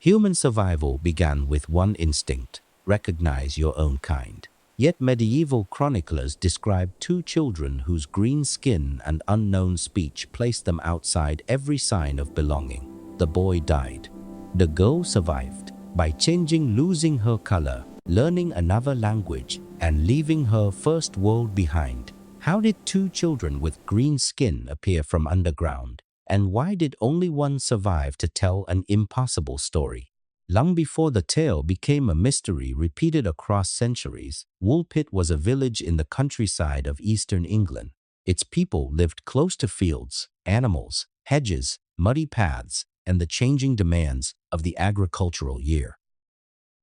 Human survival began with one instinct: recognize your own kind. Yet medieval chroniclers describe two children whose green skin and unknown speech placed them outside every sign of belonging. The boy died. The girl survived by losing her color, learning another language, and leaving her first world behind. How did two children with green skin appear from underground? And why did only one survive to tell an impossible story? Long before the tale became a mystery repeated across centuries, Woolpit was a village in the countryside of eastern England. Its people lived close to fields, animals, hedges, muddy paths, and the changing demands of the agricultural year.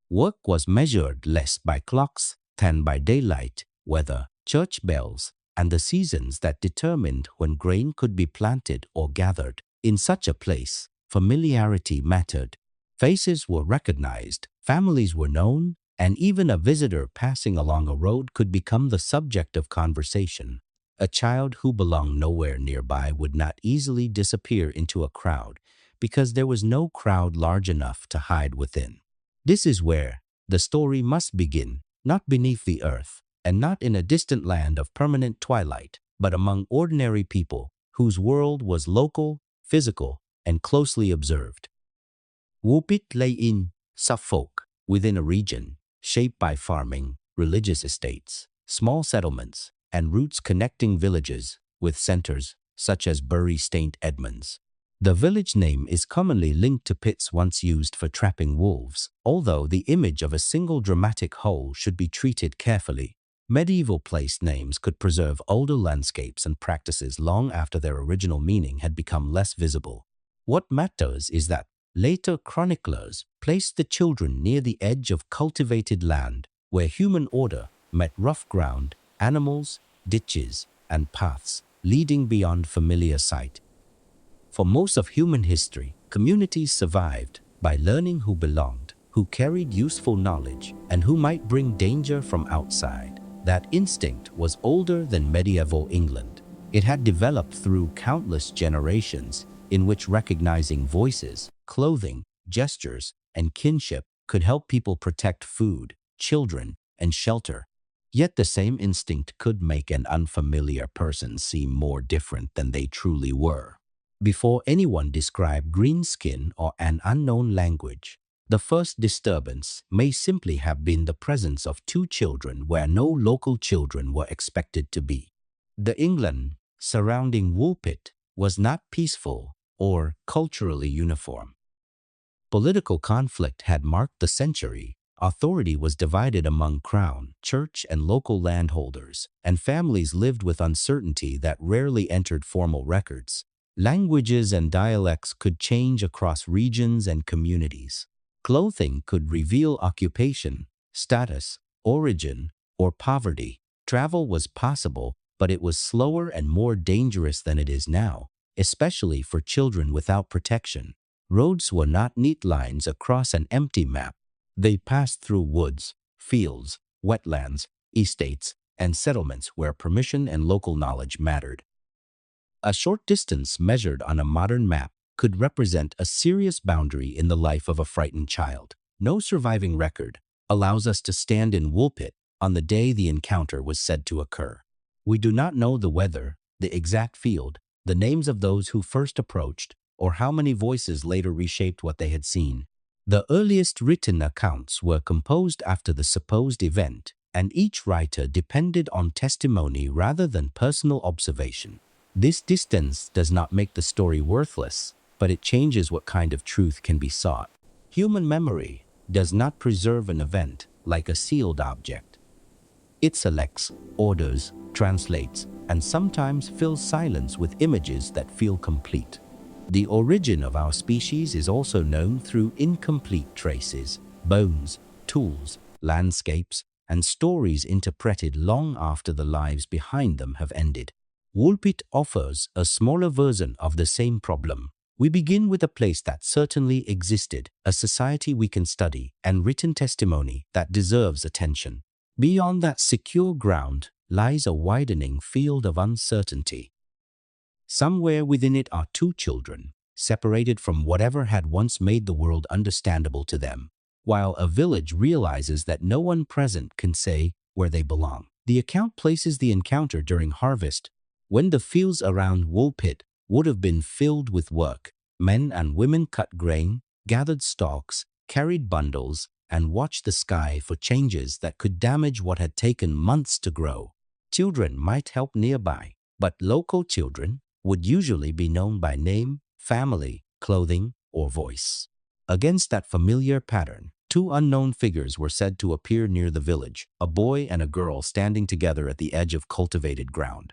Work was measured less by clocks than by daylight, weather, church bells, and the seasons that determined when grain could be planted or gathered. In such a place, familiarity mattered. Faces were recognized, families were known, and even a visitor passing along a road could become the subject of conversation. A child who belonged nowhere nearby would not easily disappear into a crowd because there was no crowd large enough to hide within. This is where the story must begin, not beneath the earth, and not in a distant land of permanent twilight, but among ordinary people whose world was local, physical, and closely observed. Woolpit lay in Suffolk, within a region shaped by farming, religious estates, small settlements, and routes connecting villages with centers such as Bury St. Edmunds. The village name is commonly linked to pits once used for trapping wolves, although the image of a single dramatic hole should be treated carefully. Medieval place names could preserve older landscapes and practices long after their original meaning had become less visible. What matters is that later chroniclers placed the children near the edge of cultivated land, where human order met rough ground, animals, ditches, and paths leading beyond familiar sight. For most of human history, communities survived by learning who belonged, who carried useful knowledge, and who might bring danger from outside. That instinct was older than medieval England. It had developed through countless generations in which recognizing voices, clothing, gestures, and kinship could help people protect food, children, and shelter. Yet the same instinct could make an unfamiliar person seem more different than they truly were. Before anyone described green skin or an unknown language, the first disturbance may simply have been the presence of two children where no local children were expected to be. The England surrounding Woolpit was not peaceful or culturally uniform. Political conflict had marked the century. Authority was divided among crown, church, and local landholders, and families lived with uncertainty that rarely entered formal records. Languages and dialects could change across regions and communities. Clothing could reveal occupation, status, origin, or poverty. Travel was possible, but it was slower and more dangerous than it is now, especially for children without protection. Roads were not neat lines across an empty map. They passed through woods, fields, wetlands, estates, and settlements where permission and local knowledge mattered. A short distance measured on a modern map could represent a serious boundary in the life of a frightened child. No surviving record allows us to stand in Woolpit on the day the encounter was said to occur. We do not know the weather, the exact field, the names of those who first approached, or how many voices later reshaped what they had seen. The earliest written accounts were composed after the supposed event, and each writer depended on testimony rather than personal observation. This distance does not make the story worthless, but it changes what kind of truth can be sought. Human memory does not preserve an event like a sealed object. It selects, orders, translates, and sometimes fills silence with images that feel complete. The origin of our species is also known through incomplete traces, bones, tools, landscapes, and stories interpreted long after the lives behind them have ended. Woolpit offers a smaller version of the same problem. We begin with a place that certainly existed, a society we can study, and written testimony that deserves attention. Beyond that secure ground lies a widening field of uncertainty. Somewhere within it are two children, separated from whatever had once made the world understandable to them, while a village realizes that no one present can say where they belong. The account places the encounter during harvest, when the fields around Woolpit would have been filled with work. Men and women cut grain, gathered stalks, carried bundles, and watched the sky for changes that could damage what had taken months to grow. Children might help nearby, but local children would usually be known by name, family, clothing, or voice. Against that familiar pattern, two unknown figures were said to appear near the village, a boy and a girl standing together at the edge of cultivated ground.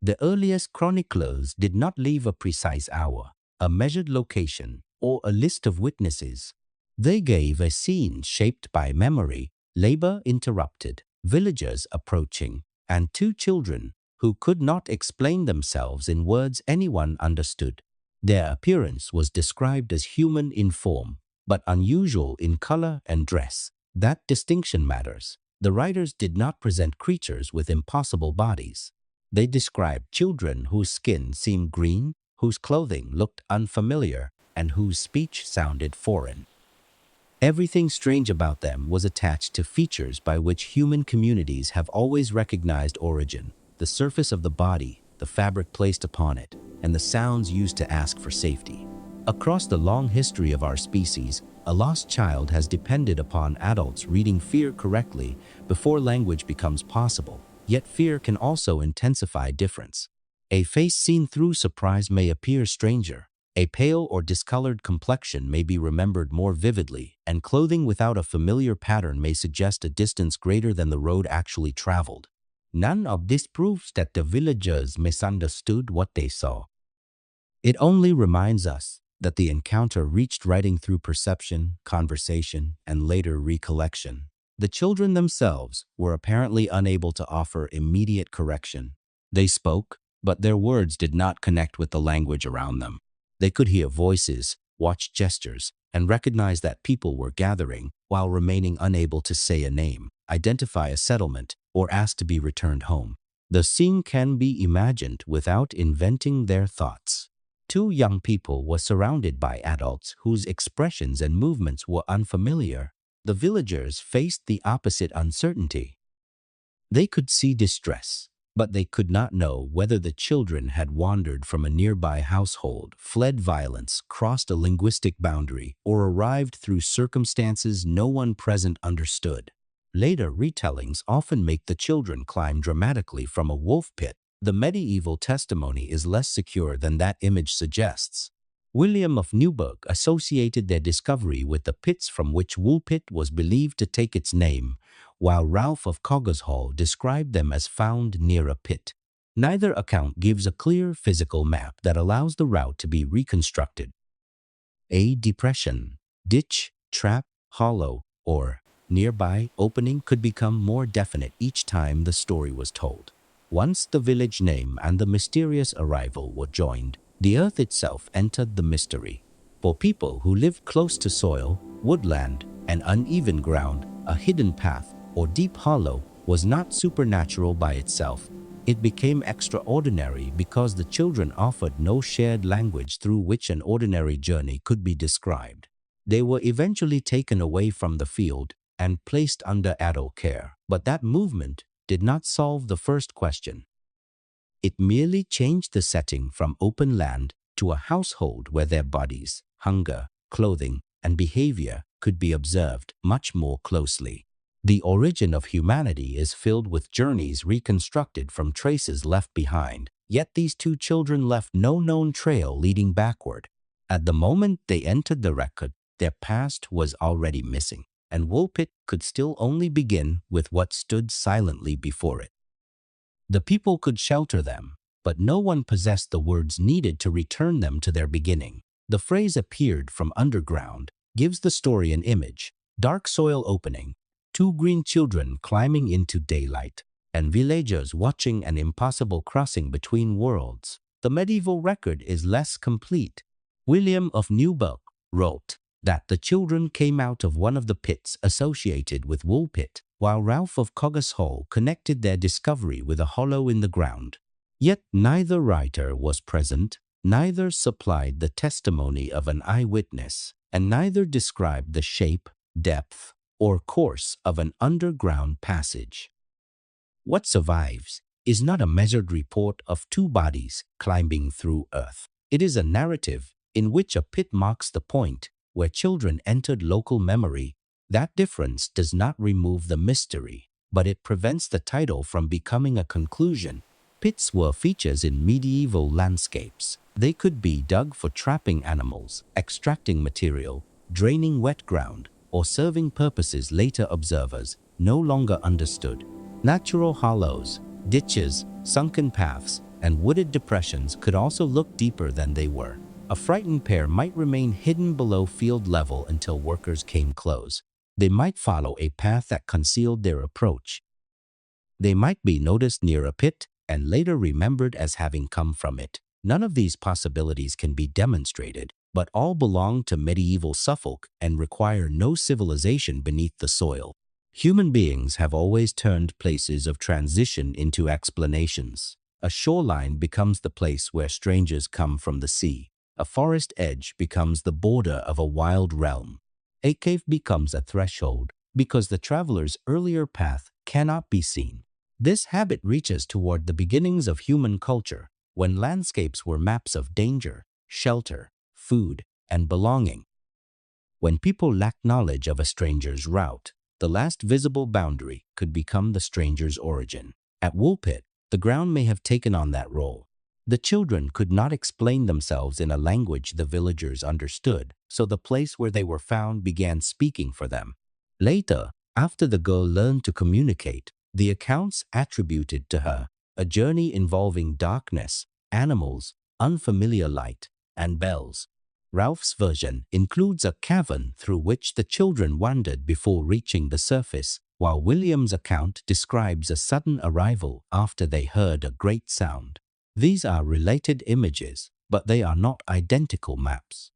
The earliest chroniclers did not leave a precise hour, a measured location, or a list of witnesses. They gave a scene shaped by memory, labor interrupted, villagers approaching, and two children who could not explain themselves in words anyone understood. Their appearance was described as human in form, but unusual in color and dress. That distinction matters. The writers did not present creatures with impossible bodies. They described children whose skin seemed green, whose clothing looked unfamiliar, and whose speech sounded foreign. Everything strange about them was attached to features by which human communities have always recognized origin: the surface of the body, the fabric placed upon it, and the sounds used to ask for safety. Across the long history of our species, a lost child has depended upon adults reading fear correctly before language becomes possible. Yet fear can also intensify difference. A face seen through surprise may appear stranger. A pale or discolored complexion may be remembered more vividly, and clothing without a familiar pattern may suggest a distance greater than the road actually traveled. None of this proves that the villagers misunderstood what they saw. It only reminds us that the encounter reached writing through perception, conversation, and later recollection. The children themselves were apparently unable to offer immediate correction. They spoke, but their words did not connect with the language around them. They could hear voices, watch gestures, and recognize that people were gathering while remaining unable to say a name, identify a settlement, or ask to be returned home. The scene can be imagined without inventing their thoughts. Two young people were surrounded by adults whose expressions and movements were unfamiliar. The villagers faced the opposite uncertainty. They could see distress, but they could not know whether the children had wandered from a nearby household, fled violence, crossed a linguistic boundary, or arrived through circumstances no one present understood. Later retellings often make the children climb dramatically from a wolf pit. The medieval testimony is less secure than that image suggests. William of Newburgh associated their discovery with the pits from which Woolpit was believed to take its name, while Ralph of Coggeshall described them as found near a pit. Neither account gives a clear physical map that allows the route to be reconstructed. A depression, ditch, trap, hollow, or nearby opening could become more definite each time the story was told. Once the village name and the mysterious arrival were joined, the earth itself entered the mystery. For people who lived close to soil, woodland, and uneven ground, a hidden path or deep hollow was not supernatural by itself. It became extraordinary because the children offered no shared language through which an ordinary journey could be described. They were eventually taken away from the field and placed under adult care, but that movement did not solve the first question. It merely changed the setting from open land to a household where their bodies, hunger, clothing, and behavior could be observed much more closely. The origin of humanity is filled with journeys reconstructed from traces left behind, yet these two children left no known trail leading backward. At the moment they entered the record, their past was already missing, and Woolpit could still only begin with what stood silently before it. The people could shelter them, but no one possessed the words needed to return them to their beginning. The phrase "appeared from underground" gives the story an image: dark soil opening, two green children climbing into daylight, and villagers watching an impossible crossing between worlds. The medieval record is less complete. William of Newburgh wrote that the children came out of one of the pits associated with Woolpit, while Ralph of Coggeshall connected their discovery with a hollow in the ground. Yet neither writer was present. Neither supplied the testimony of an eyewitness, and neither described the shape, depth, or course of an underground passage. What survives is not a measured report of two bodies climbing through earth. It is a narrative in which a pit marks the point where children entered local memory. That difference does not remove the mystery, but it prevents the title from becoming a conclusion. Pits were features in medieval landscapes. They could be dug for trapping animals, extracting material, draining wet ground, or serving purposes later observers no longer understood. Natural hollows, ditches, sunken paths, and wooded depressions could also look deeper than they were. A frightened pair might remain hidden below field level until workers came close. They might follow a path that concealed their approach. They might be noticed near a pit and later remembered as having come from it. None of these possibilities can be demonstrated, but all belong to medieval Suffolk and require no civilization beneath the soil. Human beings have always turned places of transition into explanations. A shoreline becomes the place where strangers come from the sea. A forest edge becomes the border of a wild realm. A cave becomes a threshold because the traveler's earlier path cannot be seen. This habit reaches toward the beginnings of human culture, when landscapes were maps of danger, shelter, food, and belonging. When people lacked knowledge of a stranger's route, the last visible boundary could become the stranger's origin. At Woolpit, the ground may have taken on that role. The children could not explain themselves in a language the villagers understood, so the place where they were found began speaking for them. Later, after the girl learned to communicate, the accounts attributed to her a journey involving darkness, animals, unfamiliar light, and bells. Ralph's version includes a cavern through which the children wandered before reaching the surface, while William's account describes a sudden arrival after they heard a great sound. These are related images, but they are not identical maps.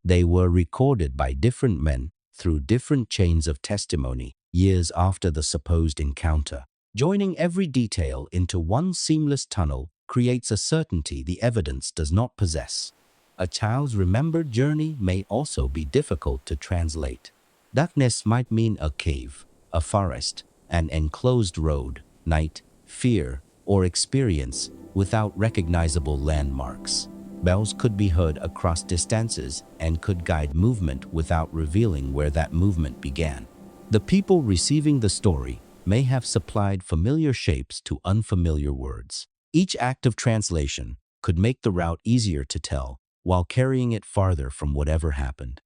They were recorded by different men through different chains of testimony years after the supposed encounter. Joining every detail into one seamless tunnel creates a certainty the evidence does not possess. A child's remembered journey may also be difficult to translate. Darkness might mean a cave, a forest, an enclosed road, night, fear, or experience without recognizable landmarks. Bells could be heard across distances and could guide movement without revealing where that movement began. The people receiving the story may have supplied familiar shapes to unfamiliar words. Each act of translation could make the route easier to tell, while carrying it farther from whatever happened.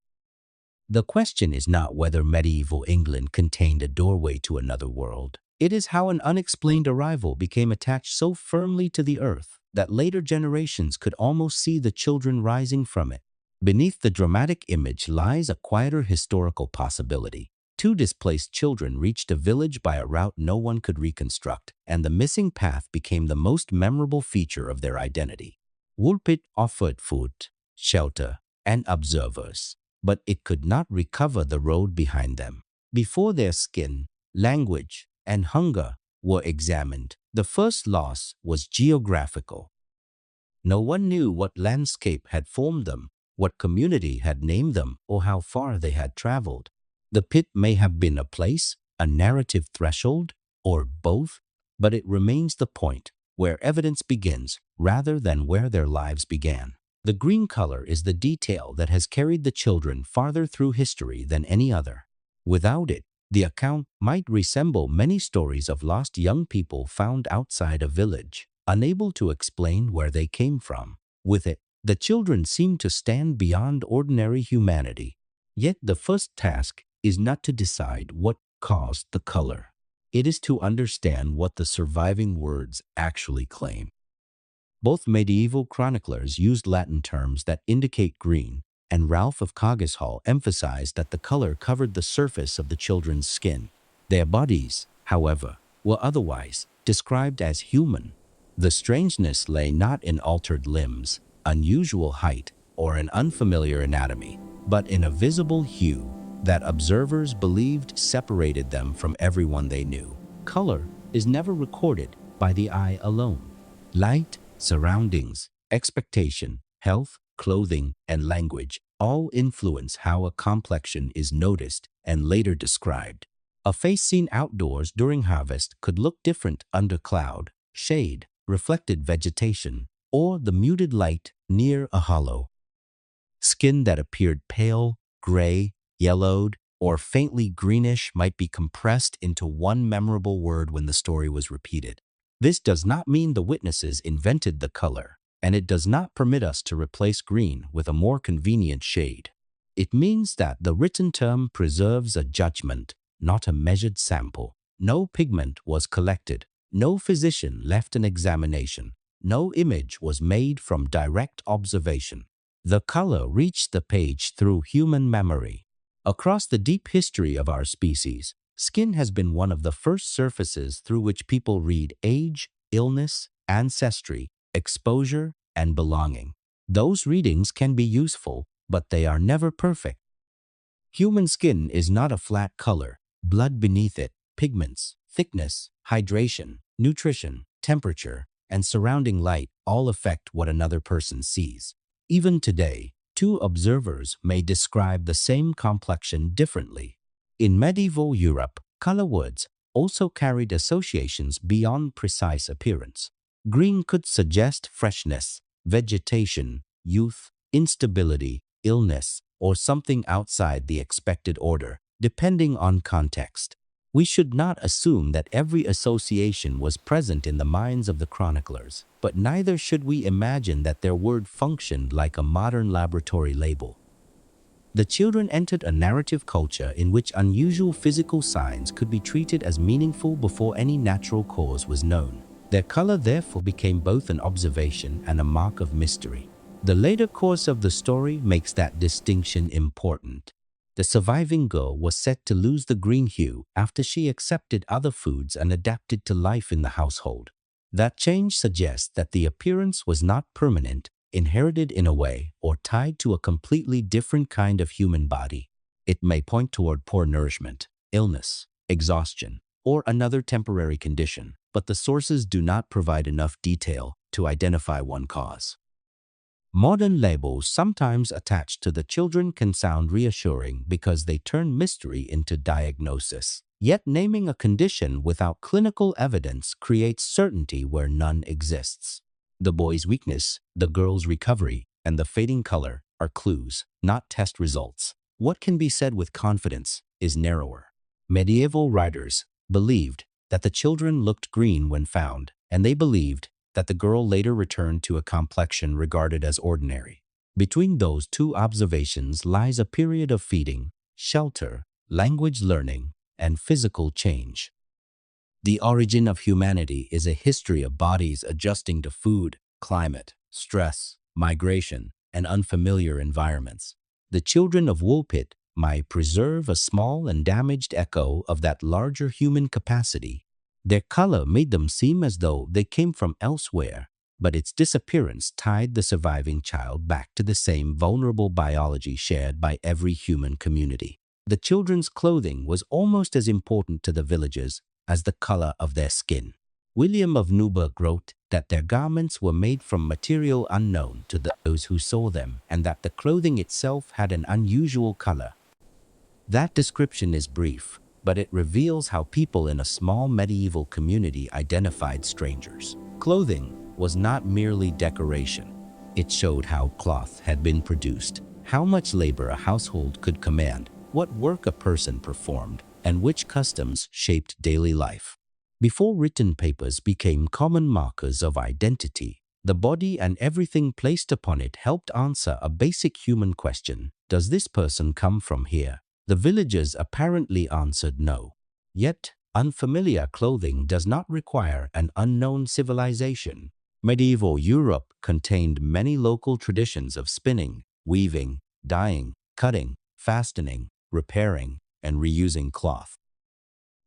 The question is not whether medieval England contained a doorway to another world. It is how an unexplained arrival became attached so firmly to the earth that later generations could almost see the children rising from it. Beneath the dramatic image lies a quieter historical possibility. Two displaced children reached a village by a route no one could reconstruct, and the missing path became the most memorable feature of their identity. Woolpit offered food, shelter, and observers, but it could not recover the road behind them. Before their skin, language, and hunger were examined, the first loss was geographical. No one knew what landscape had formed them, what community had named them, or how far they had traveled. The pit may have been a place, a narrative threshold, or both, but it remains the point where evidence begins rather than where their lives began. The green color is the detail that has carried the children farther through history than any other. Without it, the account might resemble many stories of lost young people found outside a village, unable to explain where they came from. With it, the children seem to stand beyond ordinary humanity. Yet the first task is not to decide what caused the color. It is to understand what the surviving words actually claim. Both medieval chroniclers used Latin terms that indicate green, and Ralph of Coggeshall emphasized that the color covered the surface of the children's skin. Their bodies, however, were otherwise described as human. The strangeness lay not in altered limbs, unusual height, or an unfamiliar anatomy, but in a visible hue that observers believed separated them from everyone they knew. Color is never recorded by the eye alone. Light, surroundings, Expectation, health, clothing, and language all influence how a complexion is noticed and later described. A face seen outdoors during harvest could look different under cloud, shade, reflected vegetation, or the muted light near a hollow. Skin that appeared pale, gray, yellowed, or faintly greenish might be compressed into one memorable word when the story was repeated. This does not mean the witnesses invented the color, and it does not permit us to replace green with a more convenient shade. It means that the written term preserves a judgment, not a measured sample. No pigment was collected, no physician left an examination, no image was made from direct observation. The color reached the page through human memory. Across the deep history of our species, skin has been one of the first surfaces through which people read age, illness, ancestry, exposure, and belonging. Those readings can be useful, but they are never perfect. Human skin is not a flat color. Blood beneath it, pigments, thickness, hydration, nutrition, temperature, and surrounding light all affect what another person sees. Even today, two observers may describe the same complexion differently. In medieval Europe, color words also carried associations beyond precise appearance. Green could suggest freshness, vegetation, youth, instability, illness, or something outside the expected order, depending on context. We should not assume that every association was present in the minds of the chroniclers, but neither should we imagine that their word functioned like a modern laboratory label. The children entered a narrative culture in which unusual physical signs could be treated as meaningful before any natural cause was known. Their color therefore became both an observation and a mark of mystery. The later course of the story makes that distinction important. The surviving girl was said to lose the green hue after she accepted other foods and adapted to life in the household. That change suggests that the appearance was not permanent, inherited in a way, or tied to a completely different kind of human body. It may point toward poor nourishment, illness, exhaustion, or another temporary condition, but the sources do not provide enough detail to identify one cause. Modern labels sometimes attached to the children can sound reassuring because they turn mystery into diagnosis. Yet naming a condition without clinical evidence creates certainty where none exists. The boy's weakness, the girl's recovery, and the fading color are clues, not test results. What can be said with confidence is narrower. Medieval writers believed that the children looked green when found, and they believed that the girl later returned to a complexion regarded as ordinary. Between those two observations lies a period of feeding, shelter, language learning, and physical change. The origin of humanity is a history of bodies adjusting to food, climate, stress, migration, and unfamiliar environments. The children of Woolpit might preserve a small and damaged echo of that larger human capacity. Their color made them seem as though they came from elsewhere, but its disappearance tied the surviving child back to the same vulnerable biology shared by every human community. The children's clothing was almost as important to the villagers as the color of their skin. William of Newburgh wrote that their garments were made from material unknown to those who saw them, and that the clothing itself had an unusual color. That description is brief, but it reveals how people in a small medieval community identified strangers. Clothing was not merely decoration. It showed how cloth had been produced, how much labor a household could command, what work a person performed, and which customs shaped daily life. Before written papers became common markers of identity, the body and everything placed upon it helped answer a basic human question: does this person come from here? The villagers apparently answered no. Yet, unfamiliar clothing does not require an unknown civilization. Medieval Europe contained many local traditions of spinning, weaving, dyeing, cutting, fastening, repairing, and reusing cloth.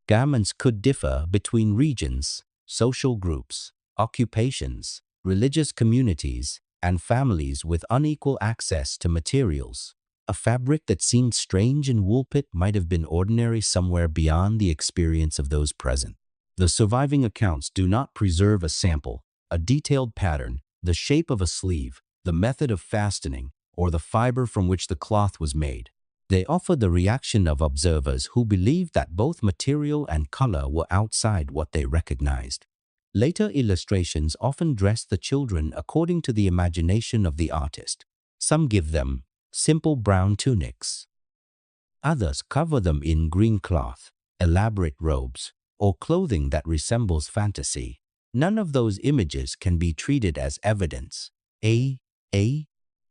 Garments could differ between regions, social groups, occupations, religious communities, and families with unequal access to materials. A fabric that seemed strange in Woolpit might have been ordinary somewhere beyond the experience of those present. The surviving accounts do not preserve a sample, a detailed pattern, the shape of a sleeve, the method of fastening, or the fiber from which the cloth was made. They offer the reaction of observers who believed that both material and color were outside what they recognized. Later illustrations often dress the children according to the imagination of the artist. Some give them simple brown tunics. Others cover them in green cloth, elaborate robes, or clothing that resembles fantasy. None of those images can be treated as evidence.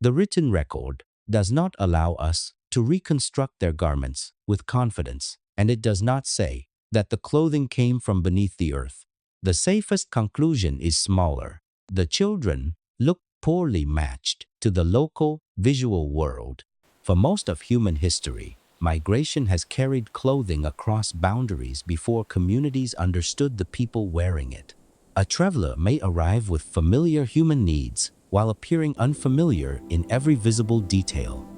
The written record does not allow us to reconstruct their garments with confidence, and it does not say that the clothing came from beneath the earth. The safest conclusion is smaller. The children look poorly matched to the local visual world. For most of human history, migration has carried clothing across boundaries before communities understood the people wearing it. A traveler may arrive with familiar human needs while appearing unfamiliar in every visible detail.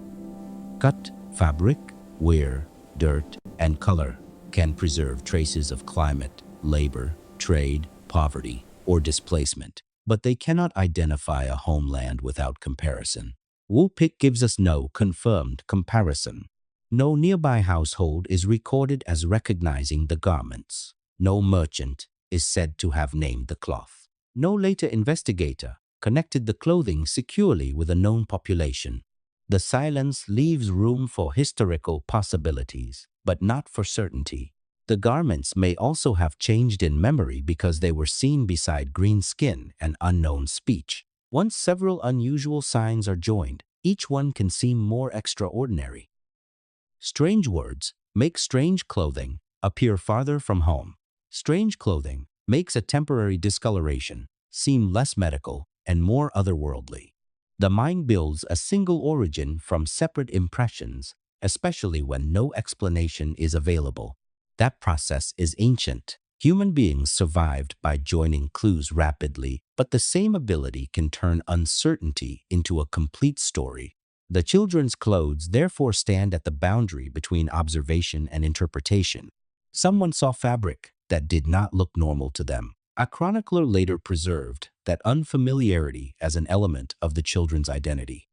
Cut, fabric, wear, dirt, and color can preserve traces of climate, labor, trade, poverty, or displacement, but they cannot identify a homeland without comparison. Woolpit gives us no confirmed comparison. No nearby household is recorded as recognizing the garments. No merchant is said to have named the cloth. No later investigator connected the clothing securely with a known population. The silence leaves room for historical possibilities, but not for certainty. The garments may also have changed in memory because they were seen beside green skin and unknown speech. Once several unusual signs are joined, each one can seem more extraordinary. Strange words make strange clothing appear farther from home. Strange clothing makes a temporary discoloration seem less medical and more otherworldly. The mind builds a single origin from separate impressions, especially when no explanation is available. That process is ancient. Human beings survived by joining clues rapidly, but the same ability can turn uncertainty into a complete story. The children's clothes therefore stand at the boundary between observation and interpretation. Someone saw fabric that did not look normal to them. A chronicler later preserved that unfamiliarity as an element of the children's identity.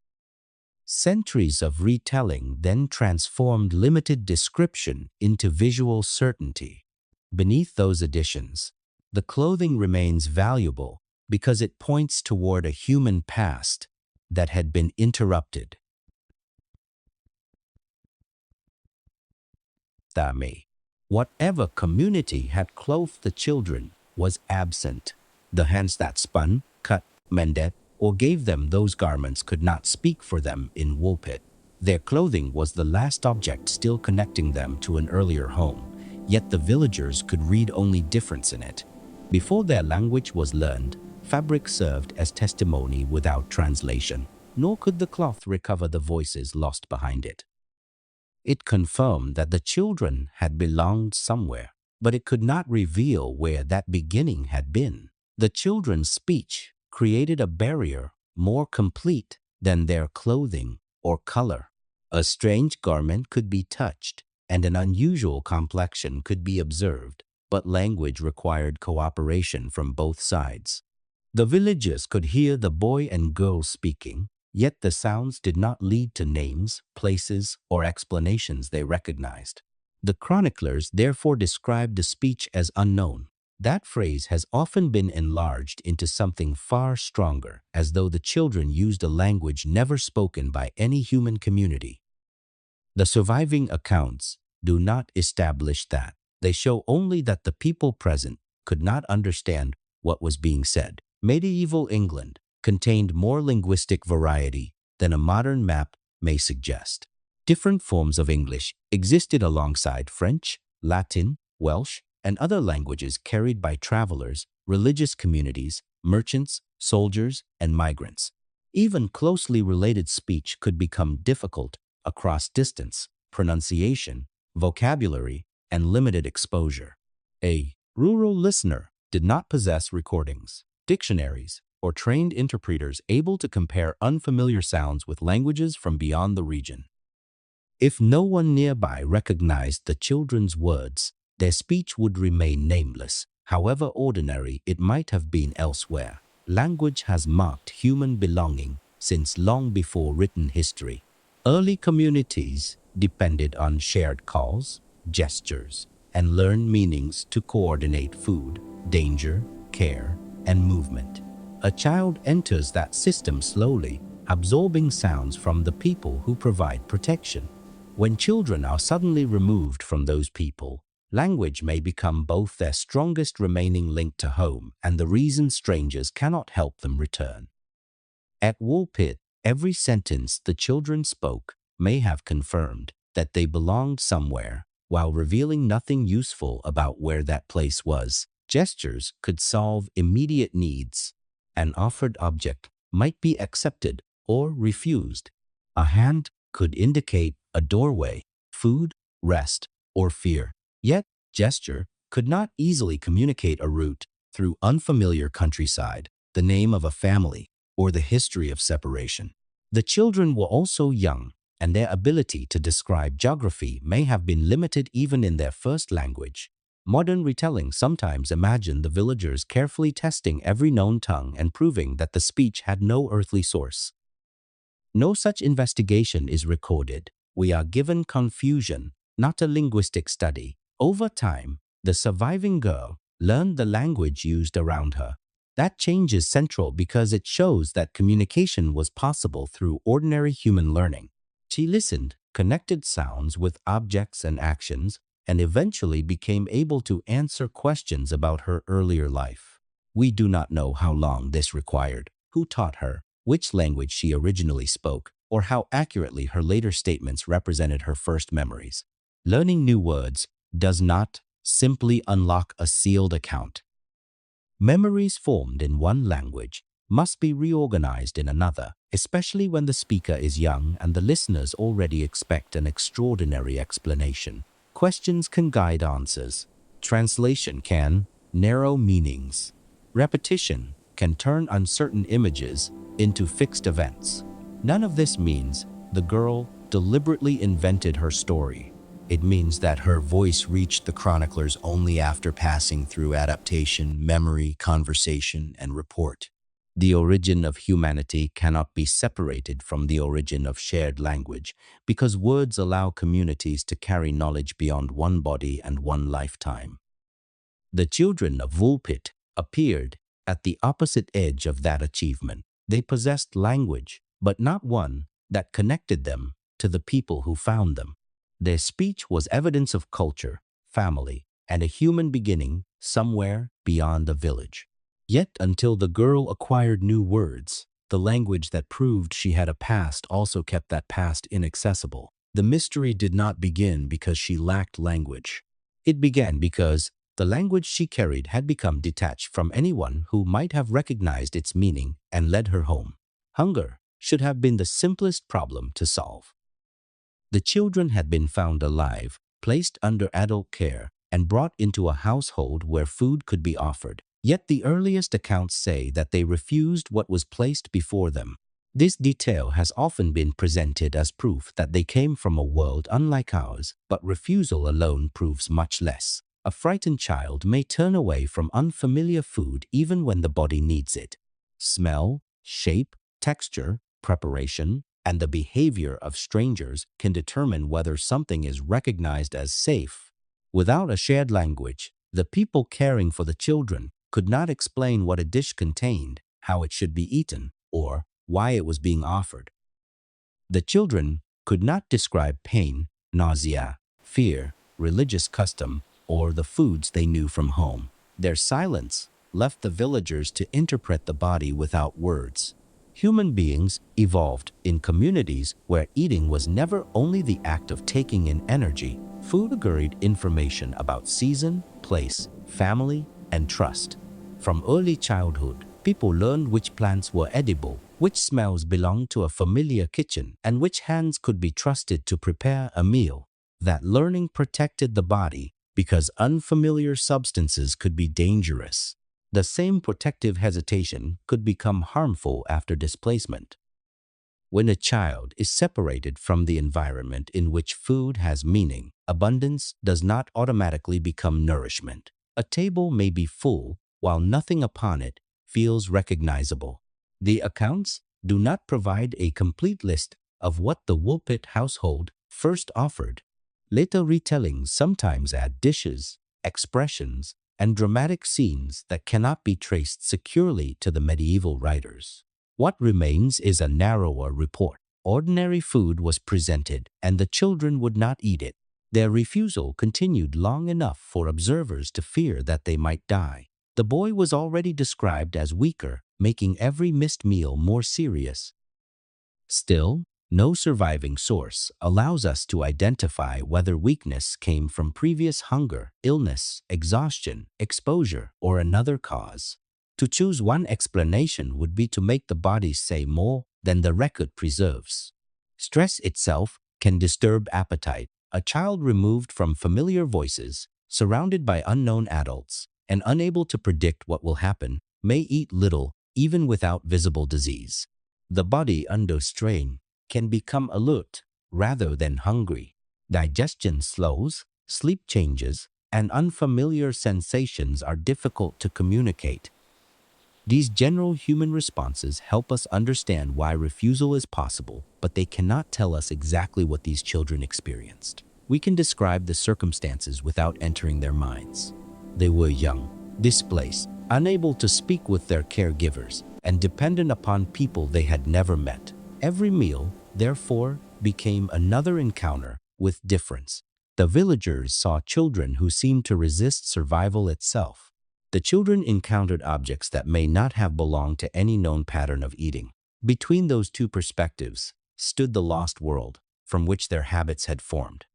Centuries of retelling then transformed limited description into visual certainty. Beneath those additions, the clothing remains valuable because it points toward a human past that had been interrupted. Whatever community had clothed the children was absent. The hands that spun, cut, mended, or gave them those garments could not speak for them in Woolpit. Their clothing was the last object still connecting them to an earlier home, yet the villagers could read only difference in it. Before their language was learned, fabric served as testimony without translation, nor could the cloth recover the voices lost behind it. It confirmed that the children had belonged somewhere, but it could not reveal where that beginning had been. The children's speech created a barrier more complete than their clothing or color. A strange garment could be touched, and an unusual complexion could be observed, but language required cooperation from both sides. The villagers could hear the boy and girl speaking, yet the sounds did not lead to names, places, or explanations they recognized. The chroniclers therefore described the speech as unknown. That phrase has often been enlarged into something far stronger, as though the children used a language never spoken by any human community. The surviving accounts do not establish that. They show only that the people present could not understand what was being said. Medieval England contained more linguistic variety than a modern map may suggest. Different forms of English existed alongside French, Latin, Welsh, and other languages carried by travelers, religious communities, merchants, soldiers, and migrants. Even closely related speech could become difficult across distance, pronunciation, vocabulary, and limited exposure. A rural listener did not possess recordings, dictionaries, or trained interpreters able to compare unfamiliar sounds with languages from beyond the region. If no one nearby recognized the children's words, their speech would remain nameless, however ordinary it might have been elsewhere. language has marked human belonging since long before written history. Early communities depended on shared calls, gestures, and learned meanings to coordinate food, danger, care, and movement. A child enters that system slowly, absorbing sounds from the people who provide protection. When children are suddenly removed from those people, language may become both their strongest remaining link to home and the reason strangers cannot help them return. At Woolpit, every sentence the children spoke may have confirmed that they belonged somewhere, while revealing nothing useful about where that place was. Gestures could solve immediate needs. An offered object might be accepted or refused. A hand could indicate a doorway, food, rest, or fear. Yet, gesture could not easily communicate a route through unfamiliar countryside, the name of a family, or the history of separation. The children were also young, and their ability to describe geography may have been limited even in their first language. Modern retelling sometimes imagine the villagers carefully testing every known tongue and proving that the speech had no earthly source. No such investigation is recorded. We are given confusion, not a linguistic study. Over time, the surviving girl learned the language used around her. That change is central because it shows that communication was possible through ordinary human learning. She listened, connected sounds with objects and actions, and eventually became able to answer questions about her earlier life. We do not know how long this required, who taught her, which language she originally spoke, or how accurately her later statements represented her first memories. Learning new words does not simply unlock a sealed account. Memories formed in one language must be reorganized in another, especially when the speaker is young and the listeners already expect an extraordinary explanation. Questions can guide answers. Translation can narrow meanings. Repetition can turn uncertain images into fixed events. None of this means the girl deliberately invented her story. It means that her voice reached the chroniclers only after passing through adaptation, memory, conversation, and report. The origin of humanity cannot be separated from the origin of shared language because words allow communities to carry knowledge beyond one body and one lifetime. The children of Woolpit appeared at the opposite edge of that achievement. They possessed language, but not one that connected them to the people who found them. Their speech was evidence of culture, family, and a human beginning somewhere beyond the village. Yet until the girl acquired new words, the language that proved she had a past also kept that past inaccessible. The mystery did not begin because she lacked language. It began because the language she carried had become detached from anyone who might have recognized its meaning and led her home. Hunger should have been the simplest problem to solve. The children had been found alive, placed under adult care, and brought into a household where food could be offered. Yet the earliest accounts say that they refused what was placed before them. This detail has often been presented as proof that they came from a world unlike ours, but refusal alone proves much less. A frightened child may turn away from unfamiliar food even when the body needs it. Smell, shape, texture, preparation, and the behavior of strangers can determine whether something is recognized as safe. Without a shared language, the people caring for the children could not explain what a dish contained, how it should be eaten, or why it was being offered. The children could not describe pain, nausea, fear, religious custom, or the foods they knew from home. Their silence left the villagers to interpret the body without words. Human beings evolved in communities where eating was never only the act of taking in energy. Food carried information about season, place, family, and trust. From early childhood, people learned which plants were edible, which smells belonged to a familiar kitchen, and which hands could be trusted to prepare a meal. That learning protected the body because unfamiliar substances could be dangerous. The same protective hesitation could become harmful after displacement. When a child is separated from the environment in which food has meaning, abundance does not automatically become nourishment. A table may be full while nothing upon it feels recognizable. The accounts do not provide a complete list of what the Woolpit household first offered. Later retellings sometimes add dishes, expressions, and dramatic scenes that cannot be traced securely to the medieval writers. What remains is a narrower report. Ordinary food was presented, and the children would not eat it. Their refusal continued long enough for observers to fear that they might die. The boy was already described as weaker, making every missed meal more serious. Still, no surviving source allows us to identify whether weakness came from previous hunger, illness, exhaustion, exposure, or another cause. To choose one explanation would be to make the body say more than the record preserves. Stress itself can disturb appetite. A child removed from familiar voices, surrounded by unknown adults, and unable to predict what will happen, may eat little even without visible disease. The body under strain can become alert rather than hungry. Digestion slows, sleep changes, and unfamiliar sensations are difficult to communicate. These general human responses help us understand why refusal is possible, but they cannot tell us exactly what these children experienced. We can describe the circumstances without entering their minds. They were young, displaced, unable to speak with their caregivers, and dependent upon people they had never met. Every meal, therefore, became another encounter with difference. The villagers saw children who seemed to resist survival itself. The children encountered objects that may not have belonged to any known pattern of eating. Between those two perspectives stood the lost world from which their habits had formed.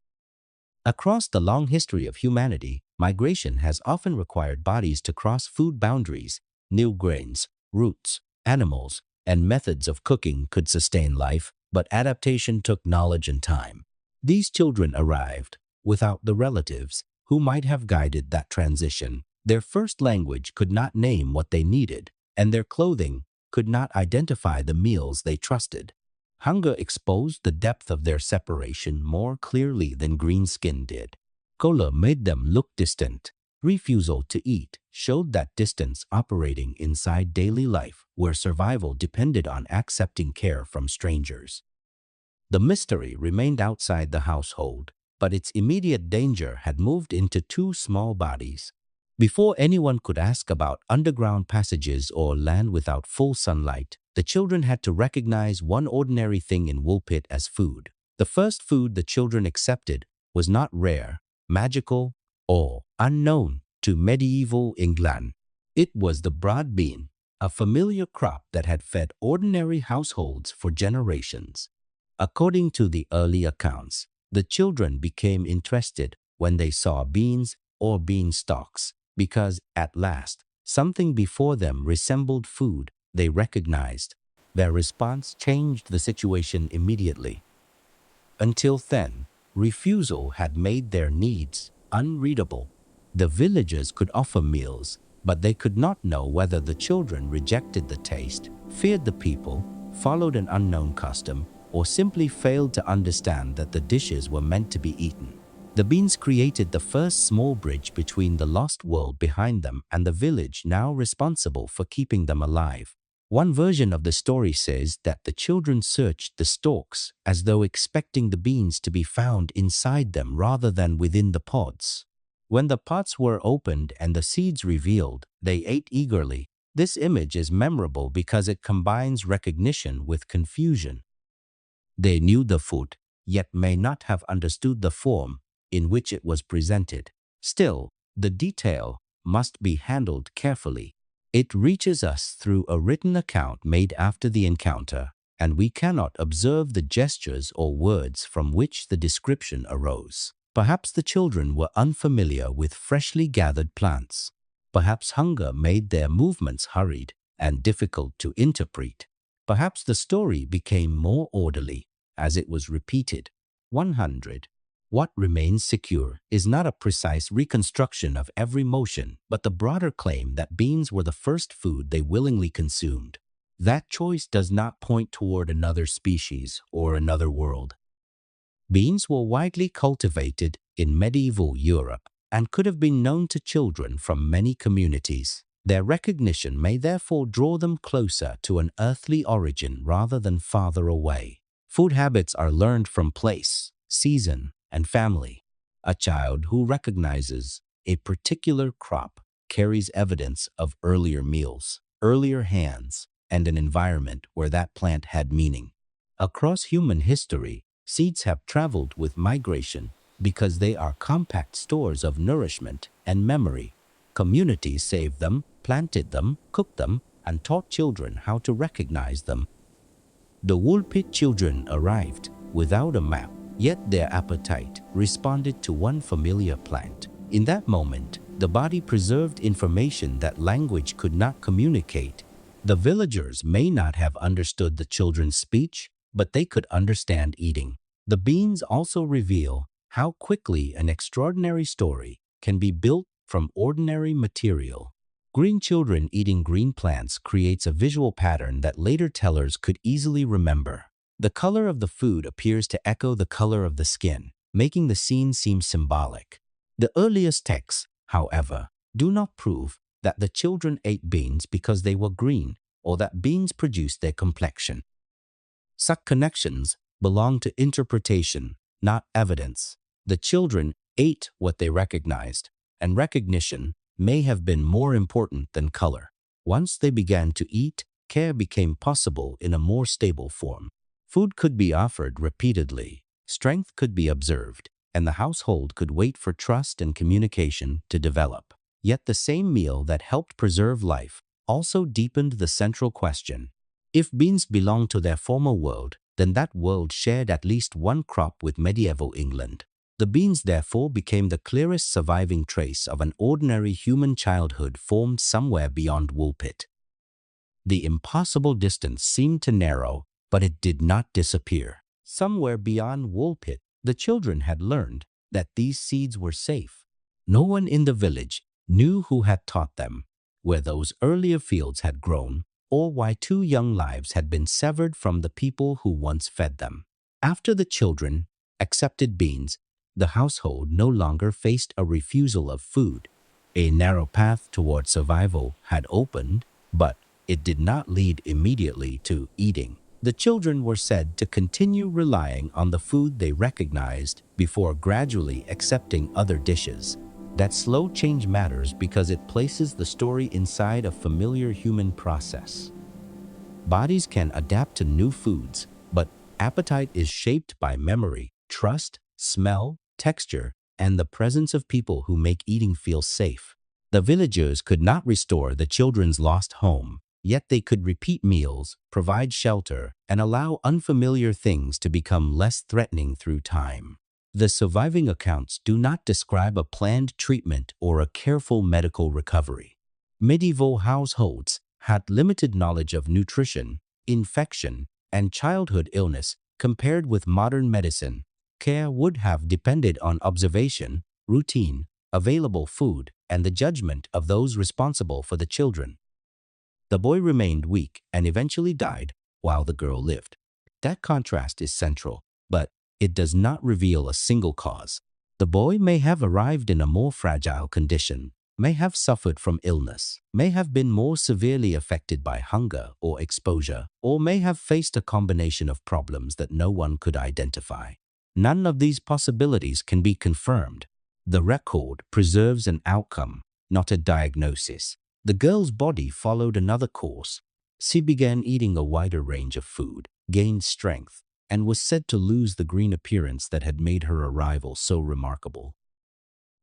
Across the long history of humanity, migration has often required bodies to cross food boundaries. New grains, roots, animals, and methods of cooking could sustain life, but adaptation took knowledge and time. These children arrived without the relatives who might have guided that transition. Their first language could not name what they needed, and their clothing could not identify the meals they trusted. Hunger exposed the depth of their separation more clearly than green skin did. Color made them look distant. Refusal to eat showed that distance operating inside daily life where survival depended on accepting care from strangers. The mystery remained outside the household, but its immediate danger had moved into two small bodies. Before anyone could ask about underground passages or land without full sunlight, the children had to recognize one ordinary thing in Woolpit as food. The first food the children accepted was not rare, magical, or unknown to medieval England. It was the broad bean, a familiar crop that had fed ordinary households for generations. According to the early accounts, the children became interested when they saw beans or beanstalks, because at last, something before them resembled food they recognized. Their response changed the situation immediately. Until then, refusal had made their needs unreadable. The villagers could offer meals, but they could not know whether the children rejected the taste, feared the people, followed an unknown custom, or simply failed to understand that the dishes were meant to be eaten. The beans created the first small bridge between the lost world behind them and the village now responsible for keeping them alive. One version of the story says that the children searched the stalks as though expecting the beans to be found inside them rather than within the pods. When the pods were opened and the seeds revealed, they ate eagerly. This image is memorable because it combines recognition with confusion. They knew the food, yet may not have understood the form in which it was presented. Still, the detail must be handled carefully. It reaches us through a written account made after the encounter, and we cannot observe the gestures or words from which the description arose. Perhaps the children were unfamiliar with freshly gathered plants. Perhaps hunger made their movements hurried and difficult to interpret. Perhaps the story became more orderly as it was repeated. 100. What remains secure is not a precise reconstruction of every motion, but the broader claim that beans were the first food they willingly consumed. That choice does not point toward another species or another world. Beans were widely cultivated in medieval Europe and could have been known to children from many communities. Their recognition may therefore draw them closer to an earthly origin rather than farther away. Food habits are learned from place, season, and family. A child who recognizes a particular crop carries evidence of earlier meals, earlier hands, and an environment where that plant had meaning. Across human history, seeds have traveled with migration because they are compact stores of nourishment and memory. Communities saved them, planted them, cooked them, and taught children how to recognize them. The Woolpit children arrived without a map, yet their appetite responded to one familiar plant. In that moment, the body preserved information that language could not communicate. The villagers may not have understood the children's speech, but they could understand eating. The beans also reveal how quickly an extraordinary story can be built from ordinary material. Green children eating green plants creates a visual pattern that later tellers could easily remember. The color of the food appears to echo the color of the skin, making the scene seem symbolic. The earliest texts, however, do not prove that the children ate beans because they were green or that beans produced their complexion. Such connections belong to interpretation, not evidence. The children ate what they recognized, and recognition may have been more important than color. Once they began to eat, care became possible in a more stable form. Food could be offered repeatedly, strength could be observed, and the household could wait for trust and communication to develop. Yet the same meal that helped preserve life also deepened the central question. If beans belonged to their former world, then that world shared at least one crop with medieval England. The beans therefore became the clearest surviving trace of an ordinary human childhood formed somewhere beyond Woolpit. The impossible distance seemed to narrow, but it did not disappear. Somewhere beyond Woolpit, the children had learned that these seeds were safe. No one in the village knew who had taught them, where those earlier fields had grown, or why 2 young lives had been severed from the people who once fed them. After the children accepted beans, the household no longer faced a refusal of food. A narrow path toward survival had opened, but it did not lead immediately to eating. The children were said to continue relying on the food they recognized before gradually accepting other dishes. That slow change matters because it places the story inside a familiar human process. Bodies can adapt to new foods, but appetite is shaped by memory, trust, smell, texture, and the presence of people who make eating feel safe. The villagers could not restore the children's lost home, yet they could repeat meals, provide shelter, and allow unfamiliar things to become less threatening through time. The surviving accounts do not describe a planned treatment or a careful medical recovery. Medieval households had limited knowledge of nutrition, infection, and childhood illness compared with modern medicine. Care would have depended on observation, routine, available food, and the judgment of those responsible for the children. The boy remained weak and eventually died while the girl lived. That contrast is central, but it does not reveal a single cause. The boy may have arrived in a more fragile condition, may have suffered from illness, may have been more severely affected by hunger or exposure, or may have faced a combination of problems that no one could identify. None of these possibilities can be confirmed. The record preserves an outcome, not a diagnosis. The girl's body followed another course. She began eating a wider range of food, gained strength, and was said to lose the green appearance that had made her arrival so remarkable.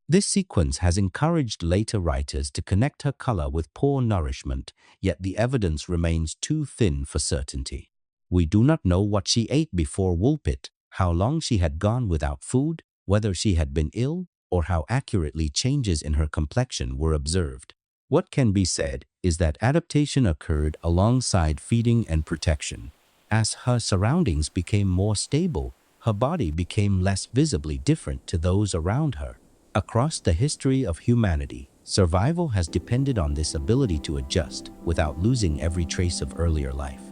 This sequence has encouraged later writers to connect her color with poor nourishment, yet the evidence remains too thin for certainty. We do not know what she ate before Woolpit, how long she had gone without food, whether she had been ill, or how accurately changes in her complexion were observed. What can be said is that adaptation occurred alongside feeding and protection. As her surroundings became more stable, her body became less visibly different to those around her. Across the history of humanity, survival has depended on this ability to adjust without losing every trace of earlier life.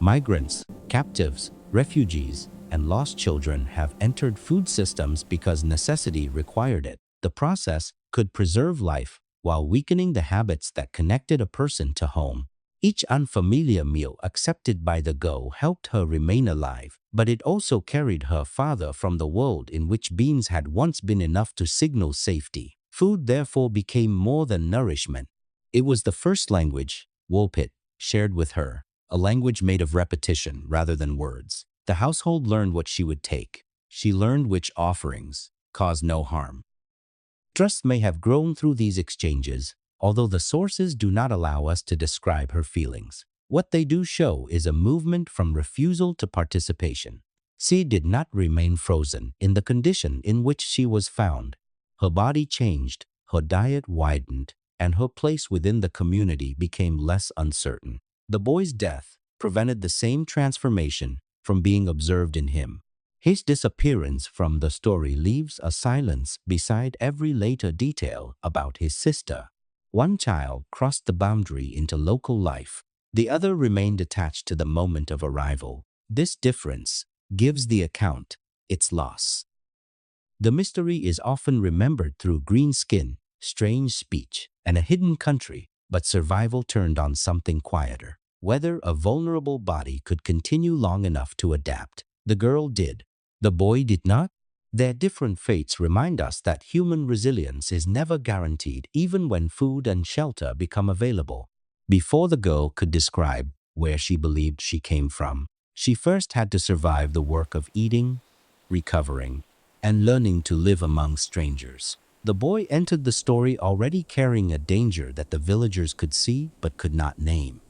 Migrants, captives, refugees, and lost children have entered food systems because necessity required it. The process could preserve life while weakening the habits that connected a person to home. Each unfamiliar meal accepted by the girl helped her remain alive, but it also carried her farther from the world in which beans had once been enough to signal safety. Food therefore became more than nourishment. It was the first language Woolpit shared with her, a language made of repetition rather than words. The household learned what she would take. She learned which offerings caused no harm. Trust may have grown through these exchanges, although the sources do not allow us to describe her feelings. What they do show is a movement from refusal to participation. She did not remain frozen in the condition in which she was found. Her body changed, her diet widened, and her place within the community became less uncertain. The boy's death prevented the same transformation from being observed in him. His disappearance from the story leaves a silence beside every later detail about his sister. One child crossed the boundary into local life. The other remained attached to the moment of arrival. This difference gives the account its loss. The mystery is often remembered through green skin, strange speech, and a hidden country, but survival turned on something quieter. Whether a vulnerable body could continue long enough to adapt. The girl did. The boy did not. Their different fates remind us that human resilience is never guaranteed even when food and shelter become available. Before the girl could describe where she believed she came from, she first had to survive the work of eating, recovering, and learning to live among strangers. The boy entered the story already carrying a danger that the villagers could see but could not name.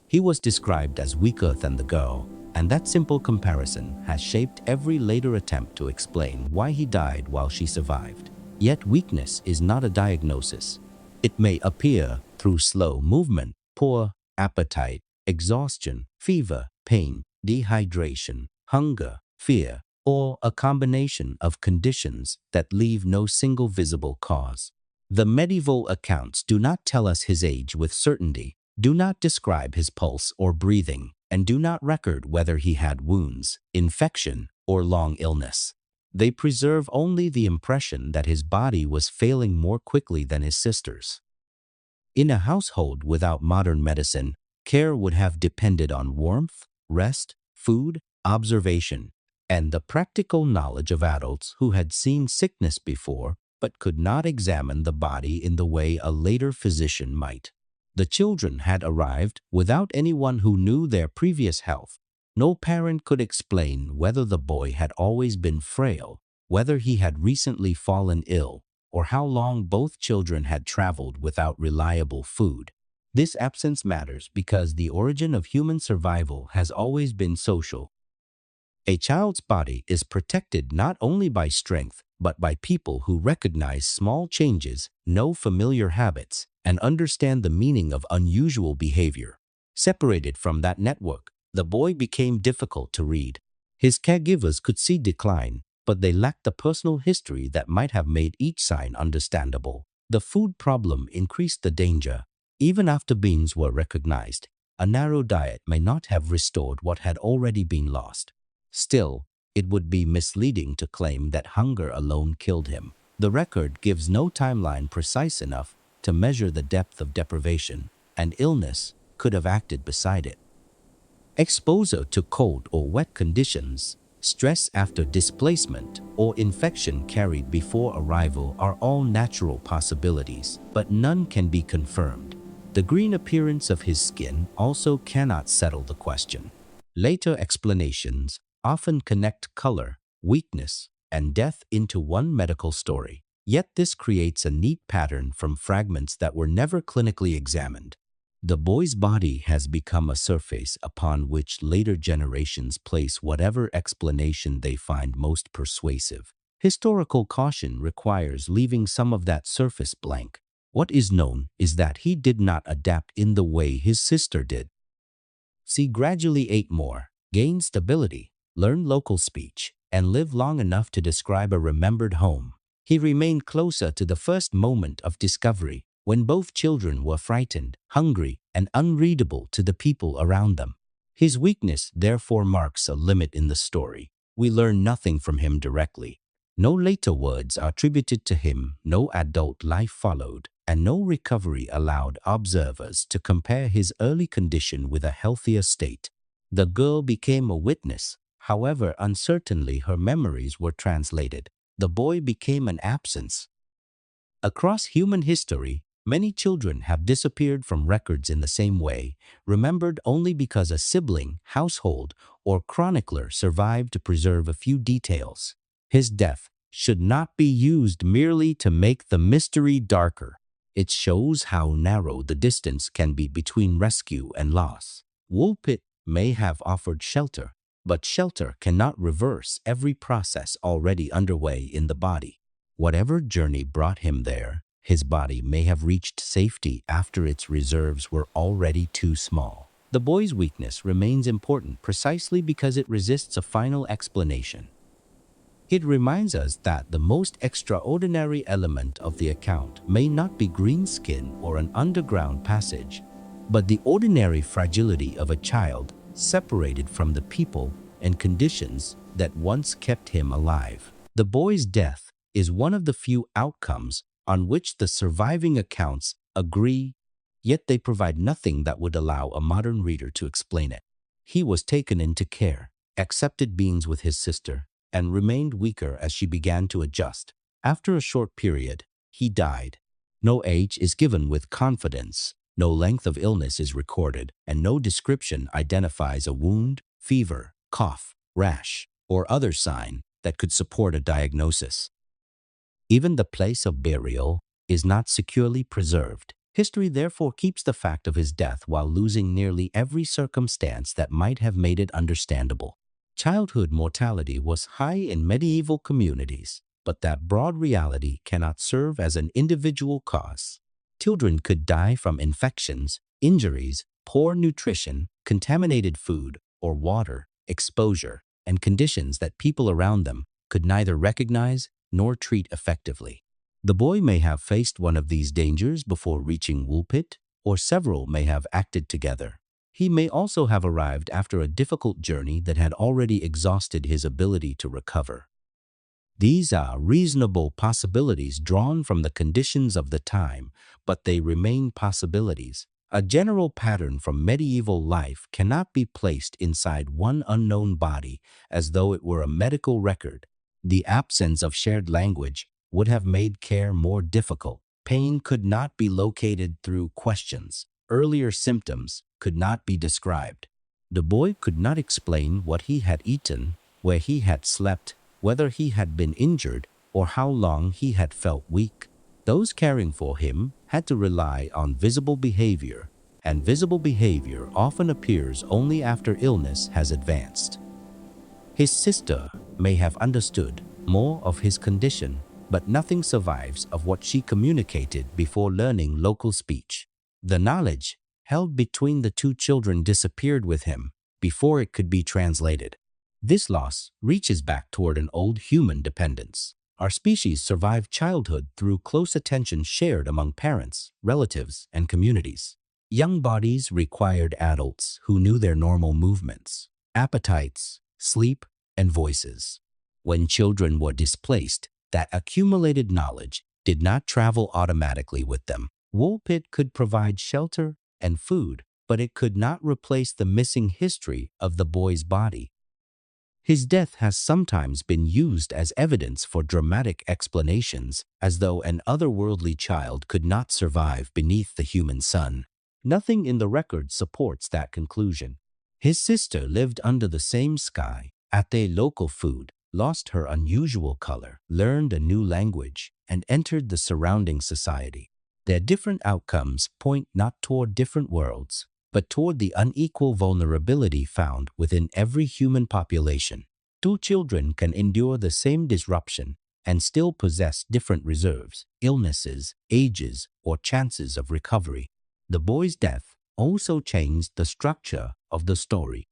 He was described as weaker than the girl, and that simple comparison has shaped every later attempt to explain why he died while she survived. Yet weakness is not a diagnosis. It may appear through slow movement, poor appetite, exhaustion, fever, pain, dehydration, hunger, fear, or a combination of conditions that leave no single visible cause. The medieval accounts do not tell us his age with certainty, do not describe his pulse or breathing, and do not record whether he had wounds, infection, or long illness. They preserve only the impression that his body was failing more quickly than his sister's. In a household without modern medicine, care would have depended on warmth, rest, food, observation, and the practical knowledge of adults who had seen sickness before but could not examine the body in the way a later physician might. The children had arrived without anyone who knew their previous health. No parent could explain whether the boy had always been frail, whether he had recently fallen ill, or how long both children had traveled without reliable food. This absence matters because the origin of human survival has always been social. A child's body is protected not only by strength, but by people who recognize small changes, know familiar habits, and understand the meaning of unusual behavior. Separated from that network, the boy became difficult to read. His caregivers could see decline, but they lacked the personal history that might have made each sign understandable. The food problem increased the danger. Even after beans were recognized, a narrow diet may not have restored what had already been lost. Still, it would be misleading to claim that hunger alone killed him. The record gives no timeline precise enough to measure the depth of deprivation, and illness could have acted beside it. Exposure to cold or wet conditions, stress after displacement, or infection carried before arrival are all natural possibilities, but none can be confirmed. The green appearance of his skin also cannot settle the question. Later explanations often connect color, weakness, and death into one medical story. Yet this creates a neat pattern from fragments that were never clinically examined. The boy's body has become a surface upon which later generations place whatever explanation they find most persuasive. Historical caution requires leaving some of that surface blank. What is known is that he did not adapt in the way his sister did. She gradually ate more, gained stability, learned local speech, and lived long enough to describe a remembered home. He remained closer to the first moment of discovery, when both children were frightened, hungry, and unreadable to the people around them. His weakness therefore marks a limit in the story. We learn nothing from him directly. No later words are attributed to him, no adult life followed, and no recovery allowed observers to compare his early condition with a healthier state. The girl became a witness. However uncertainly her memories were translated, the boy became an absence. Across human history, many children have disappeared from records in the same way, remembered only because a sibling, household, or chronicler survived to preserve a few details. His death should not be used merely to make the mystery darker. It shows how narrow the distance can be between rescue and loss. Woolpit may have offered shelter, but shelter cannot reverse every process already underway in the body. Whatever journey brought him there, his body may have reached safety after its reserves were already too small. The boy's weakness remains important precisely because it resists a final explanation. It reminds us that the most extraordinary element of the account may not be green skin or an underground passage, but the ordinary fragility of a child separated from the people and conditions that once kept him alive. The boy's death is one of the few outcomes on which the surviving accounts agree, yet they provide nothing that would allow a modern reader to explain it. He was taken into care, accepted beings with his sister, and remained weaker as she began to adjust. After a short period, he died. No age is given with confidence, no length of illness is recorded, and no description identifies a wound, fever, cough, rash, or other sign that could support a diagnosis. Even the place of burial is not securely preserved. History therefore keeps the fact of his death while losing nearly every circumstance that might have made it understandable. Childhood mortality was high in medieval communities, but that broad reality cannot serve as an individual cause. Children could die from infections, injuries, poor nutrition, contaminated food or water, exposure, and conditions that people around them could neither recognize nor treat effectively. The boy may have faced one of these dangers before reaching Woolpit, or several may have acted together. He may also have arrived after a difficult journey that had already exhausted his ability to recover. These are reasonable possibilities drawn from the conditions of the time, but they remain possibilities. A general pattern from medieval life cannot be placed inside one unknown body as though it were a medical record. The absence of shared language would have made care more difficult. Pain could not be located through questions. Earlier symptoms could not be described. The boy could not explain what he had eaten, where he had slept, whether he had been injured, or how long he had felt weak. Those caring for him had to rely on visible behavior, and visible behavior often appears only after illness has advanced. His sister may have understood more of his condition, but nothing survives of what she communicated before learning local speech. The knowledge held between the two children disappeared with him before it could be translated. This loss reaches back toward an old human dependence. Our species survived childhood through close attention shared among parents, relatives, and communities. Young bodies required adults who knew their normal movements, appetites, sleep, and voices. When children were displaced, that accumulated knowledge did not travel automatically with them. Woolpit could provide shelter and food, but it could not replace the missing history of the boy's body. His death has sometimes been used as evidence for dramatic explanations, as though an otherworldly child could not survive beneath the human sun. Nothing in the record supports that conclusion. His sister lived under the same sky, ate local food, lost her unusual color, learned a new language, and entered the surrounding society. Their different outcomes point not toward different worlds, but toward the unequal vulnerability found within every human population. Two children can endure the same disruption and still possess different reserves, illnesses, ages, or chances of recovery. The boy's death also changed the structure of the story.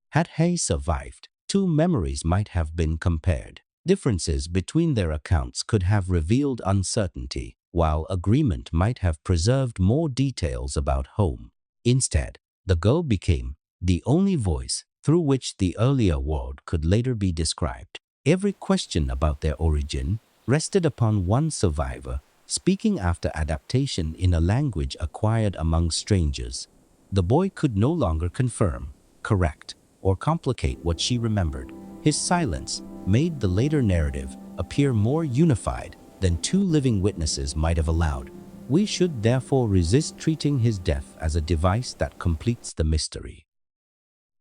Had Hay survived, two memories might have been compared. Differences between their accounts could have revealed uncertainty, while agreement might have preserved more details about home. Instead, the girl became the only voice through which the earlier world could later be described. Every question about their origin rested upon one survivor, speaking after adaptation in a language acquired among strangers. The boy could no longer confirm, correct, or complicate what she remembered. His silence made the later narrative appear more unified than two living witnesses might have allowed. We should therefore resist treating his death as a device that completes the mystery.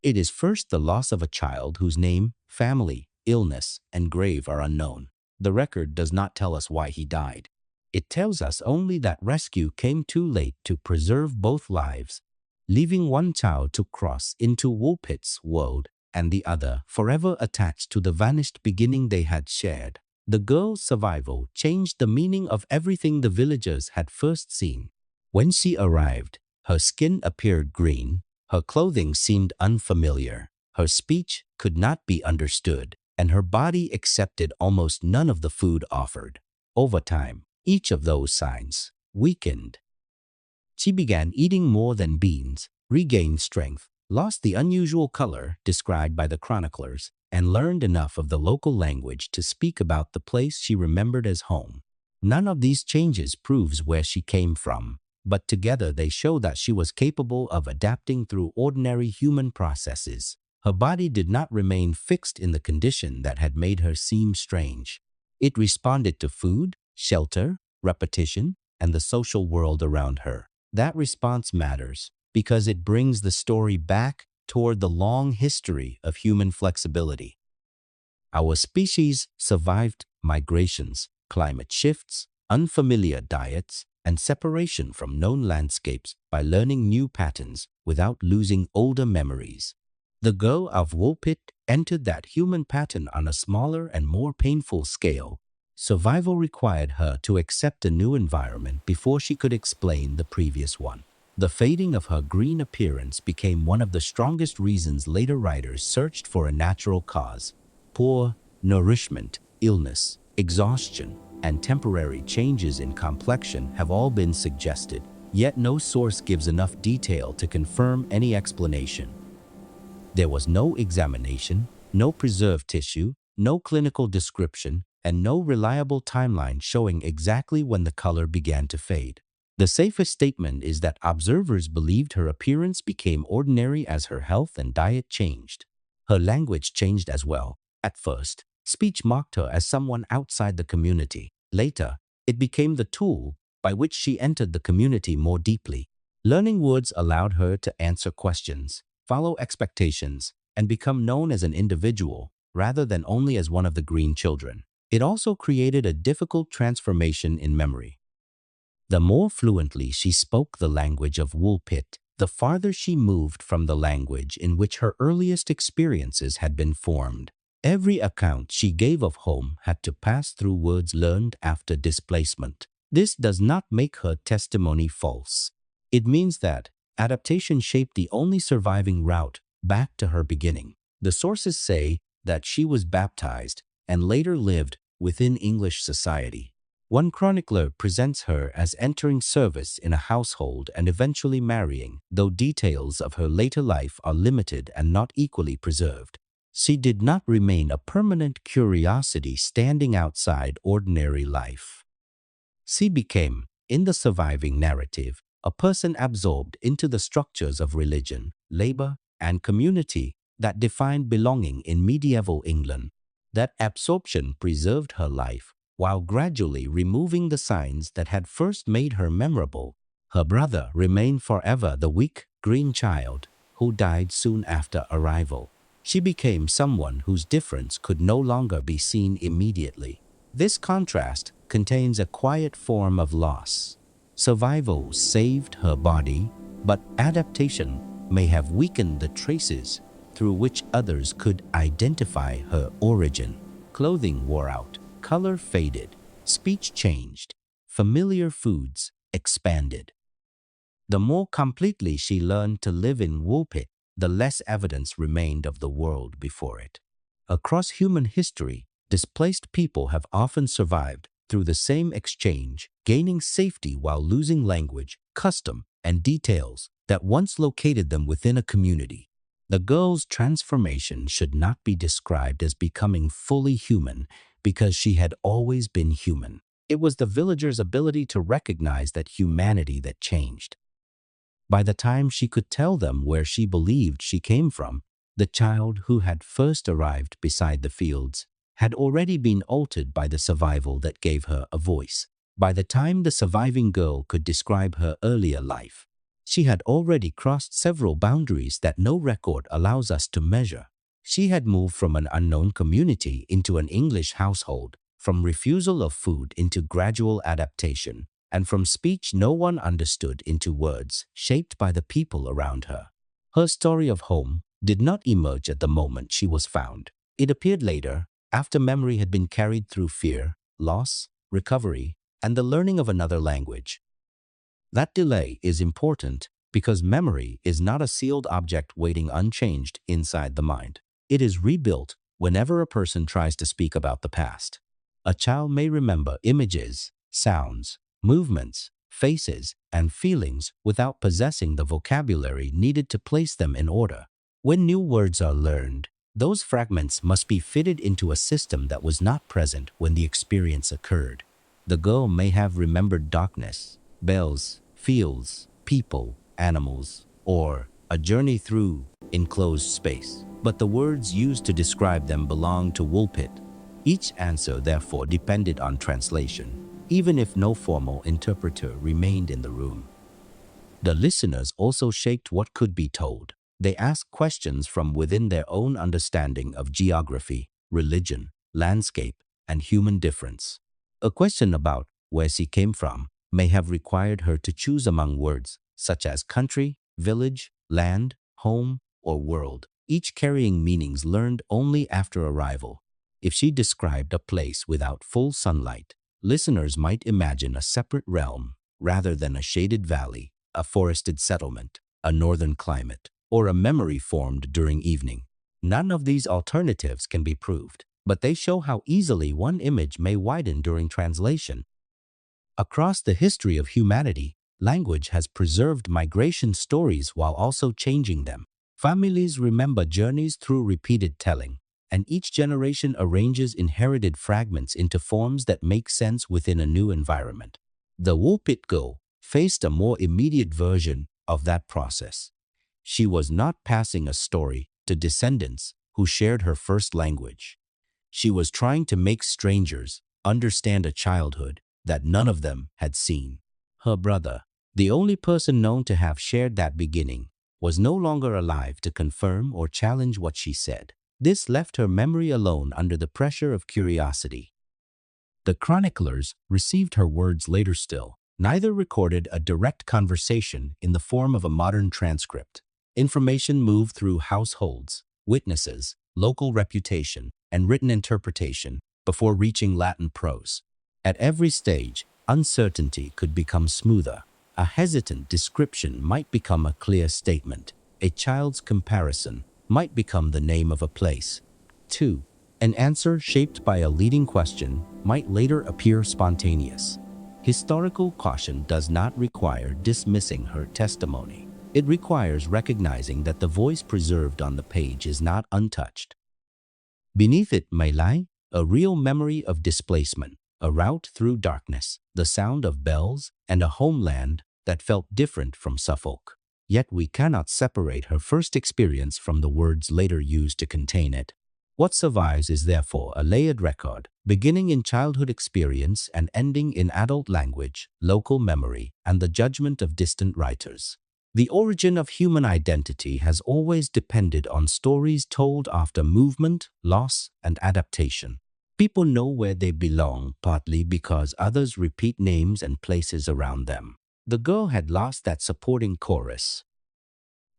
It is first the loss of a child whose name, family, illness, and grave are unknown. The record does not tell us why he died. It tells us only that rescue came too late to preserve both lives, leaving one child to cross into Woolpit's world and the other forever attached to the vanished beginning they had shared. The girl's survival changed the meaning of everything the villagers had first seen. When she arrived, her skin appeared green, her clothing seemed unfamiliar, her speech could not be understood, and her body accepted almost none of the food offered. Over time, each of those signs weakened. She began eating more than beans, regained strength, lost the unusual color described by the chroniclers, and learned enough of the local language to speak about the place she remembered as home. None of these changes proves where she came from, but together they show that she was capable of adapting through ordinary human processes. Her body did not remain fixed in the condition that had made her seem strange. It responded to food, shelter, repetition, and the social world around her. That response matters because it brings the story back toward the long history of human flexibility. Our species survived migrations, climate shifts, unfamiliar diets, and separation from known landscapes by learning new patterns without losing older memories. The girl of Woolpit entered that human pattern on a smaller and more painful scale. Survival required her to accept a new environment before she could explain the previous one. The fading of her green appearance became one of the strongest reasons later writers searched for a natural cause. Poor nourishment, illness, exhaustion, and temporary changes in complexion have all been suggested, yet no source gives enough detail to confirm any explanation. There was no examination, no preserved tissue, no clinical description, and no reliable timeline showing exactly when the color began to fade. The safest statement is that observers believed her appearance became ordinary as her health and diet changed. Her language changed as well. At first, speech marked her as someone outside the community. Later, it became the tool by which she entered the community more deeply. Learning words allowed her to answer questions, follow expectations, and become known as an individual rather than only as one of the Green Children. It also created a difficult transformation in memory. The more fluently she spoke the language of Woolpit, the farther she moved from the language in which her earliest experiences had been formed. Every account she gave of home had to pass through words learned after displacement. This does not make her testimony false. It means that adaptation shaped the only surviving route back to her beginning. The sources say that she was baptized and later lived within English society. One chronicler presents her as entering service in a household and eventually marrying, though details of her later life are limited and not equally preserved. She did not remain a permanent curiosity standing outside ordinary life. She became, in the surviving narrative, a person absorbed into the structures of religion, labor, and community that defined belonging in medieval England. That absorption preserved her life, while gradually removing the signs that had first made her memorable. Her brother remained forever the weak, green child who died soon after arrival. She became someone whose difference could no longer be seen immediately. This contrast contains a quiet form of loss. Survival saved her body, but adaptation may have weakened the traces through which others could identify her origin. Clothing wore out, color faded, speech changed, familiar foods expanded. The more completely she learned to live in Woolpit, the less evidence remained of the world before it. Across human history, displaced people have often survived through the same exchange, gaining safety while losing language, custom, and details that once located them within a community. The girl's transformation should not be described as becoming fully human because she had always been human. It was the villagers' ability to recognize that humanity that changed. By the time she could tell them where she believed she came from, the child who had first arrived beside the fields had already been altered by the survival that gave her a voice. By the time the surviving girl could describe her earlier life, she had already crossed several boundaries that no record allows us to measure. She had moved from an unknown community into an English household, from refusal of food into gradual adaptation, and from speech no one understood into words shaped by the people around her. Her story of home did not emerge at the moment she was found. It appeared later, after memory had been carried through fear, loss, recovery, and the learning of another language. That delay is important because memory is not a sealed object waiting unchanged inside the mind. It is rebuilt whenever a person tries to speak about the past. A child may remember images, sounds, movements, faces, and feelings without possessing the vocabulary needed to place them in order. When new words are learned, those fragments must be fitted into a system that was not present when the experience occurred. The girl may have remembered darkness, bells, fields, people, animals, or a journey through enclosed space, but the words used to describe them belonged to Woolpit. Each answer therefore depended on translation, even if no formal interpreter remained in the room. The listeners also shaped what could be told. They asked questions from within their own understanding of geography, religion, landscape, and human difference. A question about where she came from may have required her to choose among words such as country, village, land, home, or world, each carrying meanings learned only after arrival. If she described a place without full sunlight, listeners might imagine a separate realm rather than a shaded valley, a forested settlement, a northern climate, or a memory formed during evening. None of these alternatives can be proved, but they show how easily one image may widen during translation. Across the history of humanity, language has preserved migration stories while also changing them. Families remember journeys through repeated telling, and each generation arranges inherited fragments into forms that make sense within a new environment. The Woolpit girl faced a more immediate version of that process. She was not passing a story to descendants who shared her first language. She was trying to make strangers understand a childhood that none of them had seen. Her brother, the only person known to have shared that beginning, was no longer alive to confirm or challenge what she said. This left her memory alone under the pressure of curiosity. The chroniclers received her words later still. Neither recorded a direct conversation in the form of a modern transcript. Information moved through households, witnesses, local reputation, and written interpretation before reaching Latin prose. At every stage, uncertainty could become smoother. A hesitant description might become a clear statement. A child's comparison might become the name of a place. 2. An answer shaped by a leading question might later appear spontaneous. Historical caution does not require dismissing her testimony. It requires recognizing that the voice preserved on the page is not untouched. Beneath it may lie a real memory of displacement, a route through darkness, the sound of bells, and a homeland that felt different from Suffolk. Yet we cannot separate her first experience from the words later used to contain it. What survives is therefore a layered record, beginning in childhood experience and ending in adult language, local memory, and the judgment of distant writers. The origin of human identity has always depended on stories told after movement, loss, and adaptation. People know where they belong partly because others repeat names and places around them. The girl had lost that supporting chorus.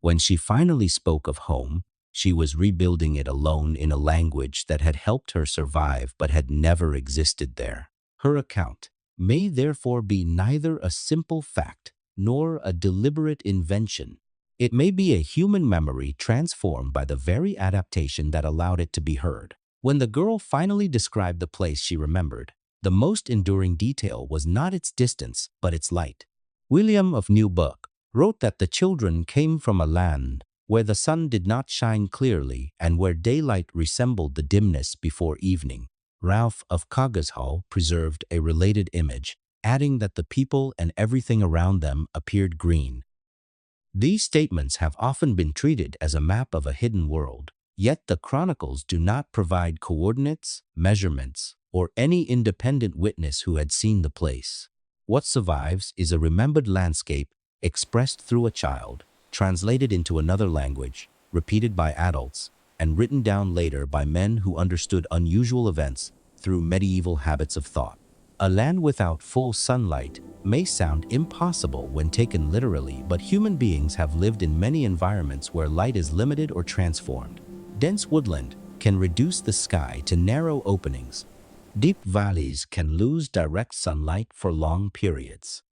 When she finally spoke of home, she was rebuilding it alone in a language that had helped her survive but had never existed there. Her account may therefore be neither a simple fact nor a deliberate invention. It may be a human memory transformed by the very adaptation that allowed it to be heard. When the girl finally described the place she remembered, the most enduring detail was not its distance but its light. William of Newburgh wrote that the children came from a land where the sun did not shine clearly and where daylight resembled the dimness before evening. Ralph of Coggeshall preserved a related image, adding that the people and everything around them appeared green. These statements have often been treated as a map of a hidden world, yet the chronicles do not provide coordinates, measurements, or any independent witness who had seen the place. What survives is a remembered landscape expressed through a child, translated into another language, repeated by adults, and written down later by men who understood unusual events through medieval habits of thought. A land without full sunlight may sound impossible when taken literally, but human beings have lived in many environments where light is limited or transformed. Dense woodland can reduce the sky to narrow openings. Deep valleys can lose direct sunlight for long periods.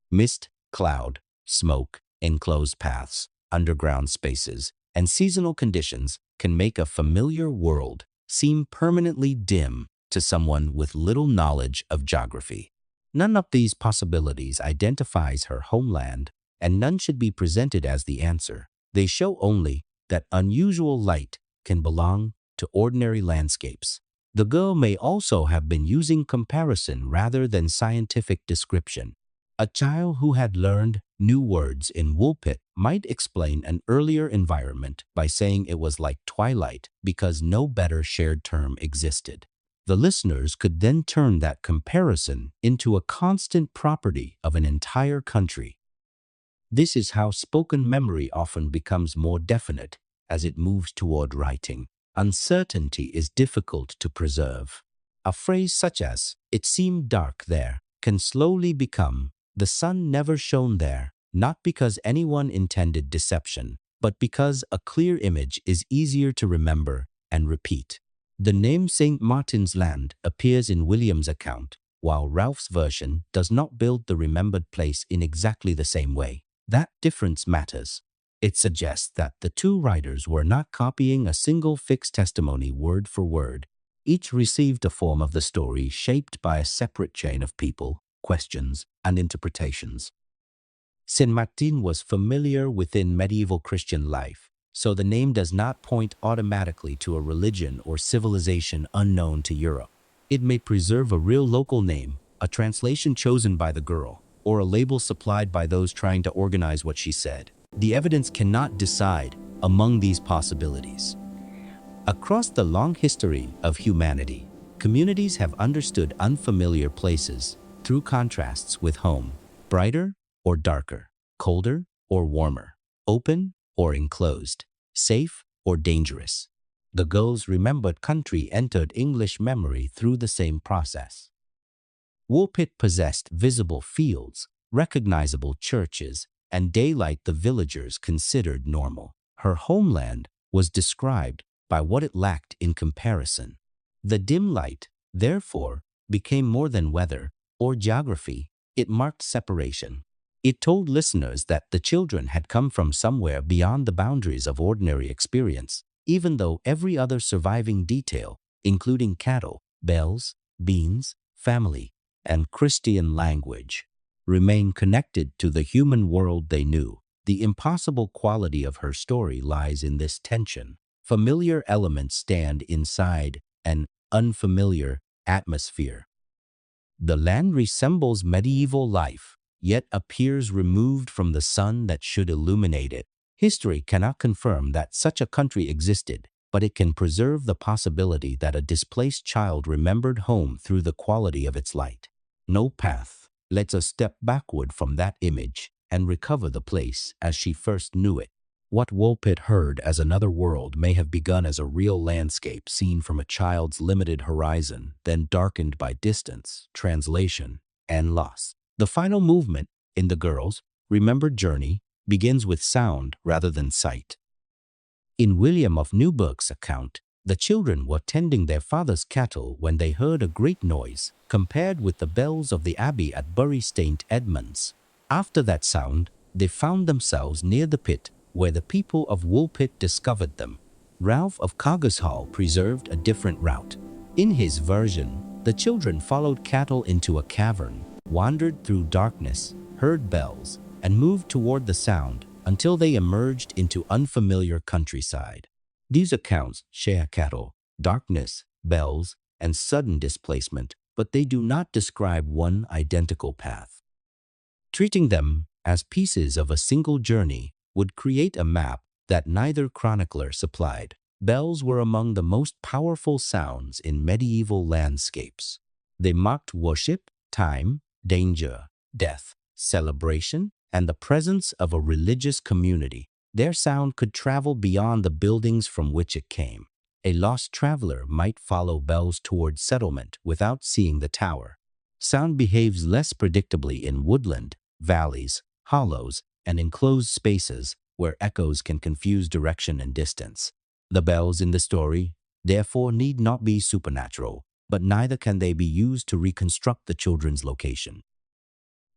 Mist, cloud, smoke, enclosed paths, underground spaces, and seasonal conditions can make a familiar world seem permanently dim to someone with little knowledge of geography. None of these possibilities identifies her homeland, and none should be presented as the answer. They show only that unusual light can belong to ordinary landscapes. The girl may also have been using comparison rather than scientific description. A child who had learned new words in Woolpit might explain an earlier environment by saying it was like twilight because no better shared term existed. The listeners could then turn that comparison into a constant property of an entire country. This is how spoken memory often becomes more definite as it moves toward writing. Uncertainty is difficult to preserve. A phrase such as, "It seemed dark there," can slowly become, "The sun never shone there," not because anyone intended deception, but because a clear image is easier to remember and repeat. The name St. Martin's Land appears in William's account, while Ralph's version does not build the remembered place in exactly the same way. That difference matters. It suggests that the two writers were not copying a single fixed testimony word for word. Each received a form of the story shaped by a separate chain of people, questions, and interpretations. St. Martin was familiar within medieval Christian life, so the name does not point automatically to a religion or civilization unknown to Europe. It may preserve a real local name, a translation chosen by the girl, or a label supplied by those trying to organize what she said. The evidence cannot decide among these possibilities. Across the long history of humanity, communities have understood unfamiliar places through contrasts with home, brighter or darker, colder or warmer, open or enclosed, safe or dangerous. The girl's remembered country entered English memory through the same process. Woolpit possessed visible fields, recognizable churches, and daylight the villagers considered normal. Her homeland was described by what it lacked in comparison. The dim light, therefore, became more than weather or geography. It marked separation. It told listeners that the children had come from somewhere beyond the boundaries of ordinary experience, even though every other surviving detail, including cattle, bells, beans, family, and Christian language, remained connected to the human world they knew. The impossible quality of her story lies in this tension. Familiar elements stand inside an unfamiliar atmosphere. The land resembles medieval life, yet appears removed from the sun that should illuminate it. History cannot confirm that such a country existed, but it can preserve the possibility that a displaced child remembered home through the quality of its light. No path lets us step backward from that image and recover the place as she first knew it. What Woolpit heard as another world may have begun as a real landscape seen from a child's limited horizon, then darkened by distance, translation, and loss. The final movement in the girl's remembered journey begins with sound rather than sight. In William of Newburgh's account, the children were tending their father's cattle when they heard a great noise, compared with the bells of the abbey at Bury St. Edmunds. After that sound, they found themselves near the pit, where the people of Woolpit discovered them. Ralph of Coggeshall preserved a different route. In his version, the children followed cattle into a cavern, wandered through darkness, heard bells, and moved toward the sound until they emerged into unfamiliar countryside. These accounts share cattle, darkness, bells, and sudden displacement, but they do not describe one identical path. Treating them as pieces of a single journey would create a map that neither chronicler supplied. Bells were among the most powerful sounds in medieval landscapes. They marked worship, time, danger, death, celebration, and the presence of a religious community. Their sound could travel beyond the buildings from which it came. A lost traveler might follow bells toward settlement without seeing the tower. Sound behaves less predictably in woodland, valleys, hollows, and enclosed spaces where echoes can confuse direction and distance. The bells in the story, therefore, need not be supernatural, but neither can they be used to reconstruct the children's location.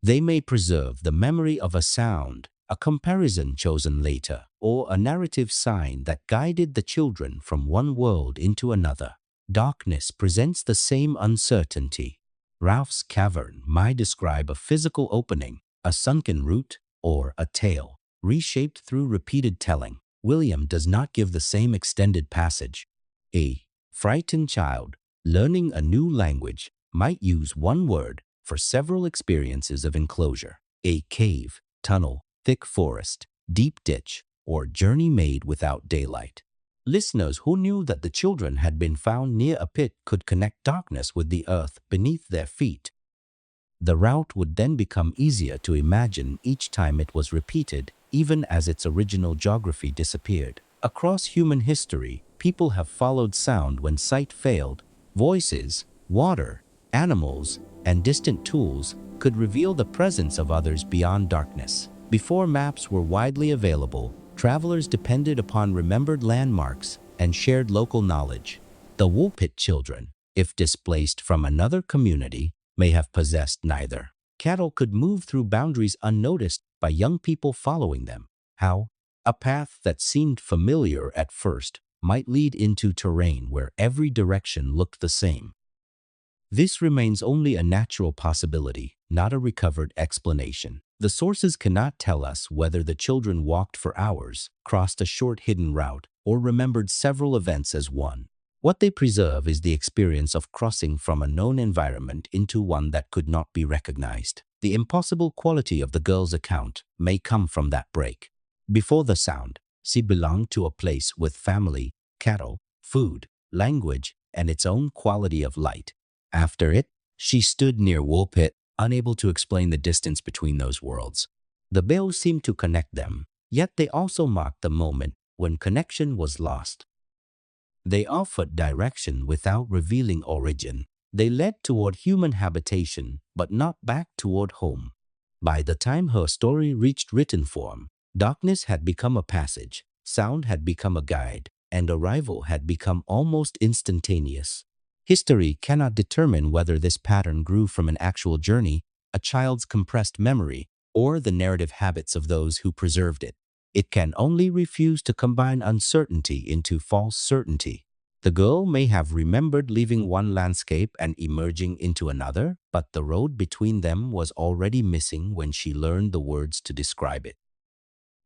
They may preserve the memory of a sound, a comparison chosen later, or a narrative sign that guided the children from one world into another. Darkness presents the same uncertainty. Ralph's cavern might describe a physical opening, a sunken root, or a tale, reshaped through repeated telling. William does not give the same extended passage. A frightened child learning a new language might use one word for several experiences of enclosure. A cave, tunnel, thick forest, deep ditch, or journey made without daylight. Listeners who knew that the children had been found near a pit could connect darkness with the earth beneath their feet. The route would then become easier to imagine each time it was repeated, even as its original geography disappeared. Across human history, people have followed sound when sight failed. Voices, water, animals, and distant tools could reveal the presence of others beyond darkness. Before maps were widely available, travelers depended upon remembered landmarks and shared local knowledge. The Woolpit children, if displaced from another community, may have possessed neither. Cattle could move through boundaries unnoticed by young people following them. How? A path that seemed familiar at first might lead into terrain where every direction looked the same. This remains only a natural possibility, not a recovered explanation. The sources cannot tell us whether the children walked for hours, crossed a short hidden route, or remembered several events as one. What they preserve is the experience of crossing from a known environment into one that could not be recognized. The impossible quality of the girl's account may come from that break. Before the sound, she belonged to a place with family, cattle, food, language, and its own quality of light. After it, she stood near Woolpit, unable to explain the distance between those worlds. The bells seemed to connect them, yet they also marked the moment when connection was lost. They offered direction without revealing origin. They led toward human habitation, but not back toward home. By the time her story reached written form, darkness had become a passage, sound had become a guide, and arrival had become almost instantaneous. History cannot determine whether this pattern grew from an actual journey, a child's compressed memory, or the narrative habits of those who preserved it. It can only refuse to combine uncertainty into false certainty. The girl may have remembered leaving one landscape and emerging into another, but the road between them was already missing when she learned the words to describe it.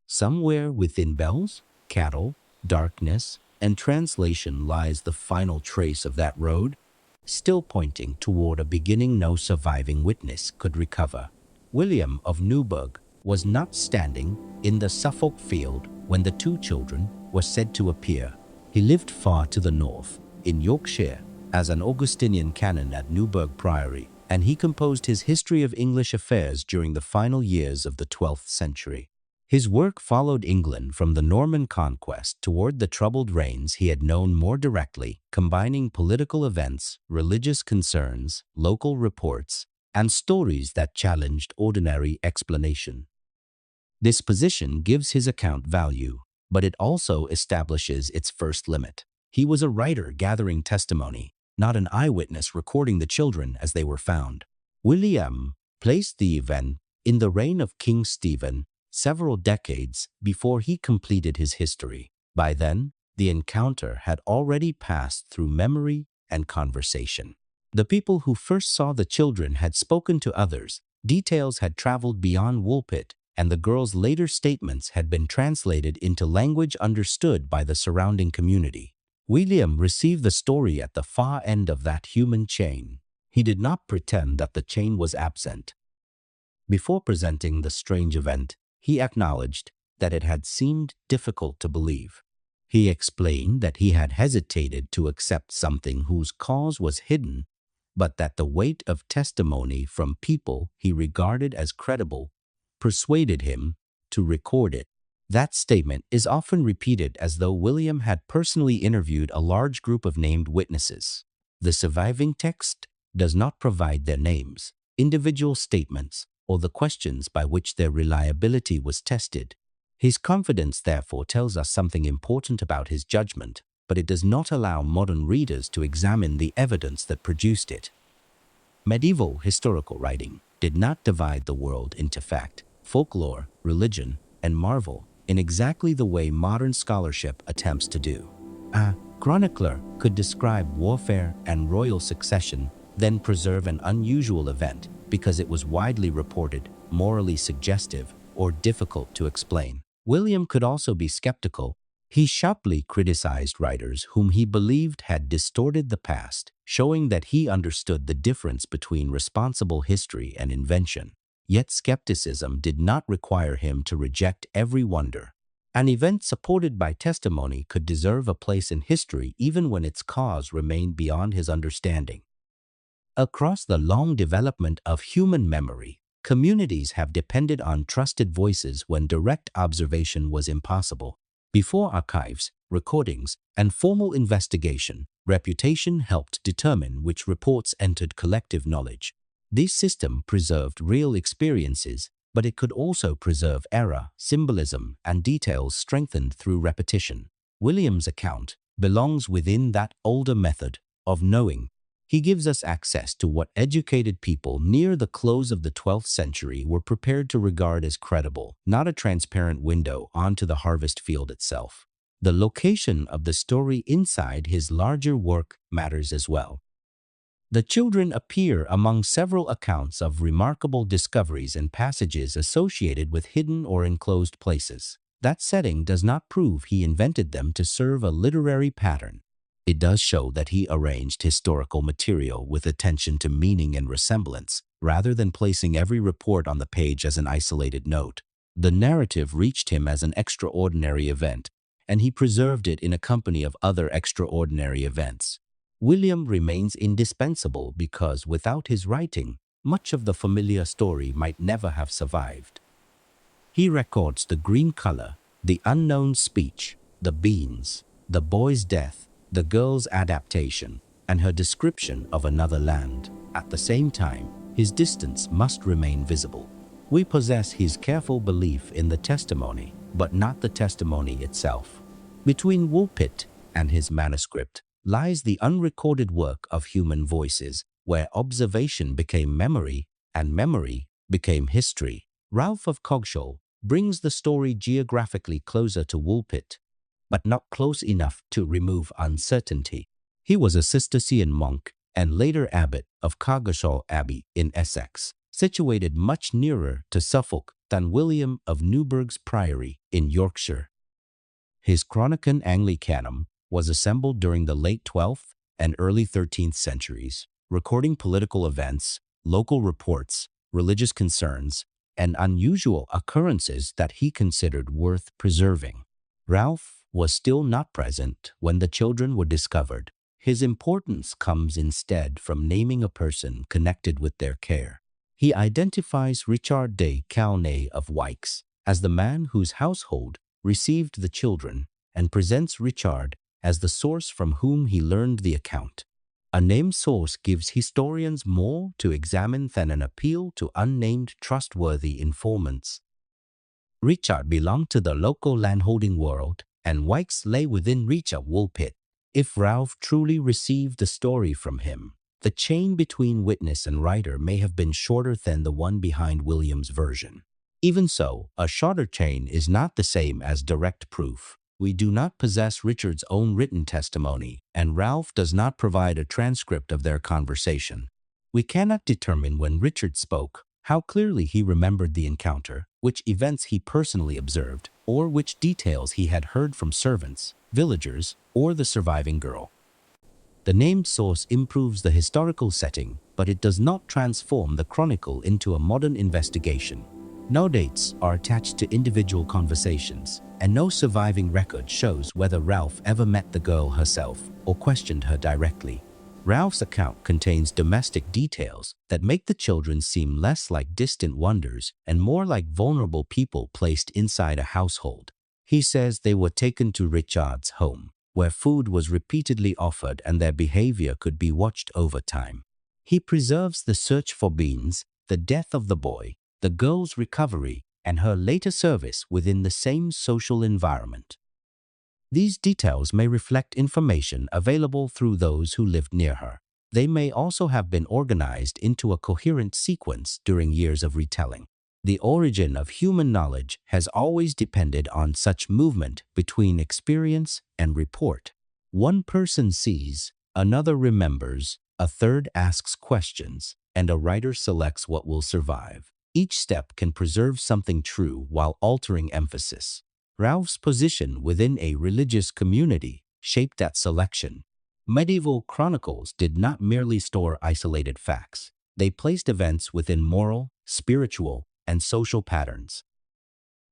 Somewhere within bells, cattle, darkness, and translation lies the final trace of that road, still pointing toward a beginning no surviving witness could recover. William of Newburgh was not standing in the Suffolk field when the two children were said to appear. He lived far to the north, in Yorkshire, as an Augustinian canon at Newburgh Priory, and he composed his History of English Affairs during the final years of the 12th century. His work followed England from the Norman conquest toward the troubled reigns he had known more directly, combining political events, religious concerns, local reports, and stories that challenged ordinary explanation. This position gives his account value, but it also establishes its first limit. He was a writer gathering testimony, not an eyewitness recording the children as they were found. William placed the event in the reign of King Stephen, several decades before he completed his history. By then, the encounter had already passed through memory and conversation. The people who first saw the children had spoken to others, details had traveled beyond Woolpit, and the girl's later statements had been translated into language understood by the surrounding community. William received the story at the far end of that human chain. He did not pretend that the chain was absent. Before presenting the strange event, he acknowledged that it had seemed difficult to believe. He explained that he had hesitated to accept something whose cause was hidden, but that the weight of testimony from people he regarded as credible persuaded him to record it. That statement is often repeated as though William had personally interviewed a large group of named witnesses. The surviving text does not provide their names, individual statements, or the questions by which their reliability was tested. His confidence, therefore, tells us something important about his judgment, but it does not allow modern readers to examine the evidence that produced it. Medieval historical writing did not divide the world into fact, folklore, religion, and marvel in exactly the way modern scholarship attempts to do. A chronicler could describe warfare and royal succession, then preserve an unusual event because it was widely reported, morally suggestive, or difficult to explain. William could also be skeptical. He sharply criticized writers whom he believed had distorted the past, showing that he understood the difference between responsible history and invention. Yet skepticism did not require him to reject every wonder. An event supported by testimony could deserve a place in history even when its cause remained beyond his understanding. Across the long development of human memory, communities have depended on trusted voices when direct observation was impossible. Before archives, recordings, and formal investigation, reputation helped determine which reports entered collective knowledge. This system preserved real experiences, but it could also preserve error, symbolism, and details strengthened through repetition. William's account belongs within that older method of knowing. He gives us access to what educated people near the close of the 12th century were prepared to regard as credible, not a transparent window onto the harvest field itself. The location of the story inside his larger work matters as well. The children appear among several accounts of remarkable discoveries and passages associated with hidden or enclosed places. That setting does not prove he invented them to serve a literary pattern. It does show that he arranged historical material with attention to meaning and resemblance, rather than placing every report on the page as an isolated note. The narrative reached him as an extraordinary event, and he preserved it in a company of other extraordinary events. William remains indispensable because without his writing, much of the familiar story might never have survived. He records the green color, the unknown speech, the beans, the boy's death, the girl's adaptation, and her description of another land. At the same time, his distance must remain visible. We possess his careful belief in the testimony, but not the testimony itself. Between Woolpit and his manuscript lies the unrecorded work of human voices, where observation became memory and memory became history. Ralph of Coggeshall brings the story geographically closer to Woolpit, but not close enough to remove uncertainty. He was a Cistercian monk and later abbot of Coggeshall Abbey in Essex, situated much nearer to Suffolk than William of Newburgh's priory in Yorkshire. His Chronicon Anglicanum was assembled during the late 12th and early 13th centuries, recording political events, local reports, religious concerns, and unusual occurrences that he considered worth preserving. Ralph was still not present when the children were discovered. His importance comes instead from naming a person connected with their care. He identifies Richard de Caulnay of Wykes as the man whose household received the children and presents Richard as the source from whom he learned the account. A named source gives historians more to examine than an appeal to unnamed trustworthy informants. Richard belonged to the local landholding world, and Wykes lay within reach of Woolpit. If Ralph truly received the story from him, the chain between witness and writer may have been shorter than the one behind William's version. Even so, a shorter chain is not the same as direct proof. We do not possess Richard's own written testimony, and Ralph does not provide a transcript of their conversation. We cannot determine when Richard spoke, how clearly he remembered the encounter, which events he personally observed, or which details he had heard from servants, villagers, or the surviving girl. The named source improves the historical setting, but it does not transform the chronicle into a modern investigation. No dates are attached to individual conversations, and no surviving record shows whether Ralph ever met the girl herself or questioned her directly. Ralph's account contains domestic details that make the children seem less like distant wonders and more like vulnerable people placed inside a household. He says they were taken to Richard's home, where food was repeatedly offered and their behavior could be watched over time. He preserves the search for beans, the death of the boy, the girl's recovery, and her later service within the same social environment. These details may reflect information available through those who lived near her. They may also have been organized into a coherent sequence during years of retelling. The origin of human knowledge has always depended on such movement between experience and report. One person sees, another remembers, a third asks questions, and a writer selects what will survive. Each step can preserve something true while altering emphasis. Ralph's position within a religious community shaped that selection. Medieval chronicles did not merely store isolated facts. They placed events within moral, spiritual, and social patterns.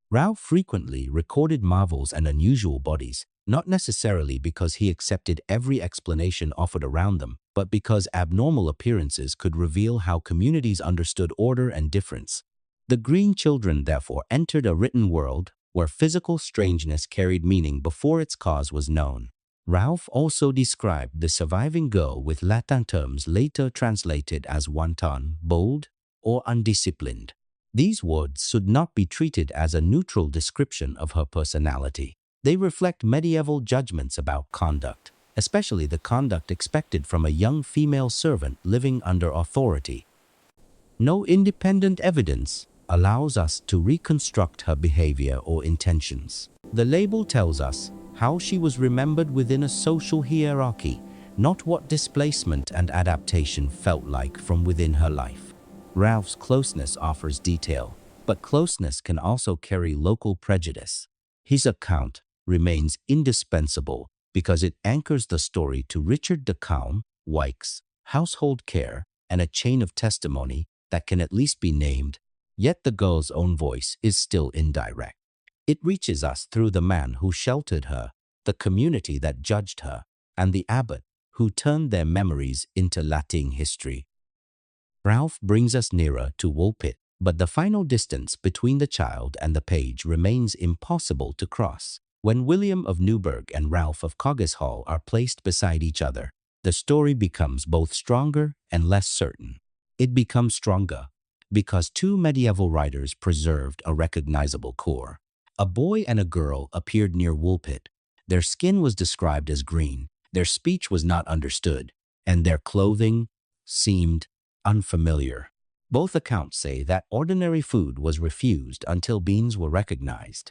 Ralph frequently recorded marvels and unusual bodies, not necessarily because he accepted every explanation offered around them, but because abnormal appearances could reveal how communities understood order and difference. The Green Children, therefore, entered a written world where physical strangeness carried meaning before its cause was known. Ralph also described the surviving girl with Latin terms later translated as wanton, bold, or undisciplined. These words should not be treated as a neutral description of her personality. They reflect medieval judgments about conduct, especially the conduct expected from a young female servant living under authority. No independent evidence allows us to reconstruct her behavior or intentions. The label tells us how she was remembered within a social hierarchy, not what displacement and adaptation felt like from within her life. Ralph's closeness offers detail, but closeness can also carry local prejudice. His account remains indispensable because it anchors the story to Richard de Calme, Wykes, household care, and a chain of testimony that can at least be named, yet the girl's own voice is still indirect. It reaches us through the man who sheltered her, the community that judged her, and the abbot who turned their memories into Latin history. Ralph brings us nearer to Woolpit, but the final distance between the child and the page remains impossible to cross. When William of Newburgh and Ralph of Coggeshall are placed beside each other, the story becomes both stronger and less certain. It becomes stronger because two medieval writers preserved a recognizable core. A boy and a girl appeared near Woolpit. Their skin was described as green, their speech was not understood, and their clothing seemed unfamiliar. Both accounts say that ordinary food was refused until beans were recognized.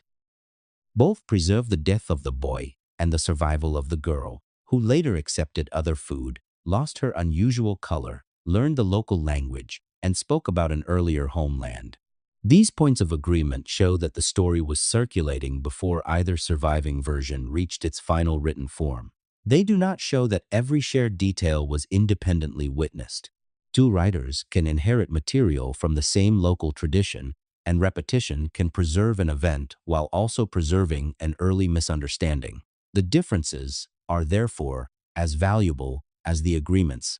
Both preserve the death of the boy and the survival of the girl, who later accepted other food, lost her unusual color, learned the local language, and spoke about an earlier homeland. These points of agreement show that the story was circulating before either surviving version reached its final written form. They do not show that every shared detail was independently witnessed. Two writers can inherit material from the same local tradition, and repetition can preserve an event while also preserving an early misunderstanding. The differences are therefore as valuable as the agreements.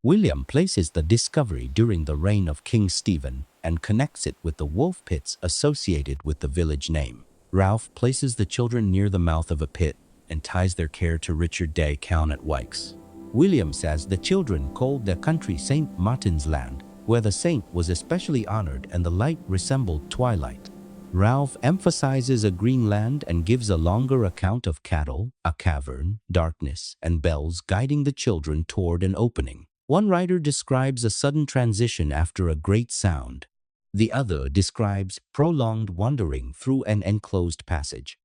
William places the discovery during the reign of King Stephen and connects it with the wolf pits associated with the village name. Ralph places the children near the mouth of a pit and ties their care to Richard de Calme at Wykes. William says the children called their country St. Martin's Land, where the saint was especially honored and the light resembled twilight. Ralph emphasizes a green land and gives a longer account of cattle, a cavern, darkness, and bells guiding the children toward an opening. One writer describes a sudden transition after a great sound. The other describes prolonged wandering through an enclosed passage.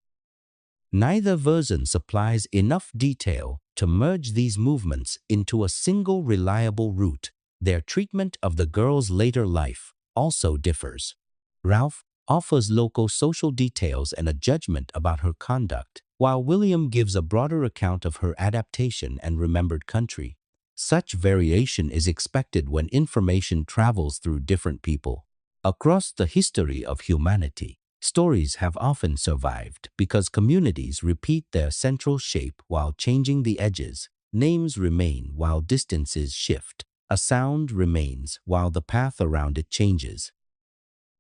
Neither version supplies enough detail to merge these movements into a single reliable route. Their treatment of the girl's later life also differs. Ralph offers local social details and a judgment about her conduct, while William gives a broader account of her adaptation and remembered country. Such variation is expected when information travels through different people. Across the history of humanity, stories have often survived because communities repeat their central shape while changing the edges. Names remain while distances shift. A sound remains while the path around it changes.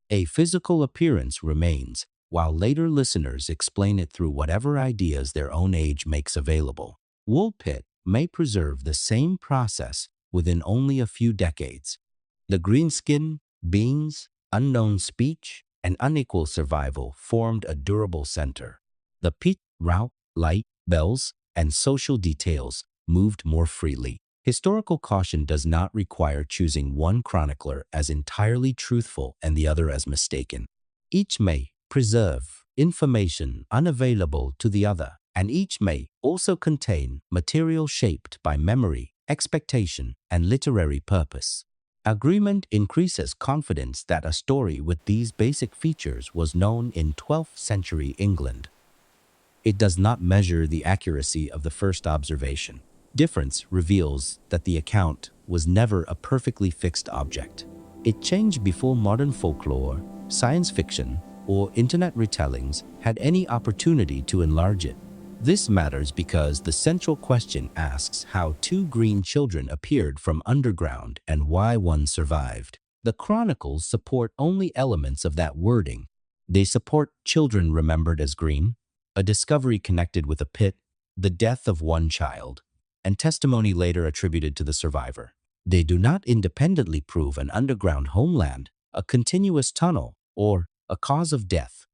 A physical appearance remains while later listeners explain it through whatever ideas their own age makes available. Woolpit may preserve the same process within only a few decades. The green skin, beans, unknown speech, and unequal survival formed a durable center. The pit, route, light, bells, and social details moved more freely. Historical caution does not require choosing one chronicler as entirely truthful and the other as mistaken. Each may preserve information unavailable to the other, and each may also contain material shaped by memory, expectation, and literary purpose. Agreement increases confidence that a story with these basic features was known in 12th century England. It does not measure the accuracy of the first observation. Difference reveals that the account was never a perfectly fixed object. It changed before modern folklore, science fiction, or internet retellings had any opportunity to enlarge it. This matters because the central question asks how two green children appeared from underground and why one survived. The chronicles support only elements of that wording. They support children remembered as green, a discovery connected with a pit, the death of one child, and testimony later attributed to the survivor. They do not independently prove an underground homeland, a continuous tunnel, or a cause of death.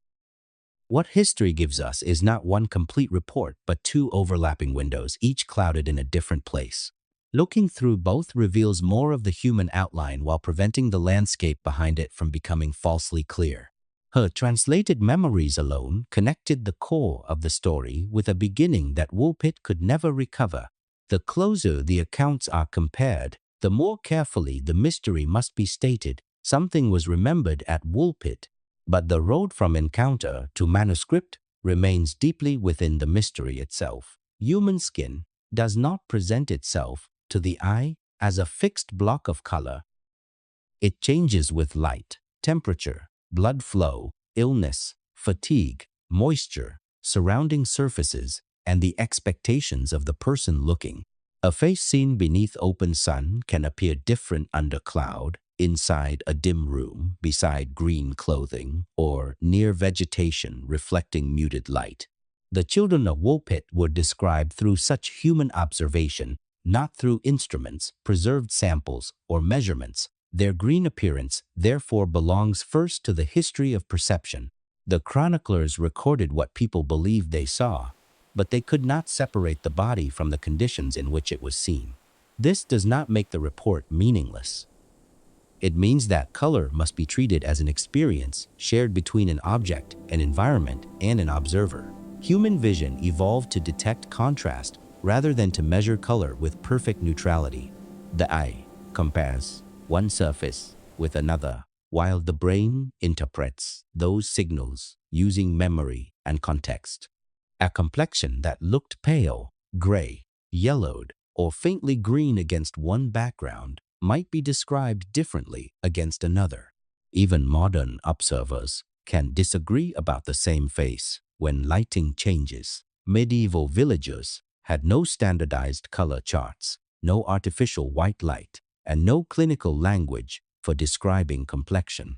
What history gives us is not one complete report, but two overlapping windows, each clouded in a different place. Looking through both reveals more of the human outline while preventing the landscape behind it from becoming falsely clear. Her translated memories alone connected the core of the story with a beginning that Woolpit could never recover. The closer the accounts are compared, the more carefully the mystery must be stated. Something was remembered at Woolpit, but the road from encounter to manuscript remains deeply within the mystery itself. Human skin does not present itself to the eye as a fixed block of color. It changes with light, temperature, blood flow, illness, fatigue, moisture, surrounding surfaces, and the expectations of the person looking. A face seen beneath open sun can appear different under cloud, inside a dim room, beside green clothing, or near vegetation reflecting muted light. The children of Woolpit were described through such human observation, not through instruments, preserved samples, or measurements. Their green appearance, therefore, belongs first to the history of perception. The chroniclers recorded what people believed they saw, but they could not separate the body from the conditions in which it was seen. This does not make the report meaningless. It means that color must be treated as an experience shared between an object, an environment, and an observer. Human vision evolved to detect contrast rather than to measure color with perfect neutrality. The eye compares one surface with another, while the brain interprets those signals using memory and context. A complexion that looked pale, gray, yellowed, or faintly green against one background might be described differently against another. Even modern observers can disagree about the same face when lighting changes. Medieval villagers had no standardized color charts, no artificial white light, and no clinical language for describing complexion.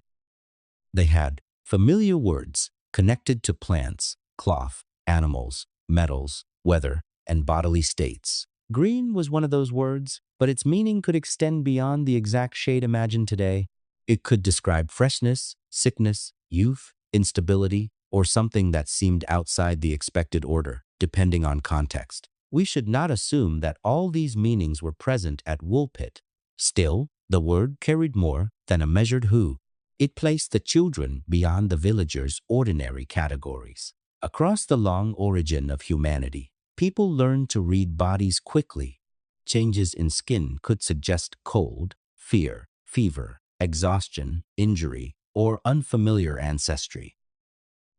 They had familiar words connected to plants, cloth, animals, metals, weather, and bodily states. Green was one of those words, but its meaning could extend beyond the exact shade imagined today. It could describe freshness, sickness, youth, instability, or something that seemed outside the expected order, depending on context. We should not assume that all these meanings were present at Woolpit. Still, the word carried more than a measured who. It placed the children beyond the villagers' ordinary categories. Across the long origin of humanity, people learned to read bodies quickly. Changes in skin could suggest cold, fear, fever, exhaustion, injury, or unfamiliar ancestry.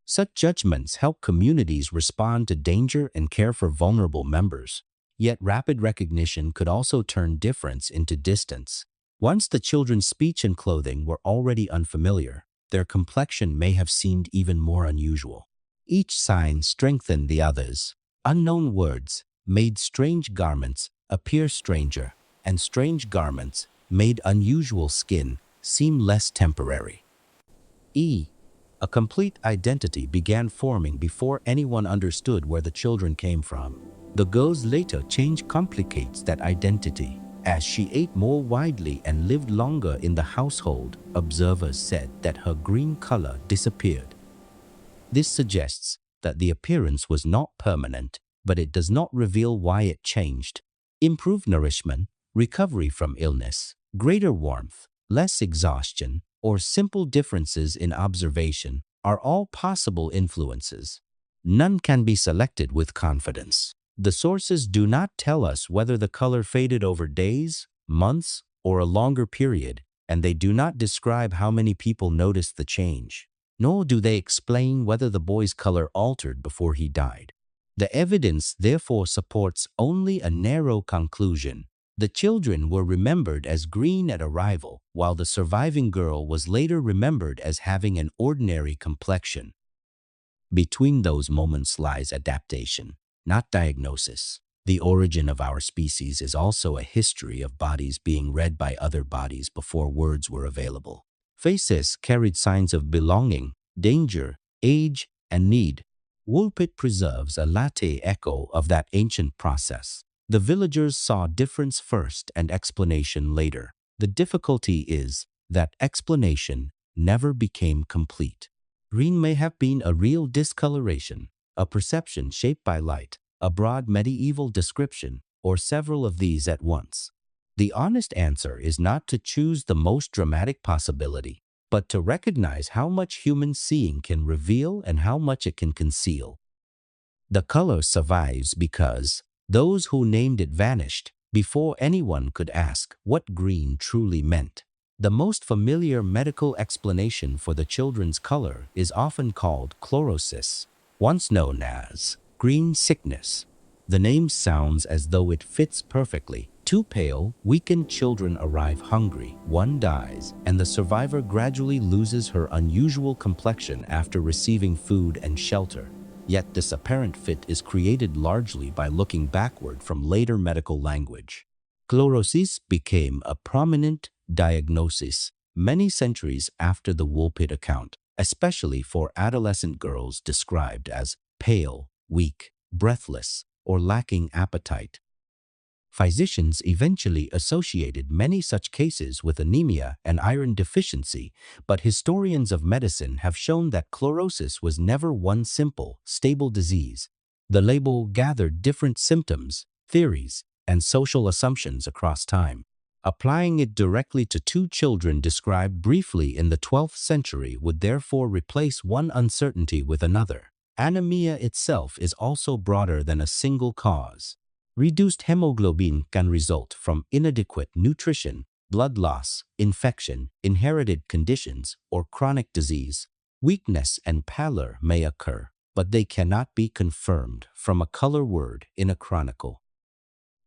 Such judgments help communities respond to danger and care for vulnerable members. Yet rapid recognition could also turn difference into distance. Once the children's speech and clothing were already unfamiliar, their complexion may have seemed even more unusual. Each sign strengthened the others. Unknown words made strange garments appear stranger, and strange garments made unusual skin seem less temporary. A complete identity began forming before anyone understood where the children came from. The girl's later change complicates that identity. As she ate more widely and lived longer in the household, observers said that her green color disappeared. This suggests that the appearance was not permanent, but it does not reveal why it changed. Improved nourishment, recovery from illness, greater warmth, less exhaustion, or simple differences in observation are all possible influences. None can be selected with confidence. The sources do not tell us whether the color faded over days, months, or a longer period, and they do not describe how many people noticed the change. Nor do they explain whether the boy's color altered before he died. The evidence therefore supports only a narrow conclusion. The children were remembered as green at arrival, while the surviving girl was later remembered as having an ordinary complexion. Between those moments lies adaptation, not diagnosis. The origin of our species is also a history of bodies being read by other bodies before words were available. Faces carried signs of belonging, danger, age, and need. Woolpit preserves a latte echo of that ancient process. The villagers saw difference first and explanation later. The difficulty is that explanation never became complete. Green may have been a real discoloration, a perception shaped by light, a broad medieval description, or several of these at once. The honest answer is not to choose the most dramatic possibility, but to recognize how much human seeing can reveal and how much it can conceal. The color survives because those who named it vanished before anyone could ask what green truly meant. The most familiar medical explanation for the children's color is often called chlorosis, once known as green sickness. The name sounds as though it fits perfectly. Two pale, weakened children arrive hungry, one dies, and the survivor gradually loses her unusual complexion after receiving food and shelter. Yet this apparent fit is created largely by looking backward from later medical language. Chlorosis became a prominent diagnosis many centuries after the Woolpit account, especially for adolescent girls described as pale, weak, breathless, or lacking appetite. Physicians eventually associated many such cases with anemia and iron deficiency, but historians of medicine have shown that chlorosis was never one simple, stable disease. The label gathered different symptoms, theories, and social assumptions across time. Applying it directly to two children described briefly in the 12th century would therefore replace one uncertainty with another. Anemia itself is also broader than a single cause. Reduced hemoglobin can result from inadequate nutrition, blood loss, infection, inherited conditions, or chronic disease. Weakness and pallor may occur, but they cannot be confirmed from a color word in a chronicle.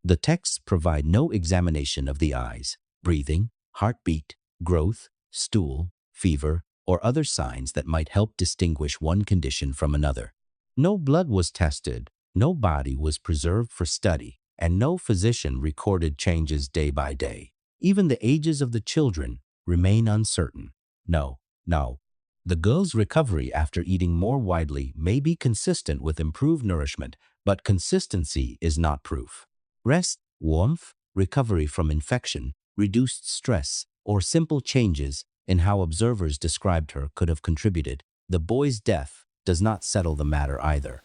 The texts provide no examination of the eyes, breathing, heartbeat, growth, stool, fever, or other signs that might help distinguish one condition from another. No blood was tested, no body was preserved for study, and no physician recorded changes day by day. Even the ages of the children remain uncertain. No. The girl's recovery after eating more widely may be consistent with improved nourishment, but consistency is not proof. Rest, warmth, recovery from infection, reduced stress, or simple changes in how observers described her could have contributed. The boy's death does not settle the matter either.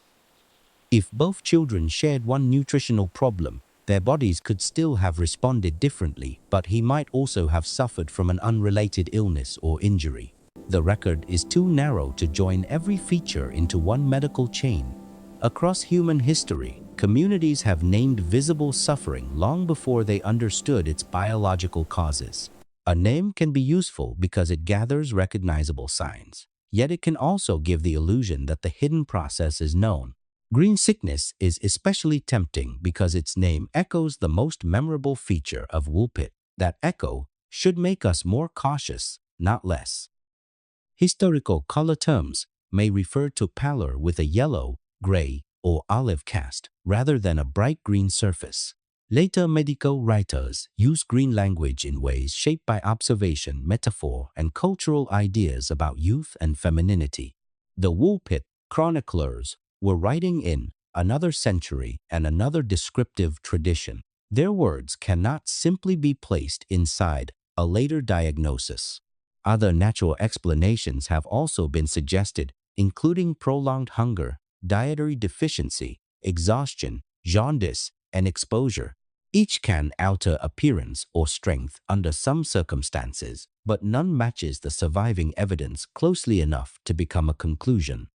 If both children shared one nutritional problem, their bodies could still have responded differently, but he might also have suffered from an unrelated illness or injury. The record is too narrow to join every feature into one medical chain. Across human history, communities have named visible suffering long before they understood its biological causes. A name can be useful because it gathers recognizable signs, yet it can also give the illusion that the hidden process is known. Green sickness is especially tempting because its name echoes the most memorable feature of Woolpit. That echo should make us more cautious, not less. Historical color terms may refer to pallor with a yellow, gray, or olive cast rather than a bright green surface. Later medical writers used green language in ways shaped by observation, metaphor, and cultural ideas about youth and femininity. The Woolpit chroniclers were writing in another century and another descriptive tradition. Their words cannot simply be placed inside a later diagnosis. Other natural explanations have also been suggested, including prolonged hunger, dietary deficiency, exhaustion, jaundice, and exposure. Each can alter appearance or strength under some circumstances, but none matches the surviving evidence closely enough to become a conclusion.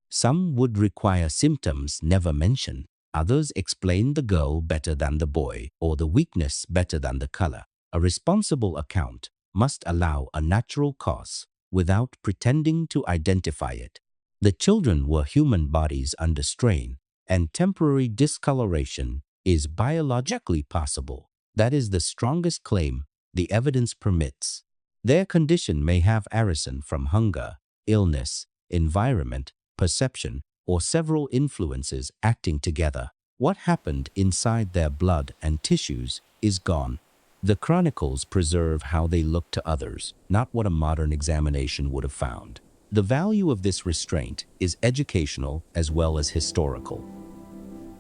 Some would require symptoms never mentioned. Others explain the girl better than the boy or the weakness better than the color. A responsible account must allow a natural cause without pretending to identify it. The children were human bodies under strain, and temporary discoloration is biologically possible. That is the strongest claim the evidence permits. Their condition may have arisen from hunger, illness, environment, perception, or several influences acting together. What happened inside their blood and tissues is gone. The chronicles preserve how they look to others, not what a modern examination would have found. The value of this restraint is educational as well as historical.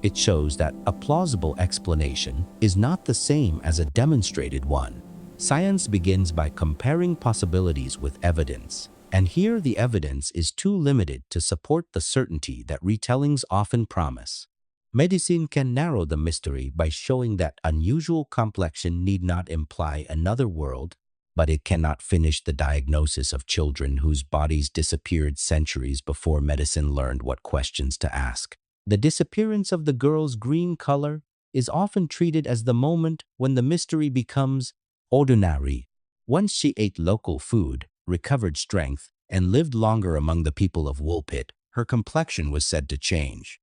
It shows that a plausible explanation is not the same as a demonstrated one. Science begins by comparing possibilities with evidence, and here the evidence is too limited to support the certainty that retellings often promise. Medicine can narrow the mystery by showing that unusual complexion need not imply another world, but it cannot finish the diagnosis of children whose bodies disappeared centuries before medicine learned what questions to ask. The disappearance of the girl's green color is often treated as the moment when the mystery becomes ordinary. Once she ate local food, recovered strength, and lived longer among the people of Woolpit, her complexion was said to change.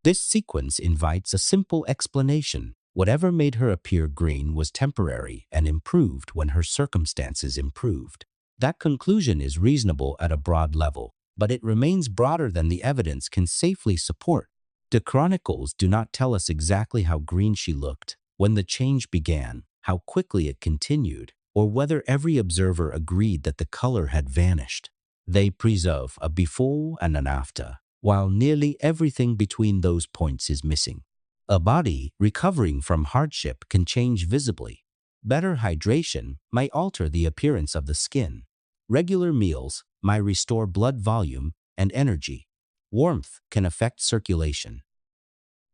This sequence invites a simple explanation. Whatever made her appear green was temporary and improved when her circumstances improved. That conclusion is reasonable at a broad level, but it remains broader than the evidence can safely support. The chronicles do not tell us exactly how green she looked, when the change began, how quickly it continued, or whether every observer agreed that the color had vanished. They preserve a before and an after, while nearly everything between those points is missing. A body recovering from hardship can change visibly. Better hydration might alter the appearance of the skin. Regular meals might restore blood volume and energy. Warmth can affect circulation.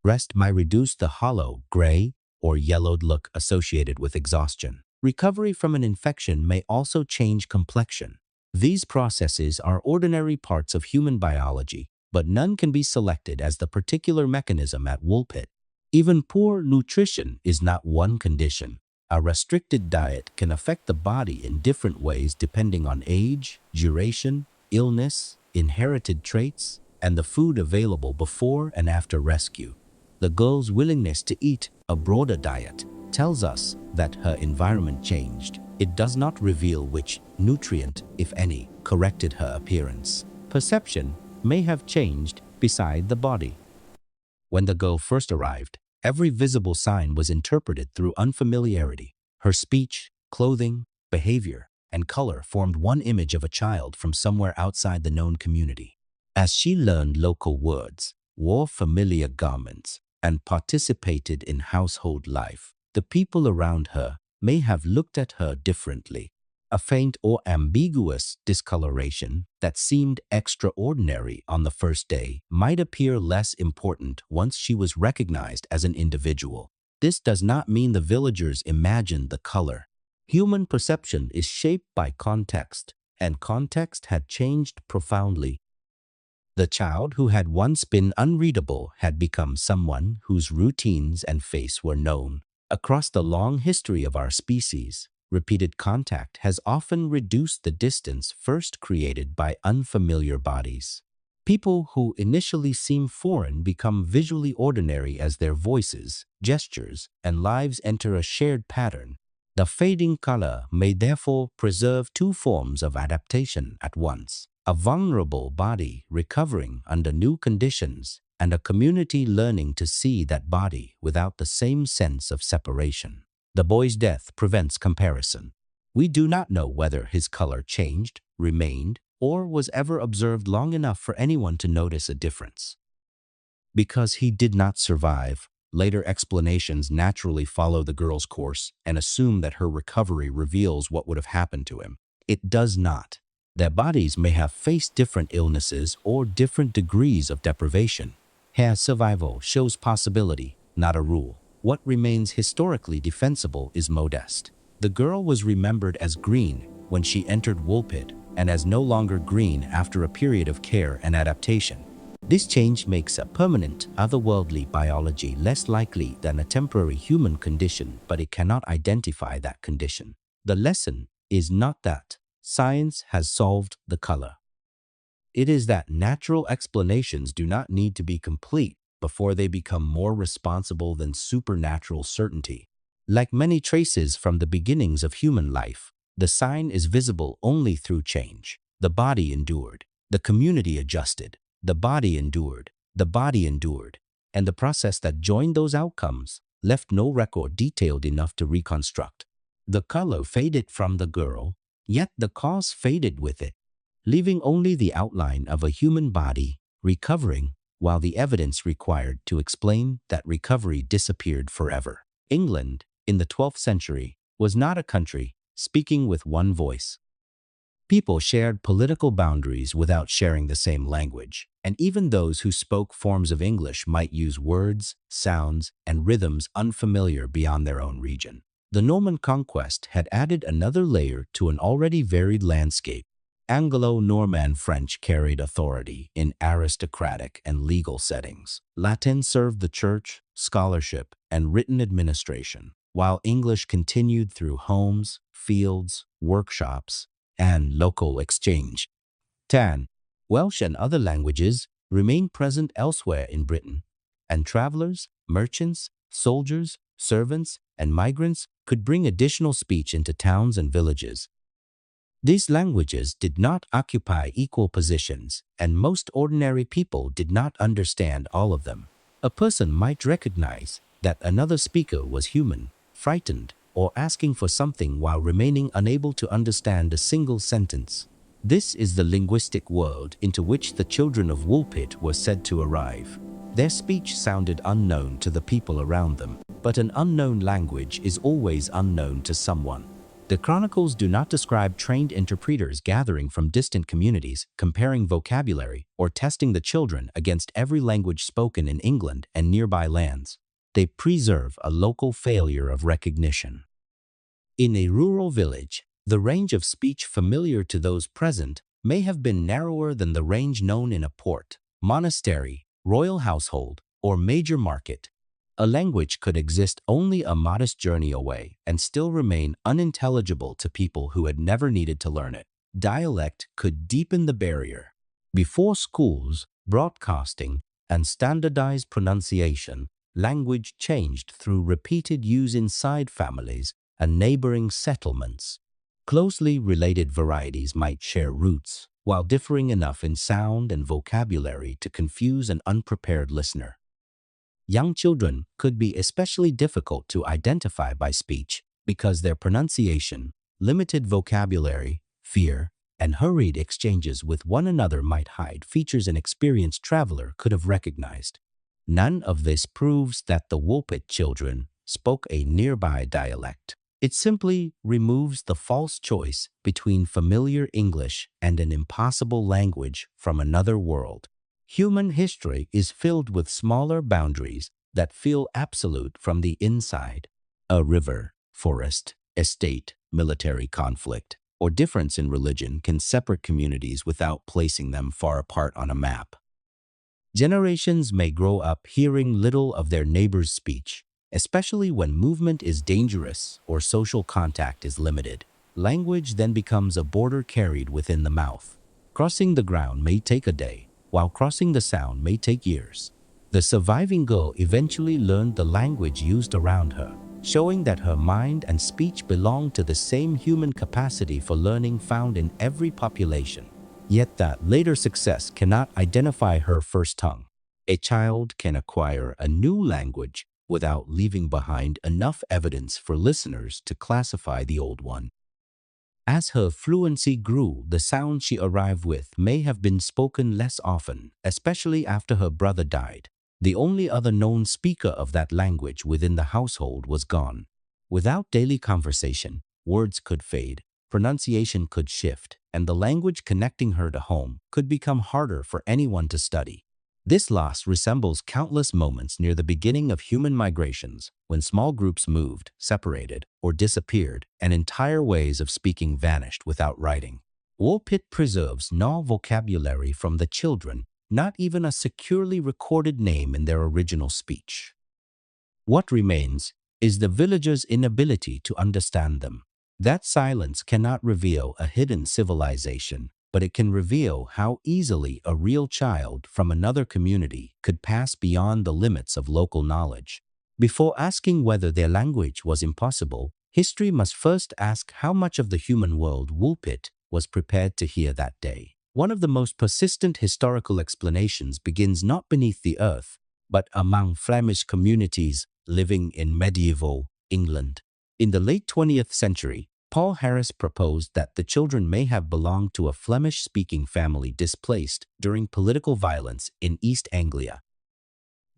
Rest might reduce the hollow, gray, or yellowed look associated with exhaustion. Recovery from an infection may also change complexion. These processes are ordinary parts of human biology, but none can be selected as the particular mechanism at Woolpit. Even poor nutrition is not one condition. A restricted diet can affect the body in different ways depending on age, duration, illness, inherited traits, and the food available before and after rescue. The girl's willingness to eat a broader diet tells us that her environment changed. It does not reveal which nutrient, if any, corrected her appearance. Perception may have changed beside the body. When the girl first arrived, every visible sign was interpreted through unfamiliarity. Her speech, clothing, behavior, and color formed one image of a child from somewhere outside the known community. As she learned local words, wore familiar garments, and participated in household life, the people around her may have looked at her differently. A faint or ambiguous discoloration that seemed extraordinary on the first day might appear less important once she was recognized as an individual. This does not mean the villagers imagined the color. Human perception is shaped by context, and context had changed profoundly. The child who had once been unreadable had become someone whose routines and face were known. Across the long history of our species, Repeated contact has often reduced the distance first created by unfamiliar bodies. People who initially seem foreign become visually ordinary as their voices, gestures, and lives enter a shared pattern. The fading color may therefore preserve two forms of adaptation at once: a vulnerable body recovering under new conditions, and a community learning to see that body without the same sense of separation. The boy's death prevents comparison. We do not know whether his color changed, remained, or was ever observed long enough for anyone to notice a difference. Because he did not survive, later explanations naturally follow the girl's course and assume that her recovery reveals what would have happened to him. It does not. Their bodies may have faced different illnesses or different degrees of deprivation. Her survival shows possibility, not a rule. What remains historically defensible is modest. The girl was remembered as green when she entered Woolpit, and as no longer green after a period of care and adaptation. This change makes a permanent, otherworldly biology less likely than a temporary human condition, but it cannot identify that condition. The lesson is not that science has solved the color. It is that natural explanations do not need to be complete before they become more responsible than supernatural certainty. Like many traces from the beginnings of human life, the sign is visible only through change. The body endured, the community adjusted, the body endured, and the process that joined those outcomes left no record detailed enough to reconstruct. The color faded from the girl, yet the cause faded with it, leaving only the outline of a human body recovering, while the evidence required to explain that recovery disappeared forever. England, in the 12th century, was not a country speaking with one voice. People shared political boundaries without sharing the same language, and even those who spoke forms of English might use words, sounds, and rhythms unfamiliar beyond their own region. The Norman conquest had added another layer to an already varied landscape. Anglo-Norman French carried authority in aristocratic and legal settings. Latin served the church, scholarship, and written administration, while English continued through homes, fields, workshops, and local exchange. Welsh and other languages remained present elsewhere in Britain, and travelers, merchants, soldiers, servants, and migrants could bring additional speech into towns and villages. These languages did not occupy equal positions, and most ordinary people did not understand all of them. A person might recognize that another speaker was human, frightened, or asking for something while remaining unable to understand a single sentence. This is the linguistic world into which the children of Woolpit were said to arrive. Their speech sounded unknown to the people around them, but an unknown language is always unknown to someone. The chronicles do not describe trained interpreters gathering from distant communities, comparing vocabulary, or testing the children against every language spoken in England and nearby lands. They preserve a local failure of recognition. In a rural village, the range of speech familiar to those present may have been narrower than the range known in a port, monastery, royal household, or major market. A language could exist only a modest journey away and still remain unintelligible to people who had never needed to learn it. Dialect could deepen the barrier. Before schools, broadcasting, and standardized pronunciation, language changed through repeated use inside families and neighboring settlements. Closely related varieties might share roots, while differing enough in sound and vocabulary to confuse an unprepared listener. Young children could be especially difficult to identify by speech because their pronunciation, limited vocabulary, fear, and hurried exchanges with one another might hide features an experienced traveler could have recognized. None of this proves that the Woolpit children spoke a nearby dialect. It simply removes the false choice between familiar English and an impossible language from another world. Human history is filled with smaller boundaries that feel absolute from the inside. A river, forest, estate, military conflict, or difference in religion can separate communities without placing them far apart on a map. Generations may grow up hearing little of their neighbor's speech, especially when movement is dangerous or social contact is limited. Language then becomes a border carried within the mouth. Crossing the ground may take a day, while crossing the sound may take years. The surviving girl eventually learned the language used around her, showing that her mind and speech belong to the same human capacity for learning found in every population. Yet that later success cannot identify her first tongue. A child can acquire a new language without leaving behind enough evidence for listeners to classify the old one. As her fluency grew, the sound she arrived with may have been spoken less often, especially after her brother died. The only other known speaker of that language within the household was gone. Without daily conversation, words could fade, pronunciation could shift, and the language connecting her to home could become harder for anyone to study. This loss resembles countless moments near the beginning of human migrations, when small groups moved, separated, or disappeared, and entire ways of speaking vanished without writing. Woolpit preserves no vocabulary from the children, not even a securely recorded name in their original speech. What remains is the villagers' inability to understand them. That silence cannot reveal a hidden civilization, but it can reveal how easily a real child from another community could pass beyond the limits of local knowledge. Before asking whether their language was impossible, history must first ask how much of the human world Woolpit was prepared to hear that day. One of the most persistent historical explanations begins not beneath the earth, but among Flemish communities living in medieval England. In the late 20th century, Paul Harris proposed that the children may have belonged to a Flemish-speaking family displaced during political violence in East Anglia.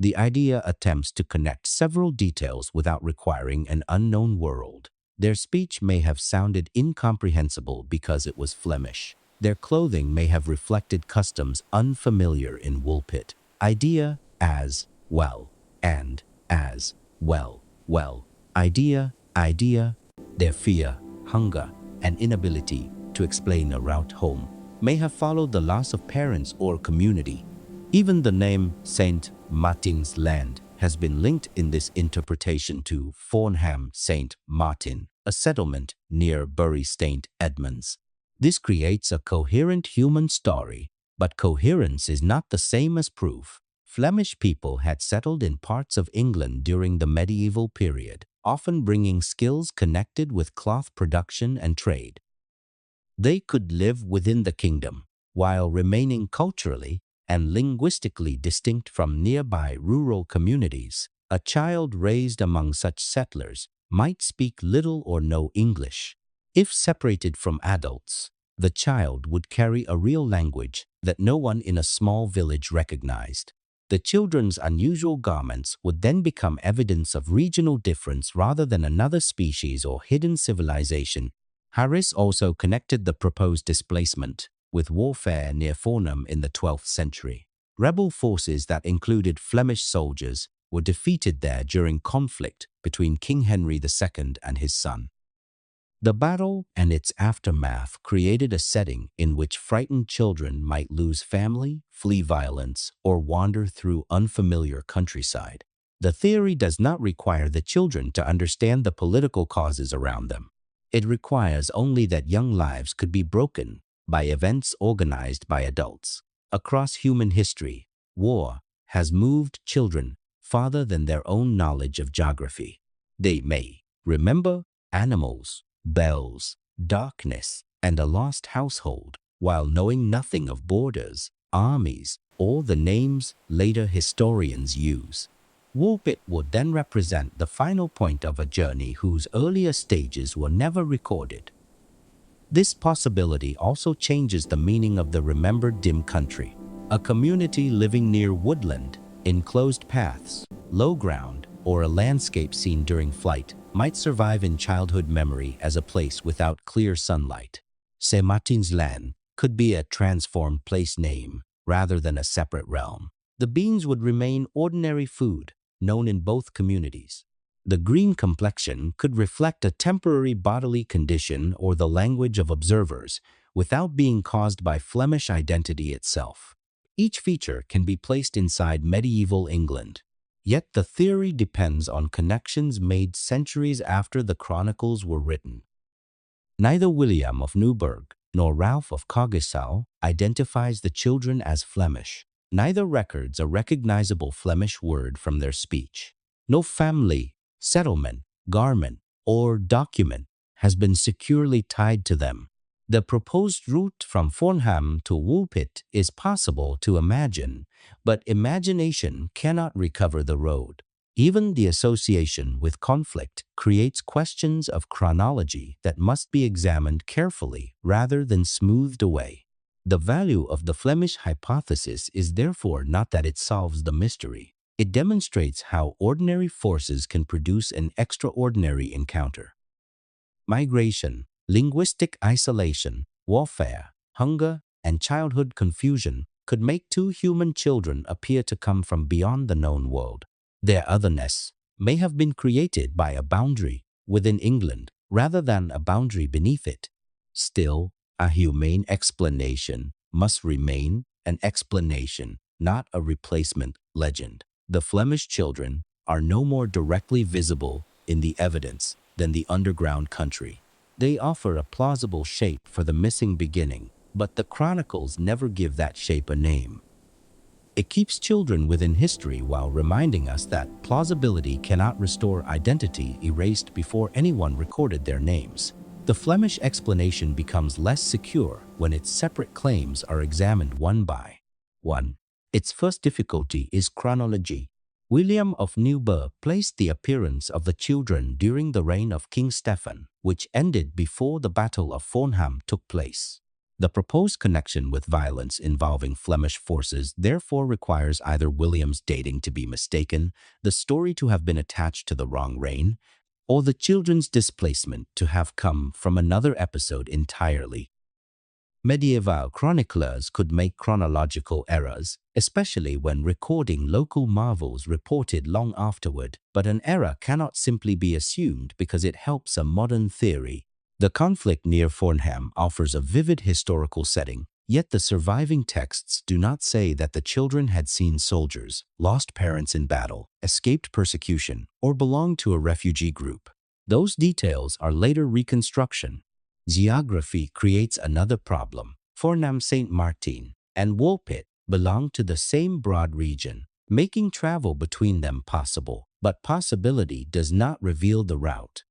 The idea attempts to connect several details without requiring an unknown world. Their speech may have sounded incomprehensible because it was Flemish. Their clothing may have reflected customs unfamiliar in Woolpit. Idea as well and as well. Idea. Their fear, hunger, and inability to explain a route home may have followed the loss of parents or community. Even the name St. Martin's Land has been linked in this interpretation to Farnham St. Martin, a settlement near Bury St. Edmunds. This creates a coherent human story, but coherence is not the same as proof. Flemish people had settled in parts of England during the medieval period, often bringing skills connected with cloth production and trade. They could live within the kingdom, while remaining culturally and linguistically distinct from nearby rural communities. A child raised among such settlers might speak little or no English. If separated from adults, the child would carry a real language that no one in a small village recognized. The children's unusual garments would then become evidence of regional difference rather than another species or hidden civilization. Harris also connected the proposed displacement with warfare near Farnham in the 12th century. Rebel forces that included Flemish soldiers were defeated there during conflict between King Henry II and his son. The battle and its aftermath created a setting in which frightened children might lose family, flee violence, or wander through unfamiliar countryside. The theory does not require the children to understand the political causes around them. It requires only that young lives could be broken by events organized by adults. Across human history, war has moved children farther than their own knowledge of geography. They may remember animals, bells, darkness, and a lost household, while knowing nothing of borders, armies, or the names later historians use. Woolpit would then represent the final point of a journey whose earlier stages were never recorded. This possibility also changes the meaning of the remembered dim country. A community living near woodland, enclosed paths, low ground, or a landscape seen during flight might survive in childhood memory as a place without clear sunlight. St. Martin's Land could be a transformed place name rather than a separate realm. The beans would remain ordinary food, known in both communities. The green complexion could reflect a temporary bodily condition or the language of observers without being caused by Flemish identity itself. Each feature can be placed inside medieval England. Yet the theory depends on connections made centuries after the chronicles were written. Neither William of Newburgh nor Ralph of Coggeshall identifies the children as Flemish. Neither records a recognizable Flemish word from their speech. No family, settlement, garment, or document has been securely tied to them. The proposed route from Farnham to Woolpit is possible to imagine, but imagination cannot recover the road. Even the association with conflict creates questions of chronology that must be examined carefully rather than smoothed away. The value of the Flemish hypothesis is therefore not that it solves the mystery. It demonstrates how ordinary forces can produce an extraordinary encounter. Migration, linguistic isolation, warfare, hunger, and childhood confusion could make two human children appear to come from beyond the known world. Their otherness may have been created by a boundary within England rather than a boundary beneath it. Still, a humane explanation must remain an explanation, not a replacement legend. The Flemish children are no more directly visible in the evidence than the underground country. They offer a plausible shape for the missing beginning, but the chronicles never give that shape a name. It keeps children within history while reminding us that plausibility cannot restore identity erased before anyone recorded their names. The Flemish explanation becomes less secure when its separate claims are examined one by one. Its first difficulty is chronology. William of Newburgh placed the appearance of the children during the reign of King Stephen, which ended before the Battle of Farnham took place. The proposed connection with violence involving Flemish forces therefore requires either William's dating to be mistaken, the story to have been attached to the wrong reign, or the children's displacement to have come from another episode entirely. Medieval chroniclers could make chronological errors, especially when recording local marvels reported long afterward, but an error cannot simply be assumed because it helps a modern theory. The conflict near Farnham offers a vivid historical setting, yet the surviving texts do not say that the children had seen soldiers, lost parents in battle, escaped persecution, or belonged to a refugee group. Those details are later reconstruction. Geography creates another problem. Farnham St. Martin and Woolpit belong to the same broad region, making travel between them possible, but possibility does not reveal the route.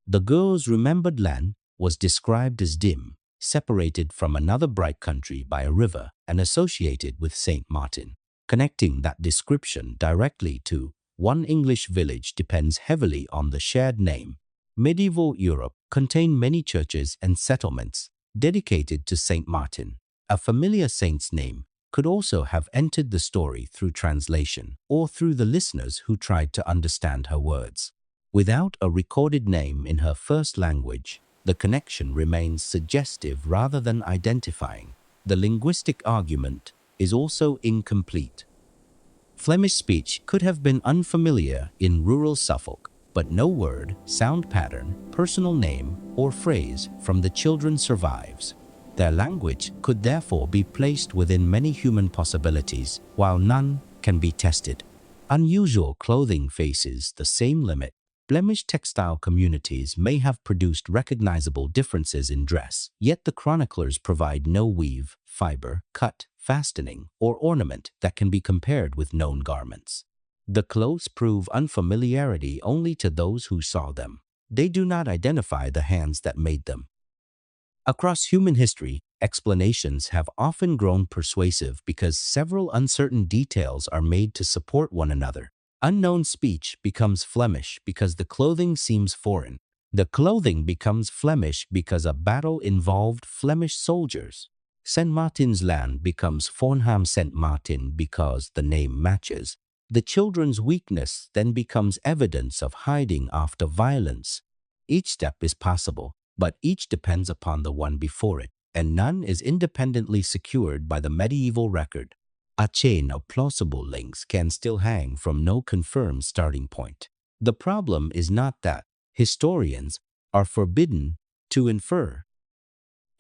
The girl's remembered land was described as dim, separated from another bright country by a river and associated with St. Martin. Connecting that description directly to one English village depends heavily on the shared name. Medieval Europe contained many churches and settlements dedicated to St. Martin. A familiar saint's name could also have entered the story through translation or through the listeners who tried to understand her words. Without a recorded name in her first language, the connection remains suggestive rather than identifying. The linguistic argument is also incomplete. Flemish speech could have been unfamiliar in rural Suffolk, but no word, sound pattern, personal name, or phrase from the children survives. Their language could therefore be placed within many human possibilities, while none can be tested. Unusual clothing faces the same limit. Flemish textile communities may have produced recognizable differences in dress, yet the chroniclers provide no weave, fiber, cut, fastening, or ornament that can be compared with known garments. The clothes prove unfamiliarity only to those who saw them. They do not identify the hands that made them. Across human history, explanations have often grown persuasive because several uncertain details are made to support one another. Unknown speech becomes Flemish because the clothing seems foreign. The clothing becomes Flemish because a battle involved Flemish soldiers. St. Martin's land becomes Farnham St. Martin because the name matches. The children's weakness then becomes evidence of hiding after violence. Each step is possible, but each depends upon the one before it, and none is independently secured by the medieval record. A chain of plausible links can still hang from no confirmed starting point. The problem is not that historians are forbidden to infer.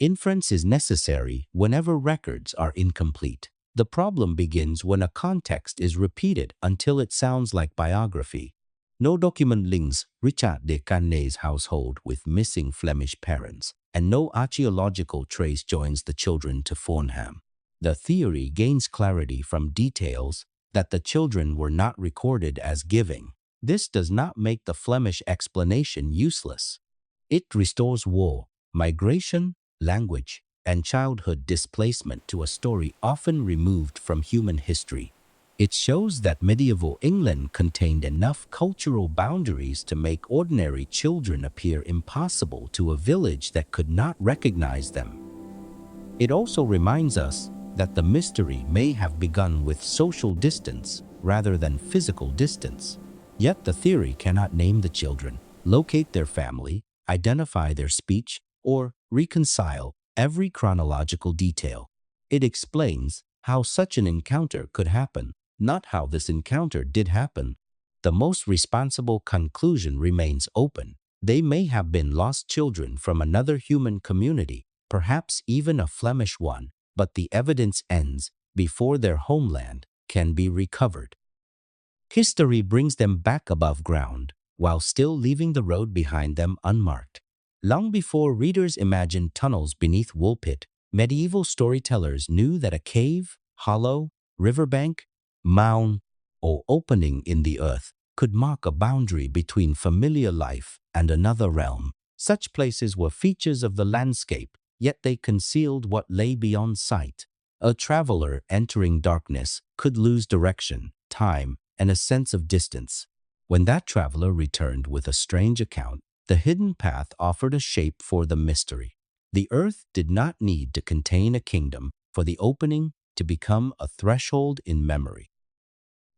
Inference is necessary whenever records are incomplete. The problem begins when a context is repeated until it sounds like biography. No document links Richard de Cannes' household with missing Flemish parents, and no archaeological trace joins the children to Farnham. The theory gains clarity from details that the children were not recorded as giving. This does not make the Flemish explanation useless. It restores war, migration, language, and childhood displacement to a story often removed from human history. It shows that medieval England contained enough cultural boundaries to make ordinary children appear impossible to a village that could not recognize them. It also reminds us that the mystery may have begun with social distance rather than physical distance. Yet the theory cannot name the children, locate their family, identify their speech, or reconcile every chronological detail. It explains how such an encounter could happen, not how this encounter did happen. The most responsible conclusion remains open. They may have been lost children from another human community, perhaps even a Flemish one, but the evidence ends before their homeland can be recovered. History brings them back above ground, while still leaving the road behind them unmarked. Long before readers imagined tunnels beneath Woolpit, medieval storytellers knew that a cave, hollow, riverbank, mound, or opening in the earth could mark a boundary between familiar life and another realm. Such places were features of the landscape, yet they concealed what lay beyond sight. A traveler entering darkness could lose direction, time, and a sense of distance. When that traveler returned with a strange account, the hidden path offered a shape for the mystery. The earth did not need to contain a kingdom for the opening to become a threshold in memory.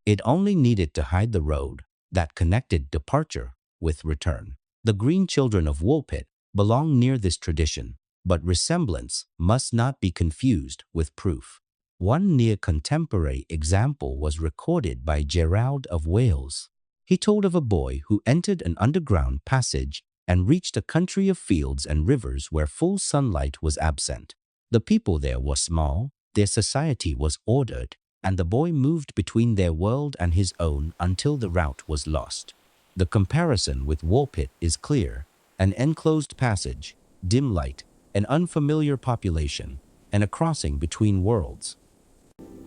It only needed to hide the road that connected departure with return. The Green Children of Woolpit belong near this tradition, but resemblance must not be confused with proof. One near contemporary example was recorded by Gerald of Wales. He told of a boy who entered an underground passage and reached a country of fields and rivers where full sunlight was absent. The people there were small, their society was ordered, and the boy moved between their world and his own until the route was lost. The comparison with Woolpit is clear: an enclosed passage, dim light, an unfamiliar population, and a crossing between worlds.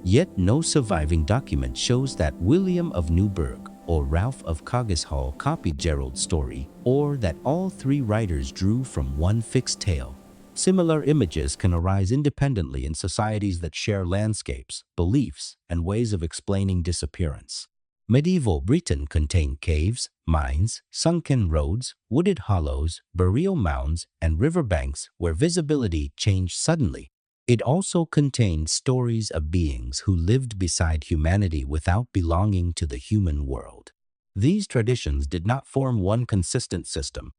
Yet no surviving document shows that William of Newburgh or Ralph of Coggeshall copied Gerald's story, or that all three writers drew from one fixed tale. Similar images can arise independently in societies that share landscapes, beliefs, and ways of explaining disappearance. Medieval Britain contained caves, mines, sunken roads, wooded hollows, burial mounds, and riverbanks where visibility changed suddenly. It also contained stories of beings who lived beside humanity without belonging to the human world. These traditions did not form one consistent system.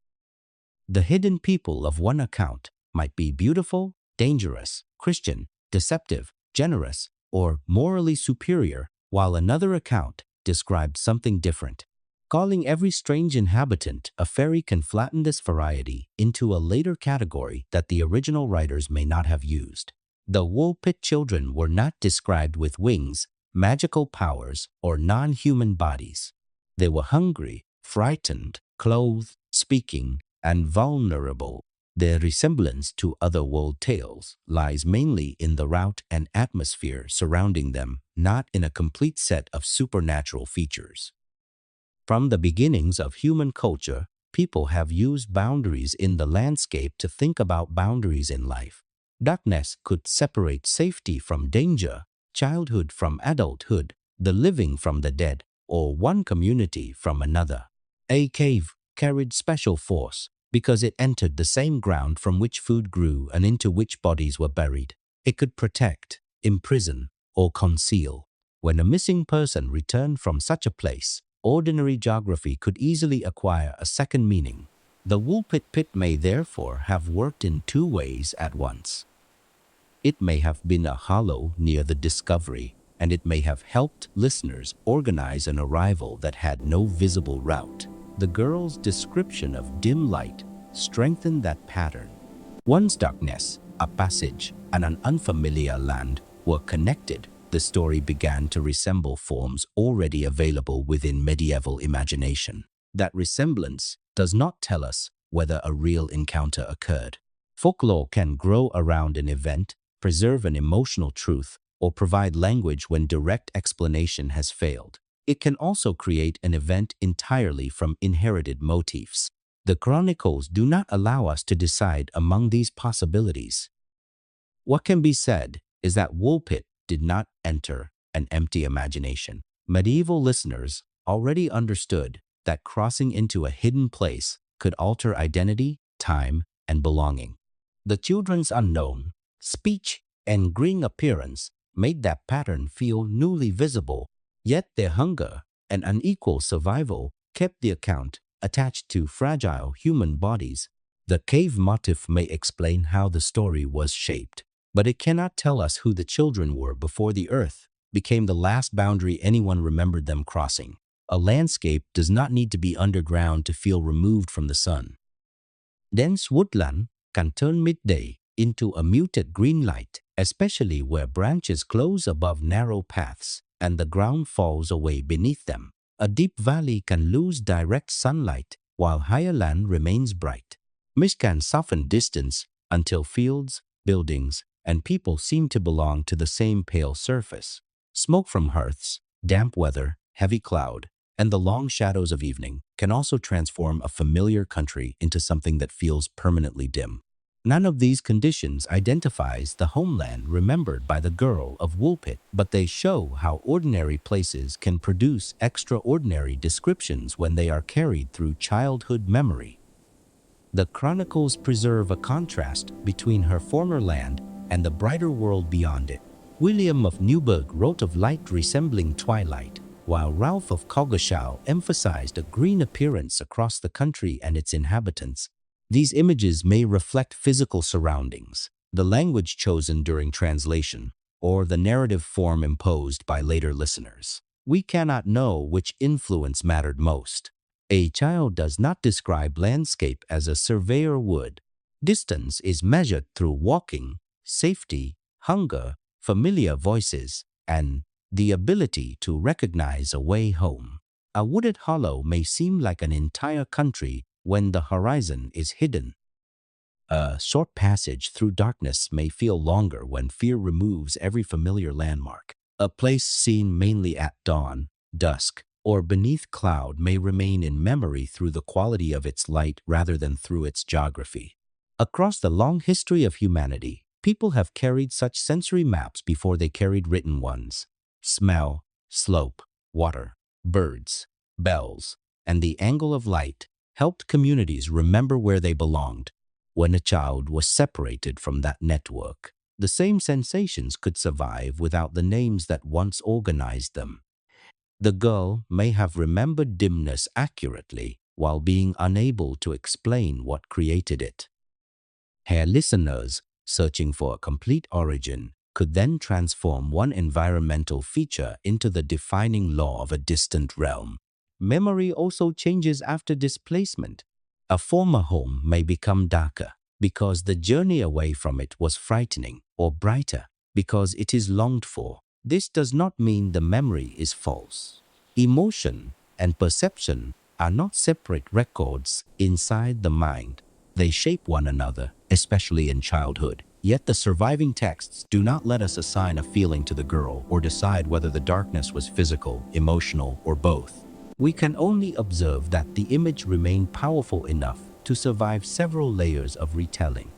The hidden people of one account might be beautiful, dangerous, Christian, deceptive, generous, or morally superior, while another account described something different. Calling every strange inhabitant a fairy can flatten this variety into a later category that the original writers may not have used. The Woolpit children were not described with wings, magical powers, or non-human bodies. They were hungry, frightened, clothed, speaking, and vulnerable. Their resemblance to otherworld tales lies mainly in the route and atmosphere surrounding them, not in a complete set of supernatural features. From the beginnings of human culture, people have used boundaries in the landscape to think about boundaries in life. Darkness could separate safety from danger, childhood from adulthood, the living from the dead, or one community from another. A cave carried special force because it entered the same ground from which food grew and into which bodies were buried. It could protect, imprison, or conceal. When a missing person returned from such a place, ordinary geography could easily acquire a second meaning. The Woolpit pit may therefore have worked in two ways at once. It may have been a hollow near the discovery, and it may have helped listeners organize an arrival that had no visible route. The girl's description of dim light strengthened that pattern. Once darkness, a passage, and an unfamiliar land were connected, the story began to resemble forms already available within medieval imagination. That resemblance does not tell us whether a real encounter occurred. Folklore can grow around an event, preserve an emotional truth, or provide language when direct explanation has failed. It can also create an event entirely from inherited motifs. The chronicles do not allow us to decide among these possibilities. What can be said is that Woolpit did not enter an empty imagination. Medieval listeners already understood that crossing into a hidden place could alter identity, time, and belonging. The children's unknown, speech, and green appearance made that pattern feel newly visible, yet their hunger and unequal survival kept the account attached to fragile human bodies. The cave motif may explain how the story was shaped, but it cannot tell us who the children were before the earth became the last boundary anyone remembered them crossing. A landscape does not need to be underground to feel removed from the sun. Dense woodland can turn midday into a muted green light, especially where branches close above narrow paths and the ground falls away beneath them. A deep valley can lose direct sunlight while higher land remains bright. Mist can soften distance until fields, buildings, and people seem to belong to the same pale surface. Smoke from hearths, damp weather, heavy cloud, and the long shadows of evening can also transform a familiar country into something that feels permanently dim. None of these conditions identifies the homeland remembered by the girl of Woolpit, but they show how ordinary places can produce extraordinary descriptions when they are carried through childhood memory. The chronicles preserve a contrast between her former land and the brighter world beyond it. William of Newburgh wrote of light resembling twilight, while Ralph of Coggeshall emphasized a green appearance across the country and its inhabitants. These images may reflect physical surroundings, the language chosen during translation, or the narrative form imposed by later listeners. We cannot know which influence mattered most. A child does not describe landscape as a surveyor would. Distance is measured through walking, safety, hunger, familiar voices, and the ability to recognize a way home. A wooded hollow may seem like an entire country when the horizon is hidden. A short passage through darkness may feel longer when fear removes every familiar landmark. A place seen mainly at dawn, dusk, or beneath cloud may remain in memory through the quality of its light rather than through its geography. Across the long history of humanity, people have carried such sensory maps before they carried written ones. Smell, slope, water, birds, bells, and the angle of light helped communities remember where they belonged. When a child was separated from that network, the same sensations could survive without the names that once organized them. The girl may have remembered dimness accurately while being unable to explain what created it. Her listeners, searching for a complete origin, could then transform one environmental feature into the defining law of a distant realm. Memory also changes after displacement. A former home may become darker because the journey away from it was frightening, or brighter because it is longed for. This does not mean the memory is false. Emotion and perception are not separate records inside the mind. They shape one another, especially in childhood. Yet the surviving texts do not let us assign a feeling to the girl or decide whether the darkness was physical, emotional, or both. We can only observe that the image remained powerful enough to survive several layers of retelling.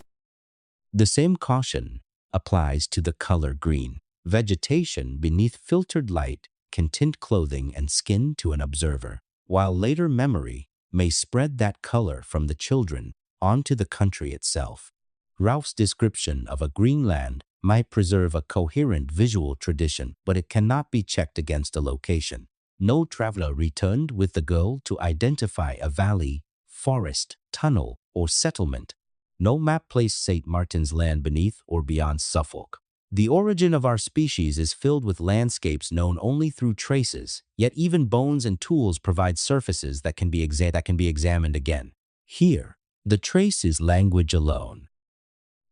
The same caution applies to the color green. Vegetation beneath filtered light can tint clothing and skin to an observer, while later memory may spread that color from the children onto the country itself. Ralph's description of a green land might preserve a coherent visual tradition, but it cannot be checked against a location. No traveler returned with the girl to identify a valley, forest, tunnel, or settlement. No map placed St. Martin's Land beneath or beyond Suffolk. The origin of our species is filled with landscapes known only through traces, yet even bones and tools provide surfaces that can be examined again. Here, the trace is language alone.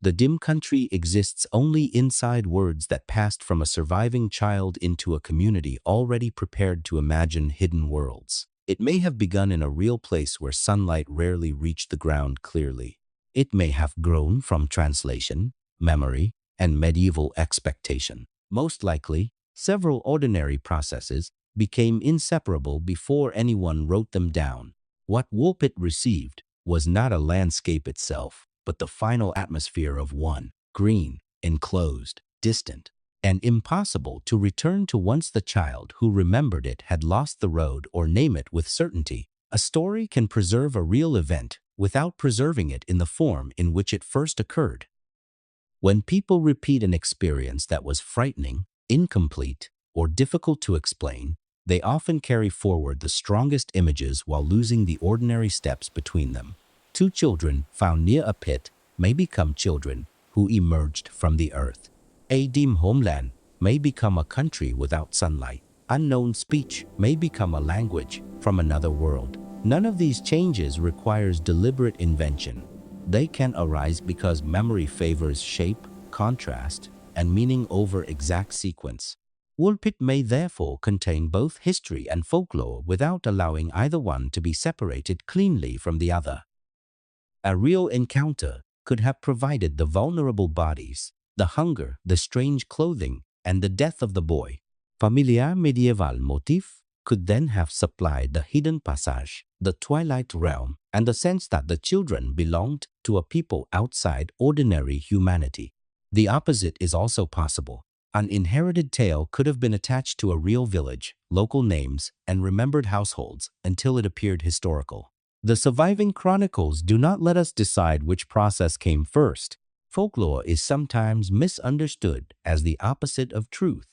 The dim country exists only inside words that passed from a surviving child into a community already prepared to imagine hidden worlds. It may have begun in a real place where sunlight rarely reached the ground clearly. It may have grown from translation, memory, and medieval expectation. Most likely, several ordinary processes became inseparable before anyone wrote them down. What Woolpit received was not a landscape itself, but the final atmosphere of one, green, enclosed, distant, and impossible to return to once the child who remembered it had lost the road or name it with certainty. A story can preserve a real event without preserving it in the form in which it first occurred. When people repeat an experience that was frightening, incomplete, or difficult to explain, they often carry forward the strongest images while losing the ordinary steps between them. Two children found near a pit may become children who emerged from the earth. A dim homeland may become a country without sunlight. Unknown speech may become a language from another world. None of these changes requires deliberate invention. They can arise because memory favors shape, contrast, and meaning over exact sequence. Woolpit may therefore contain both history and folklore without allowing either one to be separated cleanly from the other. A real encounter could have provided the vulnerable bodies, the hunger, the strange clothing, and the death of the boy. Familiar medieval motif could then have supplied the hidden passage, the twilight realm, and the sense that the children belonged to a people outside ordinary humanity. The opposite is also possible. An inherited tale could have been attached to a real village, local names, and remembered households until it appeared historical. The surviving chronicles do not let us decide which process came first. Folklore is sometimes misunderstood as the opposite of truth.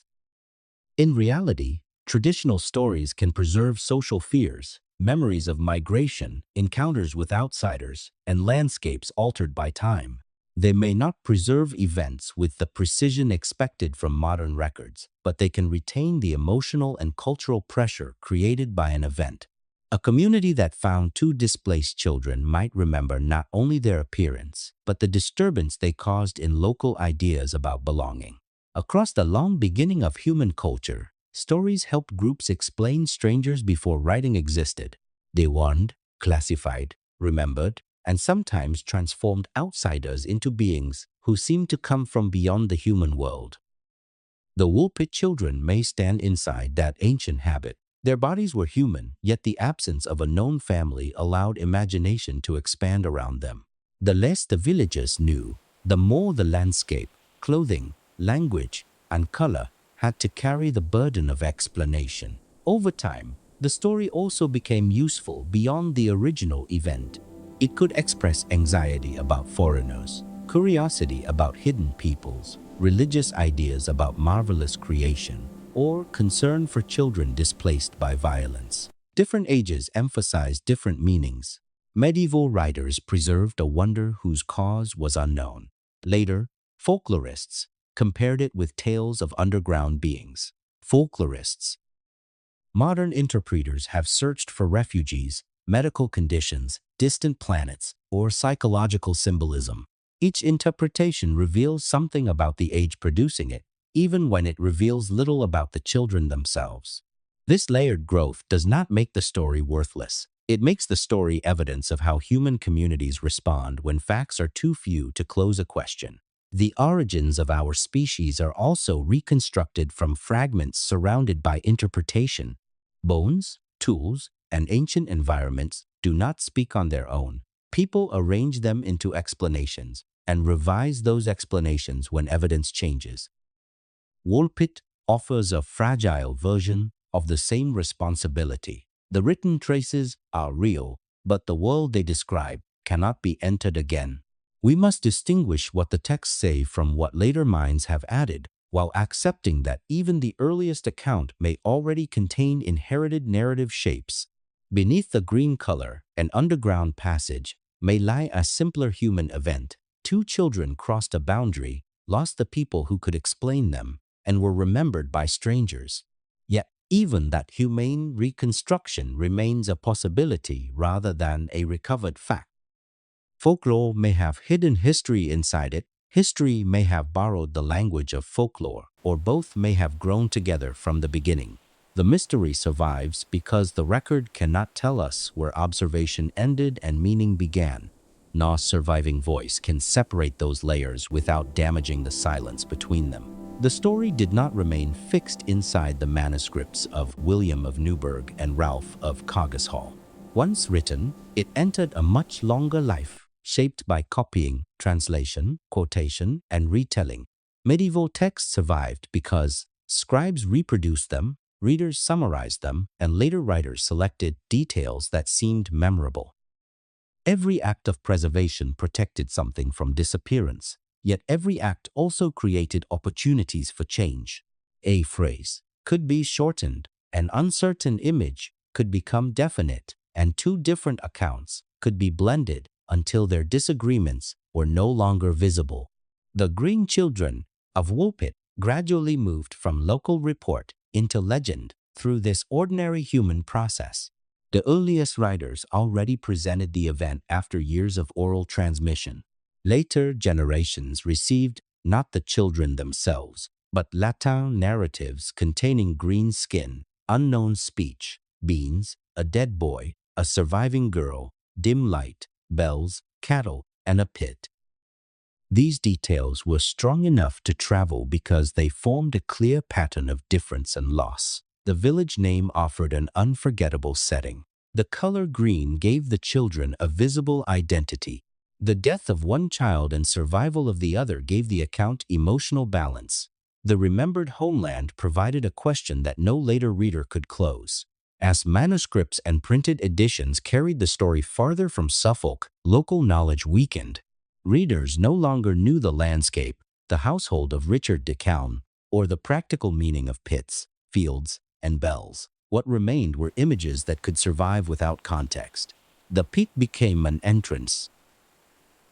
In reality, traditional stories can preserve social fears, memories of migration, encounters with outsiders, and landscapes altered by time. They may not preserve events with the precision expected from modern records, but they can retain the emotional and cultural pressure created by an event. A community that found two displaced children might remember not only their appearance, but the disturbance they caused in local ideas about belonging. Across the long beginning of human culture, stories helped groups explain strangers before writing existed. They warned, classified, remembered, and sometimes transformed outsiders into beings who seemed to come from beyond the human world. The Woolpit children may stand inside that ancient habit. Their bodies were human, yet the absence of a known family allowed imagination to expand around them. The less the villagers knew, the more the landscape, clothing, language, and color had to carry the burden of explanation. Over time, the story also became useful beyond the original event. It could express anxiety about foreigners, curiosity about hidden peoples, religious ideas about marvelous creation, or concern for children displaced by violence. Different ages emphasized different meanings. Medieval writers preserved a wonder whose cause was unknown. Later, folklorists compared it with tales of underground beings. Modern interpreters have searched for refugees, medical conditions, distant planets, or psychological symbolism. Each interpretation reveals something about the age producing it, even when it reveals little about the children themselves. This layered growth does not make the story worthless. It makes the story evidence of how human communities respond when facts are too few to close a question. The origins of our species are also reconstructed from fragments surrounded by interpretation. Bones, tools, and ancient environments do not speak on their own. People arrange them into explanations and revise those explanations when evidence changes. Woolpit offers a fragile version of the same responsibility. The written traces are real, but the world they describe cannot be entered again. We must distinguish what the texts say from what later minds have added, while accepting that even the earliest account may already contain inherited narrative shapes. Beneath the green color, an underground passage may lie a simpler human event. Two children crossed a boundary, lost the people who could explain them, and were remembered by strangers. Yet, even that humane reconstruction remains a possibility rather than a recovered fact. Folklore may have hidden history inside it, History may have borrowed the language of folklore, or both may have grown together from the beginning. The mystery survives because the record cannot tell us where observation ended and meaning began. No surviving voice can separate those layers without damaging the silence between them. The story did not remain fixed inside the manuscripts of William of Newburgh and Ralph of Coggeshall. Once written, it entered a much longer life, shaped by copying, translation, quotation, and retelling. Medieval texts survived because scribes reproduced them, readers summarized them, and later writers selected details that seemed memorable. Every act of preservation protected something from disappearance, yet every act also created opportunities for change. A phrase could be shortened, an uncertain image could become definite, and two different accounts could be blended until their disagreements were no longer visible. The Green Children of Woolpit gradually moved from local report into legend through this ordinary human process. The earliest writers already presented the event after years of oral transmission. Later generations received not the children themselves, but Latin narratives containing green skin, unknown speech, beans, a dead boy, a surviving girl, dim light, bells, cattle, and a pit. These details were strong enough to travel because they formed a clear pattern of difference and loss. The village name offered an unforgettable setting. The color green gave the children a visible identity. The death of one child and survival of the other gave the account emotional balance. The remembered homeland provided a question that no later reader could close. As manuscripts and printed editions carried the story farther from Suffolk, local knowledge weakened. Readers no longer knew the landscape, the household of Richard de Calne, or the practical meaning of pits, fields, and bells. What remained were images that could survive without context. The pit became an entrance.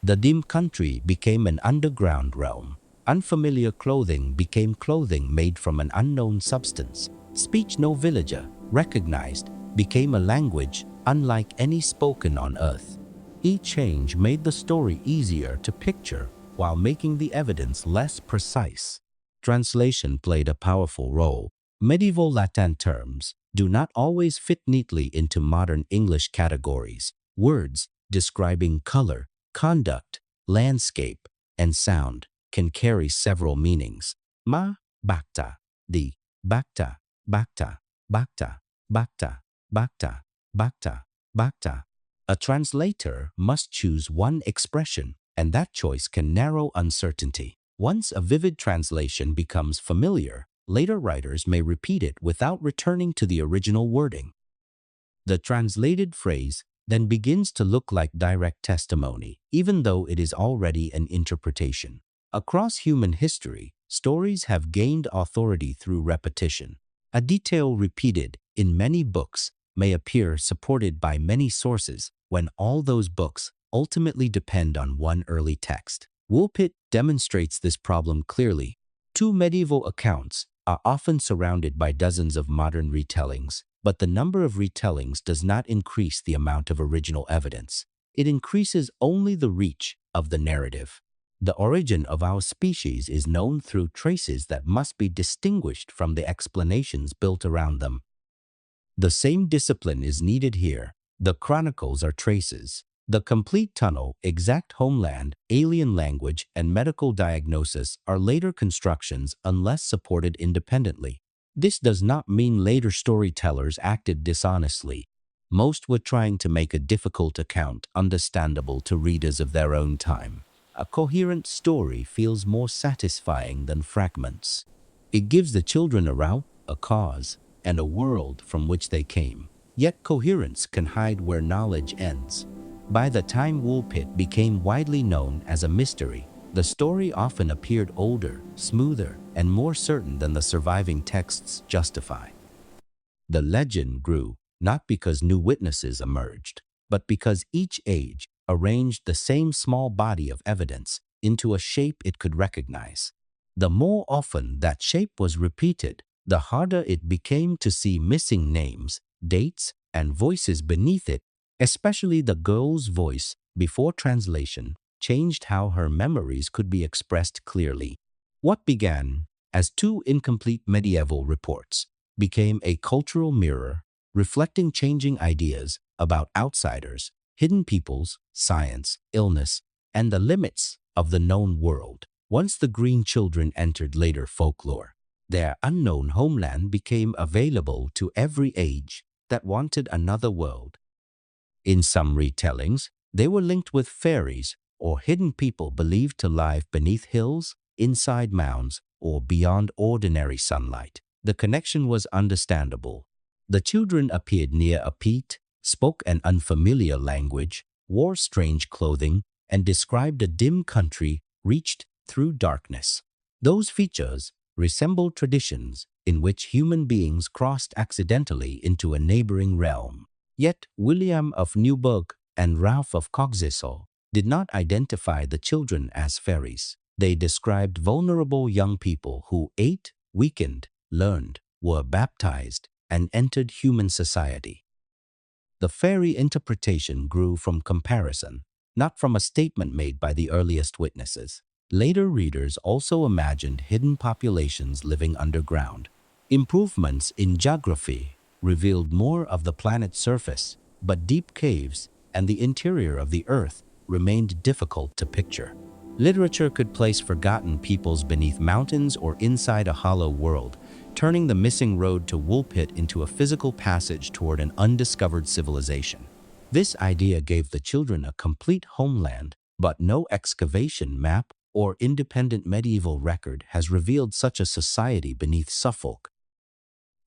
The dim country became an underground realm. Unfamiliar clothing became clothing made from an unknown substance. Speech no villager recognized became a language unlike any spoken on earth. Each change made the story easier to picture while making the evidence less precise. Translation played a powerful role. Medieval Latin terms do not always fit neatly into modern English categories. Words describing color, conduct, landscape, and sound can carry several meanings. Ma, bacta, di, bacta, bacta, bacta, bacta, bacta, bacta, bacta. A translator must choose one expression, and that choice can narrow uncertainty. Once a vivid translation becomes familiar, later writers may repeat it without returning to the original wording. The translated phrase then begins to look like direct testimony, even though it is already an interpretation. Across human history, stories have gained authority through repetition. A detail repeated in many books may appear supported by many sources when all those books ultimately depend on one early text. Woolpit demonstrates this problem clearly. Two medieval accounts are often surrounded by dozens of modern retellings, but the number of retellings does not increase the amount of original evidence. It increases only the reach of the narrative. The origin of our species is known through traces that must be distinguished from the explanations built around them. The same discipline is needed here. The chronicles are traces. The complete tunnel, exact homeland, alien language, and medical diagnosis are later constructions unless supported independently. This does not mean later storytellers acted dishonestly. Most were trying to make a difficult account understandable to readers of their own time. A coherent story feels more satisfying than fragments. It gives the children a route, a cause, and a world from which they came. Yet coherence can hide where knowledge ends. By the time Woolpit became widely known as a mystery, the story often appeared older, smoother, and more certain than the surviving texts justify. The legend grew not because new witnesses emerged, but because each age arranged the same small body of evidence into a shape it could recognize. The more often that shape was repeated, the harder it became to see missing names, dates, and voices beneath it, especially the girl's voice before translation changed how her memories could be expressed clearly. What began as two incomplete medieval reports became a cultural mirror reflecting changing ideas about outsiders, hidden peoples, science, illness, and the limits of the known world. Once the Green Children entered later folklore, their unknown homeland became available to every age that wanted another world. In some retellings, they were linked with fairies or hidden people believed to lie beneath hills, inside mounds, or beyond ordinary sunlight. The connection was understandable. The children appeared near a peat, spoke an unfamiliar language, wore strange clothing, and described a dim country reached through darkness. Those features resembled traditions in which human beings crossed accidentally into a neighboring realm. Yet William of Newburgh and Ralph of Coggeshall did not identify the children as fairies. They described vulnerable young people who ate, weakened, learned, were baptized, and entered human society. The fairy interpretation grew from comparison, not from a statement made by the earliest witnesses. Later readers also imagined hidden populations living underground. Improvements in geography revealed more of the planet's surface, but deep caves and the interior of the Earth remained difficult to picture. Literature could place forgotten peoples beneath mountains or inside a hollow world, turning the missing road to Woolpit into a physical passage toward an undiscovered civilization. This idea gave the children a complete homeland, but no excavation map or independent medieval record has revealed such a society beneath Suffolk.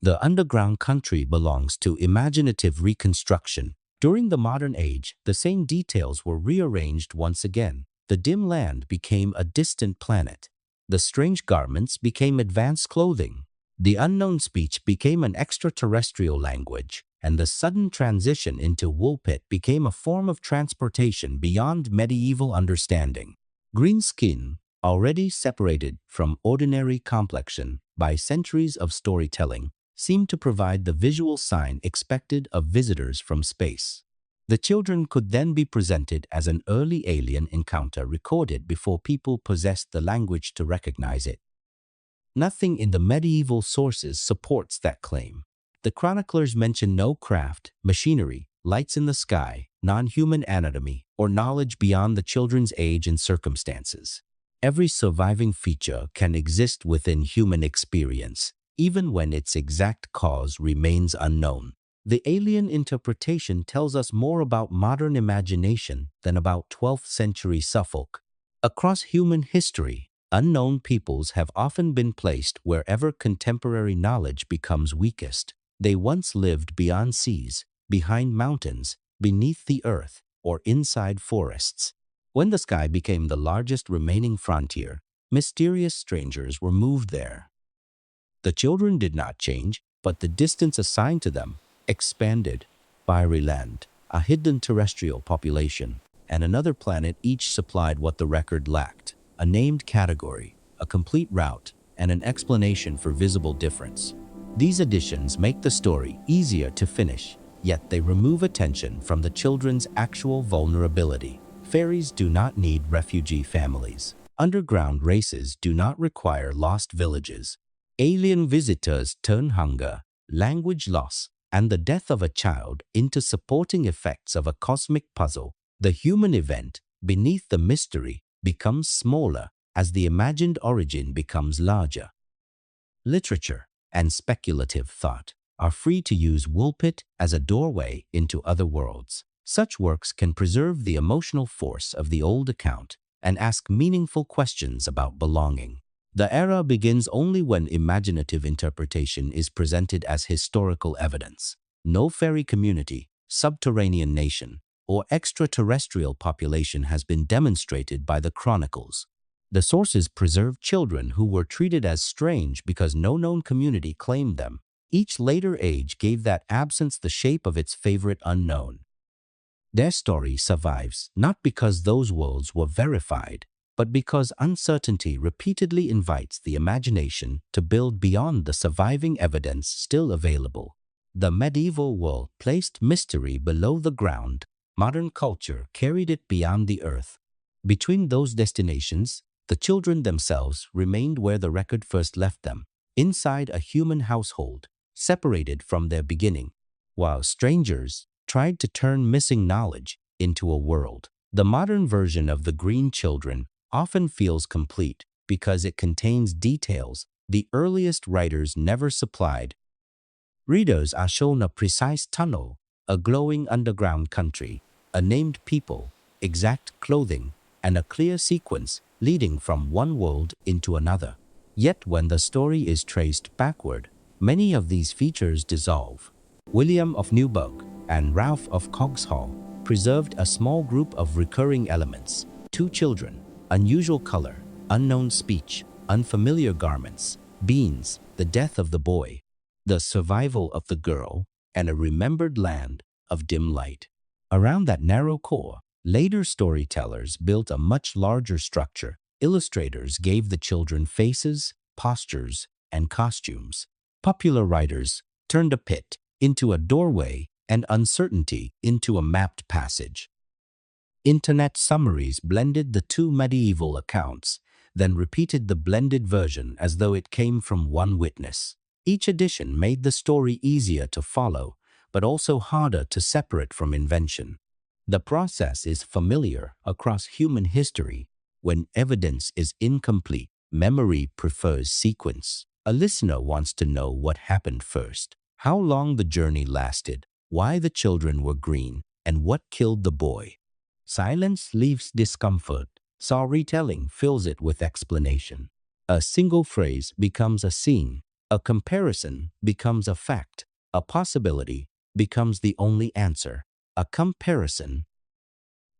The underground country belongs to imaginative reconstruction. During the modern age, the same details were rearranged once again. The dim land became a distant planet. The strange garments became advanced clothing. The unknown speech became an extraterrestrial language, and the sudden transition into Woolpit became a form of transportation beyond medieval understanding. Green skin, already separated from ordinary complexion by centuries of storytelling, seemed to provide the visual sign expected of visitors from space. The children could then be presented as an early alien encounter recorded before people possessed the language to recognize it. Nothing in the medieval sources supports that claim. The chroniclers mention no craft, machinery, lights in the sky, non-human anatomy, or knowledge beyond the children's age and circumstances. Every surviving feature can exist within human experience, even when its exact cause remains unknown. The alien interpretation tells us more about modern imagination than about 12th century Suffolk. Across human history, unknown peoples have often been placed wherever contemporary knowledge becomes weakest. They once lived beyond seas, behind mountains, beneath the earth, or inside forests. When the sky became the largest remaining frontier, mysterious strangers were moved there. The children did not change, but the distance assigned to them expanded. Fiery land, a hidden terrestrial population, and another planet each supplied what the record lacked: a named category, a complete route, and an explanation for visible difference. These additions make the story easier to finish, yet they remove attention from the children's actual vulnerability. Fairies do not need refugee families. Underground races do not require lost villages. Alien visitors turn hunger, language loss, and the death of a child into supporting effects of a cosmic puzzle. The human event beneath the mystery becomes smaller as the imagined origin becomes larger. Literature and speculative thought are free to use Woolpit as a doorway into other worlds. Such works can preserve the emotional force of the old account and ask meaningful questions about belonging. The era begins only when imaginative interpretation is presented as historical evidence. No fairy community, subterranean nation, or extraterrestrial population has been demonstrated by the chronicles. The sources preserve children who were treated as strange because no known community claimed them. Each later age gave that absence the shape of its favorite unknown. Their story survives not because those worlds were verified, but because uncertainty repeatedly invites the imagination to build beyond the surviving evidence still available. The medieval world placed mystery below the ground. Modern culture carried it beyond the earth. Between those destinations, the children themselves remained where the record first left them, inside a human household, separated from their beginning, while strangers tried to turn missing knowledge into a world. The modern version of the Green Children often feels complete because it contains details the earliest writers never supplied. Readers are shown a precise tunnel, a glowing underground country, a named people, exact clothing, and a clear sequence leading from one world into another. Yet when the story is traced backward, many of these features dissolve. William of Newburgh and Ralph of Coggeshall preserved a small group of recurring elements: two children, unusual color, unknown speech, unfamiliar garments, beans, the death of the boy, the survival of the girl, and a remembered land of dim light. Around that narrow core, later storytellers built a much larger structure. Illustrators gave the children faces, postures, and costumes. Popular writers turned a pit into a doorway and uncertainty into a mapped passage. Internet summaries blended the two medieval accounts, then repeated the blended version as though it came from one witness. Each edition made the story easier to follow, but also harder to separate from invention. The process is familiar across human history. When evidence is incomplete, memory prefers sequence. A listener wants to know what happened first, how long the journey lasted, why the children were green, and what killed the boy. Silence leaves discomfort, so retelling fills it with explanation. A single phrase becomes a scene, a comparison becomes a fact, a possibility becomes the only answer. A comparison.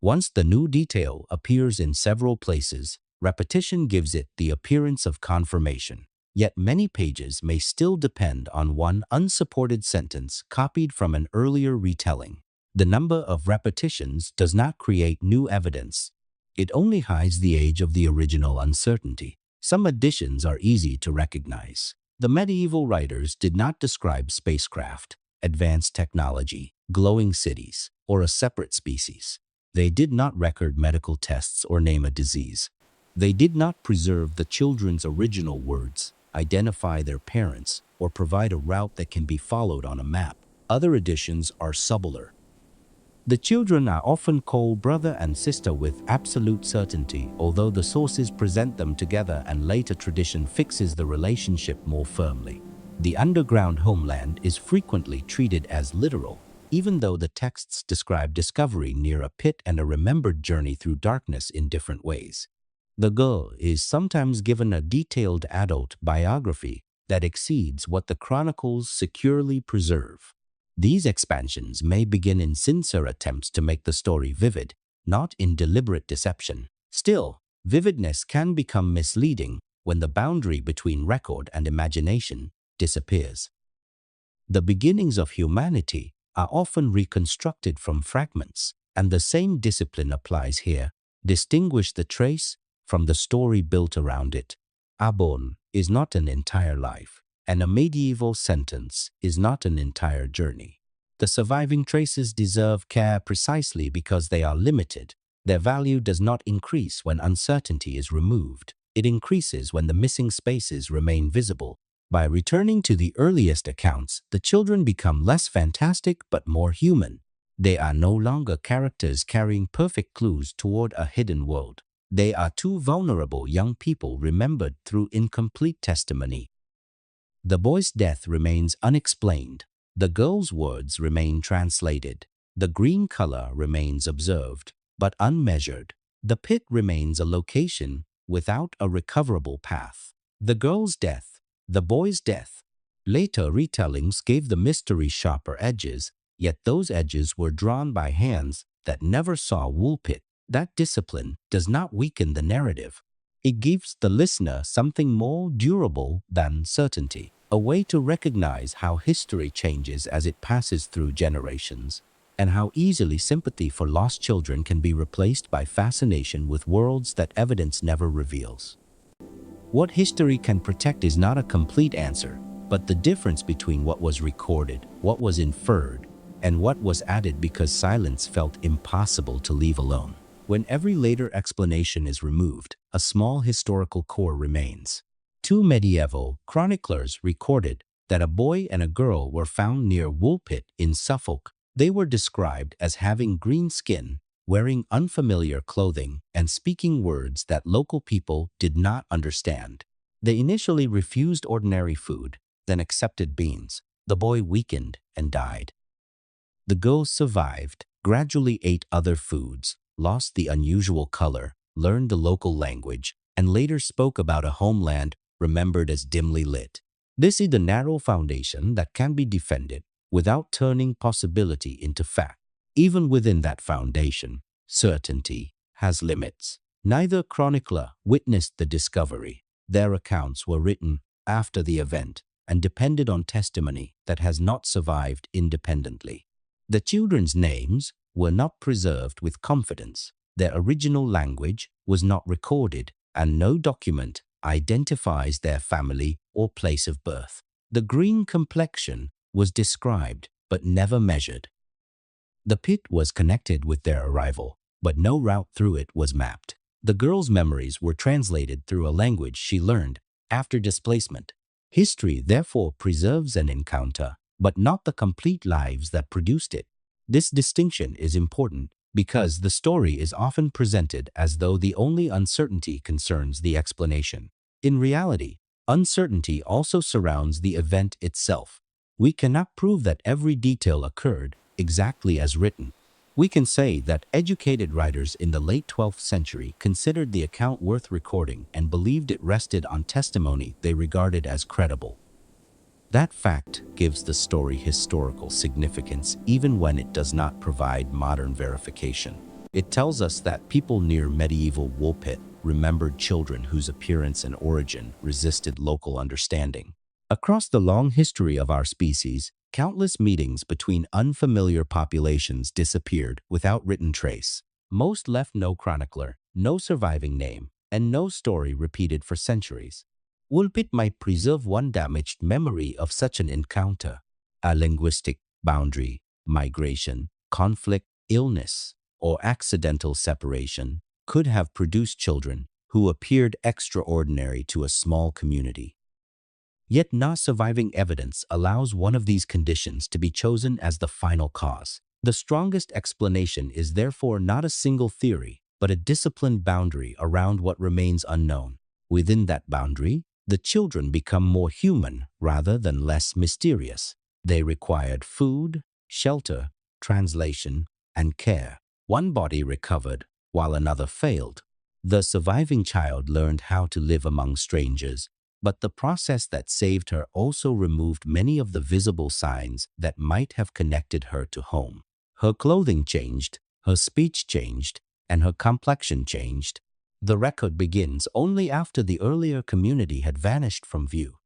Once the new detail appears in several places, repetition gives it the appearance of confirmation. Yet many pages may still depend on one unsupported sentence copied from an earlier retelling. The number of repetitions does not create new evidence. It only hides the age of the original uncertainty. Some additions are easy to recognize. The medieval writers did not describe spacecraft, advanced technology, glowing cities, or a separate species. They did not record medical tests or name a disease. They did not preserve the children's original words, identify their parents, or provide a route that can be followed on a map. Other editions are subtler. The children are often called brother and sister with absolute certainty, although the sources present them together and later tradition fixes the relationship more firmly. The underground homeland is frequently treated as literal, even though the texts describe discovery near a pit and a remembered journey through darkness in different ways. The girl is sometimes given a detailed adult biography that exceeds what the chronicles securely preserve. These expansions may begin in sincere attempts to make the story vivid, not in deliberate deception. Still, vividness can become misleading when the boundary between record and imagination disappears. The beginnings of humanity are often reconstructed from fragments, and the same discipline applies here. Distinguish the trace from the story built around it. Abon is not an entire life, and a medieval sentence is not an entire journey. The surviving traces deserve care precisely because they are limited. Their value does not increase when uncertainty is removed. It increases when the missing spaces remain visible. By returning to the earliest accounts, the children become less fantastic but more human. They are no longer characters carrying perfect clues toward a hidden world. They are two vulnerable young people remembered through incomplete testimony. The boy's death remains unexplained. The girl's words remain translated. The green color remains observed, but unmeasured. The pit remains a location without a recoverable path. The girl's death, the boy's death. Later retellings gave the mystery sharper edges, yet those edges were drawn by hands that never saw Woolpit. That discipline does not weaken the narrative. It gives the listener something more durable than certainty, a way to recognize how history changes as it passes through generations, and how easily sympathy for lost children can be replaced by fascination with worlds that evidence never reveals. What history can protect is not a complete answer, but the difference between what was recorded, what was inferred, and what was added because silence felt impossible to leave alone. When every later explanation is removed, a small historical core remains. Two medieval chroniclers recorded that a boy and a girl were found near Woolpit in Suffolk. They were described as having green skin, wearing unfamiliar clothing, and speaking words that local people did not understand. They initially refused ordinary food, then accepted beans. The boy weakened and died. The girl survived, gradually ate other foods, lost the unusual color, learned the local language, and later spoke about a homeland remembered as dimly lit. This is the narrow foundation that can be defended without turning possibility into fact. Even within that foundation, certainty has limits. Neither chronicler witnessed the discovery. Their accounts were written after the event and depended on testimony that has not survived independently. The children's names were not preserved with confidence. Their original language was not recorded, and no document identifies their family or place of birth. The green complexion was described but never measured. The pit was connected with their arrival, but no route through it was mapped. The girl's memories were translated through a language she learned after displacement. History therefore preserves an encounter, but not the complete lives that produced it. This distinction is important because the story is often presented as though the only uncertainty concerns the explanation. In reality, uncertainty also surrounds the event itself. We cannot prove that every detail occurred exactly as written. We can say that educated writers in the late 12th century considered the account worth recording and believed it rested on testimony they regarded as credible. That fact gives the story historical significance even when it does not provide modern verification. It tells us that people near medieval Woolpit remembered children whose appearance and origin resisted local understanding. Across the long history of our species, countless meetings between unfamiliar populations disappeared without written trace. Most left no chronicler, no surviving name, and no story repeated for centuries. Woolpit might preserve one damaged memory of such an encounter: a linguistic boundary, migration, conflict, illness, or accidental separation could have produced children who appeared extraordinary to a small community. Yet no surviving evidence allows one of these conditions to be chosen as the final cause. The strongest explanation is therefore not a single theory, but a disciplined boundary around what remains unknown. Within that boundary, the children become more human rather than less mysterious. They required food, shelter, translation, and care. One body recovered while another failed. The surviving child learned how to live among strangers, but the process that saved her also removed many of the visible signs that might have connected her to home. Her clothing changed, her speech changed, and her complexion changed. The record begins only after the earlier community had vanished from view.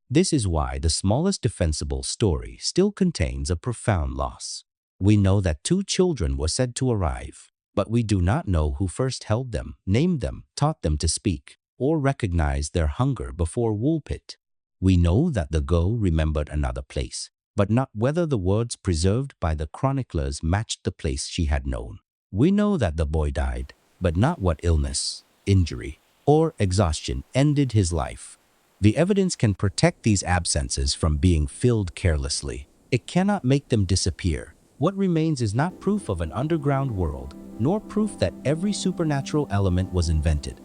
This is why the smallest defensible story still contains a profound loss. We know that two children were said to arrive, but we do not know who first held them, named them, taught them to speak, or recognized their hunger before Woolpit. We know that the girl remembered another place, but not whether the words preserved by the chroniclers matched the place she had known. We know that the boy died, but not what illness, injury, or exhaustion ended his life. The evidence can protect these absences from being filled carelessly. It cannot make them disappear. What remains is not proof of an underground world, nor proof that every supernatural element was invented.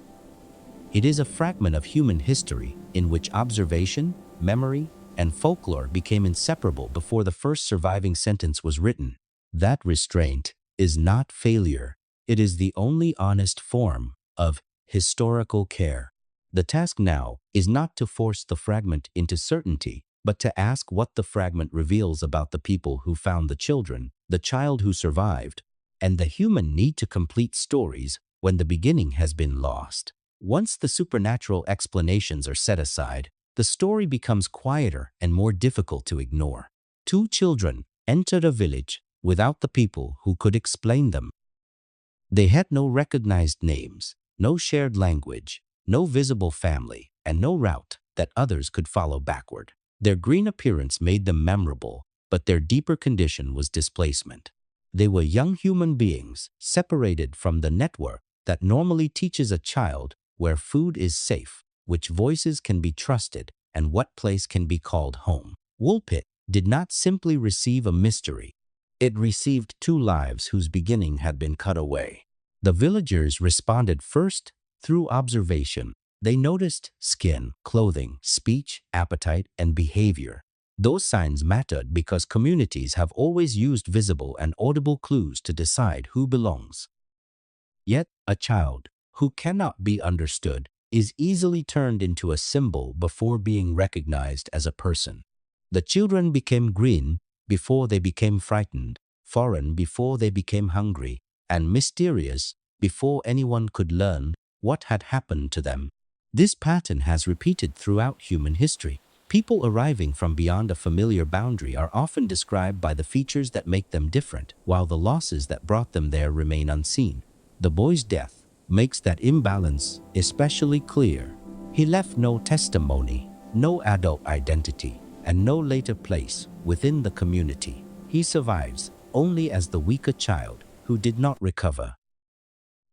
It is a fragment of human history in which observation, memory, and folklore became inseparable before the first surviving sentence was written. That restraint is not failure. It is the only honest form of historical care. The task now is not to force the fragment into certainty, but to ask what the fragment reveals about the people who found the children, the child who survived, and the human need to complete stories when the beginning has been lost. Once the supernatural explanations are set aside, the story becomes quieter and more difficult to ignore. Two children entered a village without the people who could explain them. They had no recognized names, no shared language, no visible family, and no route that others could follow backward. Their green appearance made them memorable, but their deeper condition was displacement. They were young human beings separated from the network that normally teaches a child where food is safe, which voices can be trusted, and what place can be called home. Woolpit did not simply receive a mystery. It received two lives whose beginning had been cut away. The villagers responded first through observation. They noticed skin, clothing, speech, appetite, and behavior. Those signs mattered because communities have always used visible and audible clues to decide who belongs. Yet, a child who cannot be understood is easily turned into a symbol before being recognized as a person. The children became green before they became frightened, foreign before they became hungry, and mysterious before anyone could learn what had happened to them. This pattern has repeated throughout human history. People arriving from beyond a familiar boundary are often described by the features that make them different, while the losses that brought them there remain unseen. The boy's death makes that imbalance especially clear. He left no testimony, no adult identity, and no later place within the community. He survives only as the weaker child who did not recover.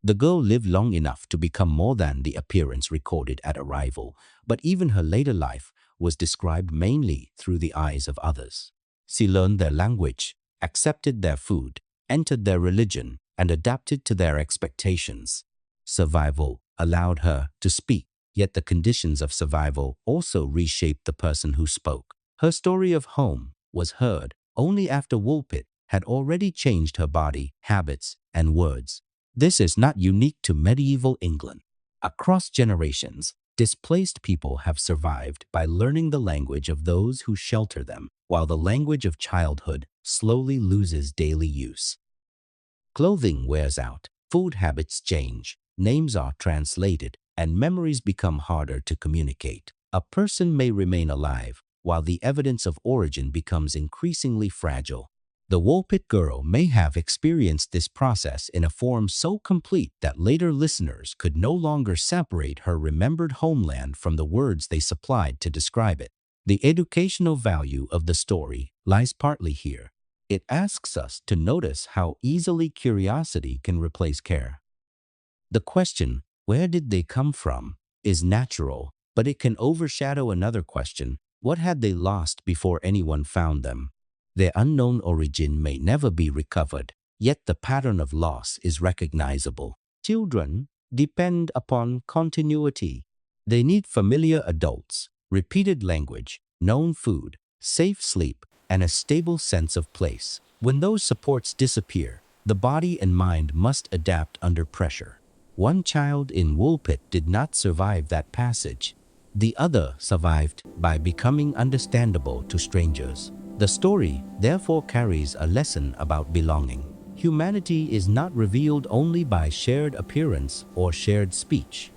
The girl lived long enough to become more than the appearance recorded at arrival, but even her later life was described mainly through the eyes of others. She learned their language, accepted their food, entered their religion, and adapted to their expectations. Survival allowed her to speak, yet the conditions of survival also reshaped the person who spoke. Her story of home was heard only after Woolpit had already changed her body, habits, and words. This is not unique to medieval England. Across generations, displaced people have survived by learning the language of those who shelter them, while the language of childhood slowly loses daily use. Clothing wears out, food habits change, names are translated, and memories become harder to communicate. A person may remain alive, while the evidence of origin becomes increasingly fragile. The Woolpit girl may have experienced this process in a form so complete that later listeners could no longer separate her remembered homeland from the words they supplied to describe it. The educational value of the story lies partly here. It asks us to notice how easily curiosity can replace care. The question, where did they come from, is natural, but it can overshadow another question, what had they lost before anyone found them? Their unknown origin may never be recovered, yet the pattern of loss is recognizable. Children depend upon continuity. They need familiar adults, repeated language, known food, safe sleep, and a stable sense of place. When those supports disappear, the body and mind must adapt under pressure. One child in Woolpit did not survive that passage. The other survived by becoming understandable to strangers. The story therefore carries a lesson about belonging. Humanity is not revealed only by shared appearance or shared speech.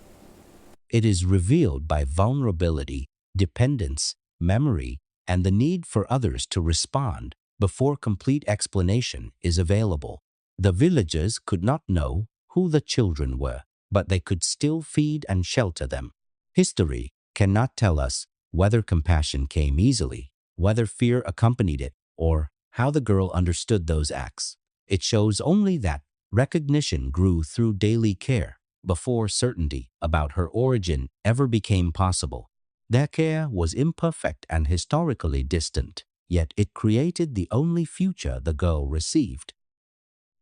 It is revealed by vulnerability, dependence, memory, and the need for others to respond before complete explanation is available. The villagers could not know who the children were, but they could still feed and shelter them. History cannot tell us whether compassion came easily, whether fear accompanied it, or how the girl understood those acts. It shows only that recognition grew through daily care before certainty about her origin ever became possible. Their care was imperfect and historically distant, yet it created the only future the girl received.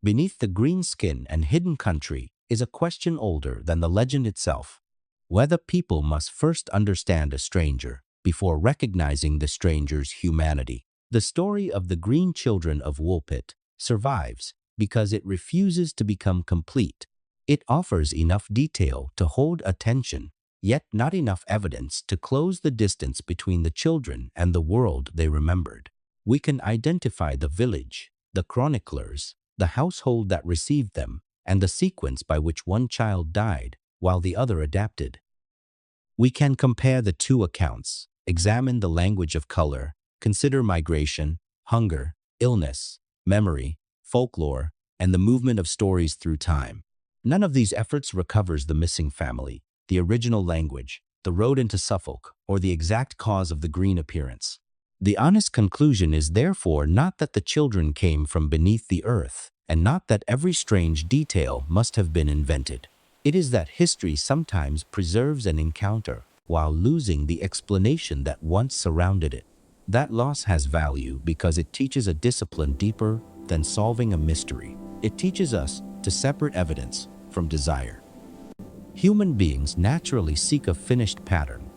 Beneath the green skin and hidden country is a question older than the legend itself: whether people must first understand a stranger before recognizing the stranger's humanity. The story of the Green Children of Woolpit survives because it refuses to become complete. It offers enough detail to hold attention, yet not enough evidence to close the distance between the children and the world they remembered. We can identify the village, the chroniclers, the household that received them, and the sequence by which one child died while the other adapted. We can compare the two accounts, examine the language of color, consider migration, hunger, illness, memory, folklore, and the movement of stories through time. None of these efforts recovers the missing family, the original language, the road into Suffolk, or the exact cause of the green appearance. The honest conclusion is therefore not that the children came from beneath the earth, And not that every strange detail must have been invented. It is that history sometimes preserves an encounter while losing the explanation that once surrounded it. That loss has value because it teaches a discipline deeper than solving a mystery. It teaches us to separate evidence from desire. Human beings naturally seek a finished pattern.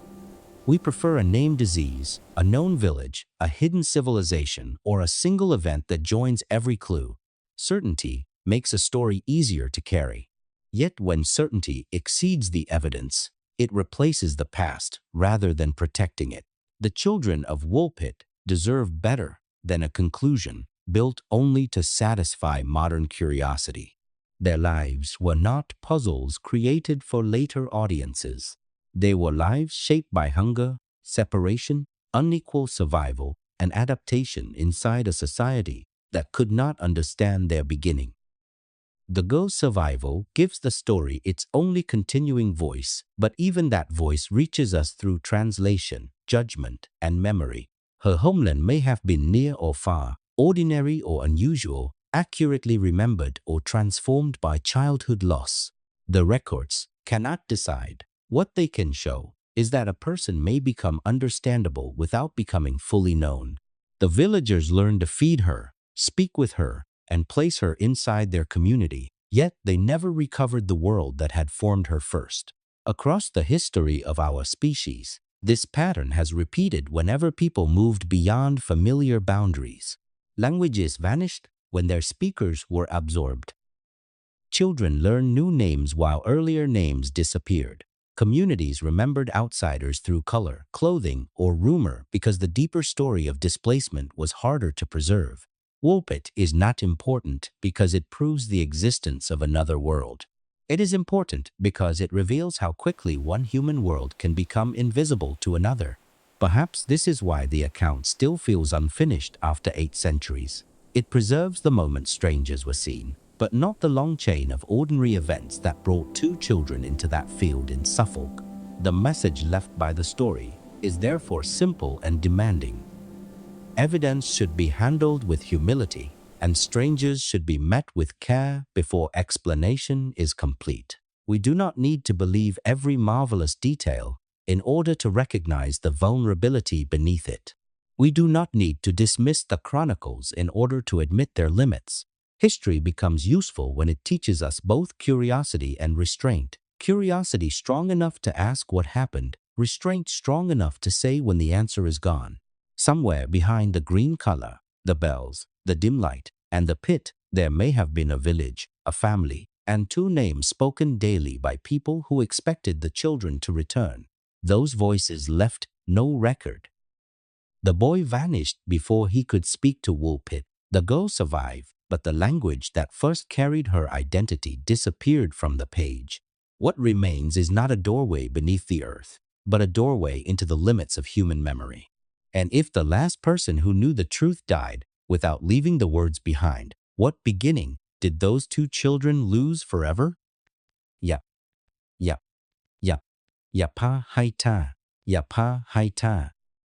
We prefer a named disease, a known village, a hidden civilization, or a single event that joins every clue. Certainty makes a story easier to carry. Yet when certainty exceeds the evidence, it replaces the past rather than protecting it. The children of Woolpit deserve better than a conclusion built only to satisfy modern curiosity. Their lives were not puzzles created for later audiences. They were lives shaped by hunger, separation, unequal survival, and adaptation inside a society that could not understand their beginning. The ghost survival gives the story its only continuing voice, but even that voice reaches us through translation, judgment, and memory. Her homeland may have been near or far, ordinary or unusual, accurately remembered or transformed by childhood loss. The records cannot decide. What they can show is that a person may become understandable without becoming fully known. The villagers learned to feed her, speak with her, and place her inside their community, yet they never recovered the world that had formed her first. Across the history of our species, this pattern has repeated whenever people moved beyond familiar boundaries. Languages vanished when their speakers were absorbed. Children learned new names while earlier names disappeared. Communities remembered outsiders through color, clothing, or rumor because the deeper story of displacement was harder to preserve. Woolpit is not important because it proves the existence of another world. It is important because it reveals how quickly one human world can become invisible to another. Perhaps this is why the account still feels unfinished after 8 centuries. It preserves the moment strangers were seen, but not the long chain of ordinary events that brought 2 children into that field in Suffolk. The message left by the story is therefore simple and demanding. Evidence should be handled with humility, and strangers should be met with care before explanation is complete. We do not need to believe every marvelous detail in order to recognize the vulnerability beneath it. We do not need to dismiss the chronicles in order to admit their limits. History becomes useful when it teaches us both curiosity and restraint. Curiosity strong enough to ask what happened, restraint strong enough to say when the answer is gone. Somewhere behind the green color, the bells, the dim light, and the pit, there may have been a village, a family, and 2 names spoken daily by people who expected the children to return. Those voices left no record. The boy vanished before he could speak to Woolpit. The girl survived, but the language that first carried her identity disappeared from the page. What remains is not a doorway beneath the earth, but a doorway into the limits of human memory. And if the last person who knew the truth died without leaving the words behind, what beginning did those 2 children lose forever? Ya, ya, ya, ya pa haita, ya pa haita.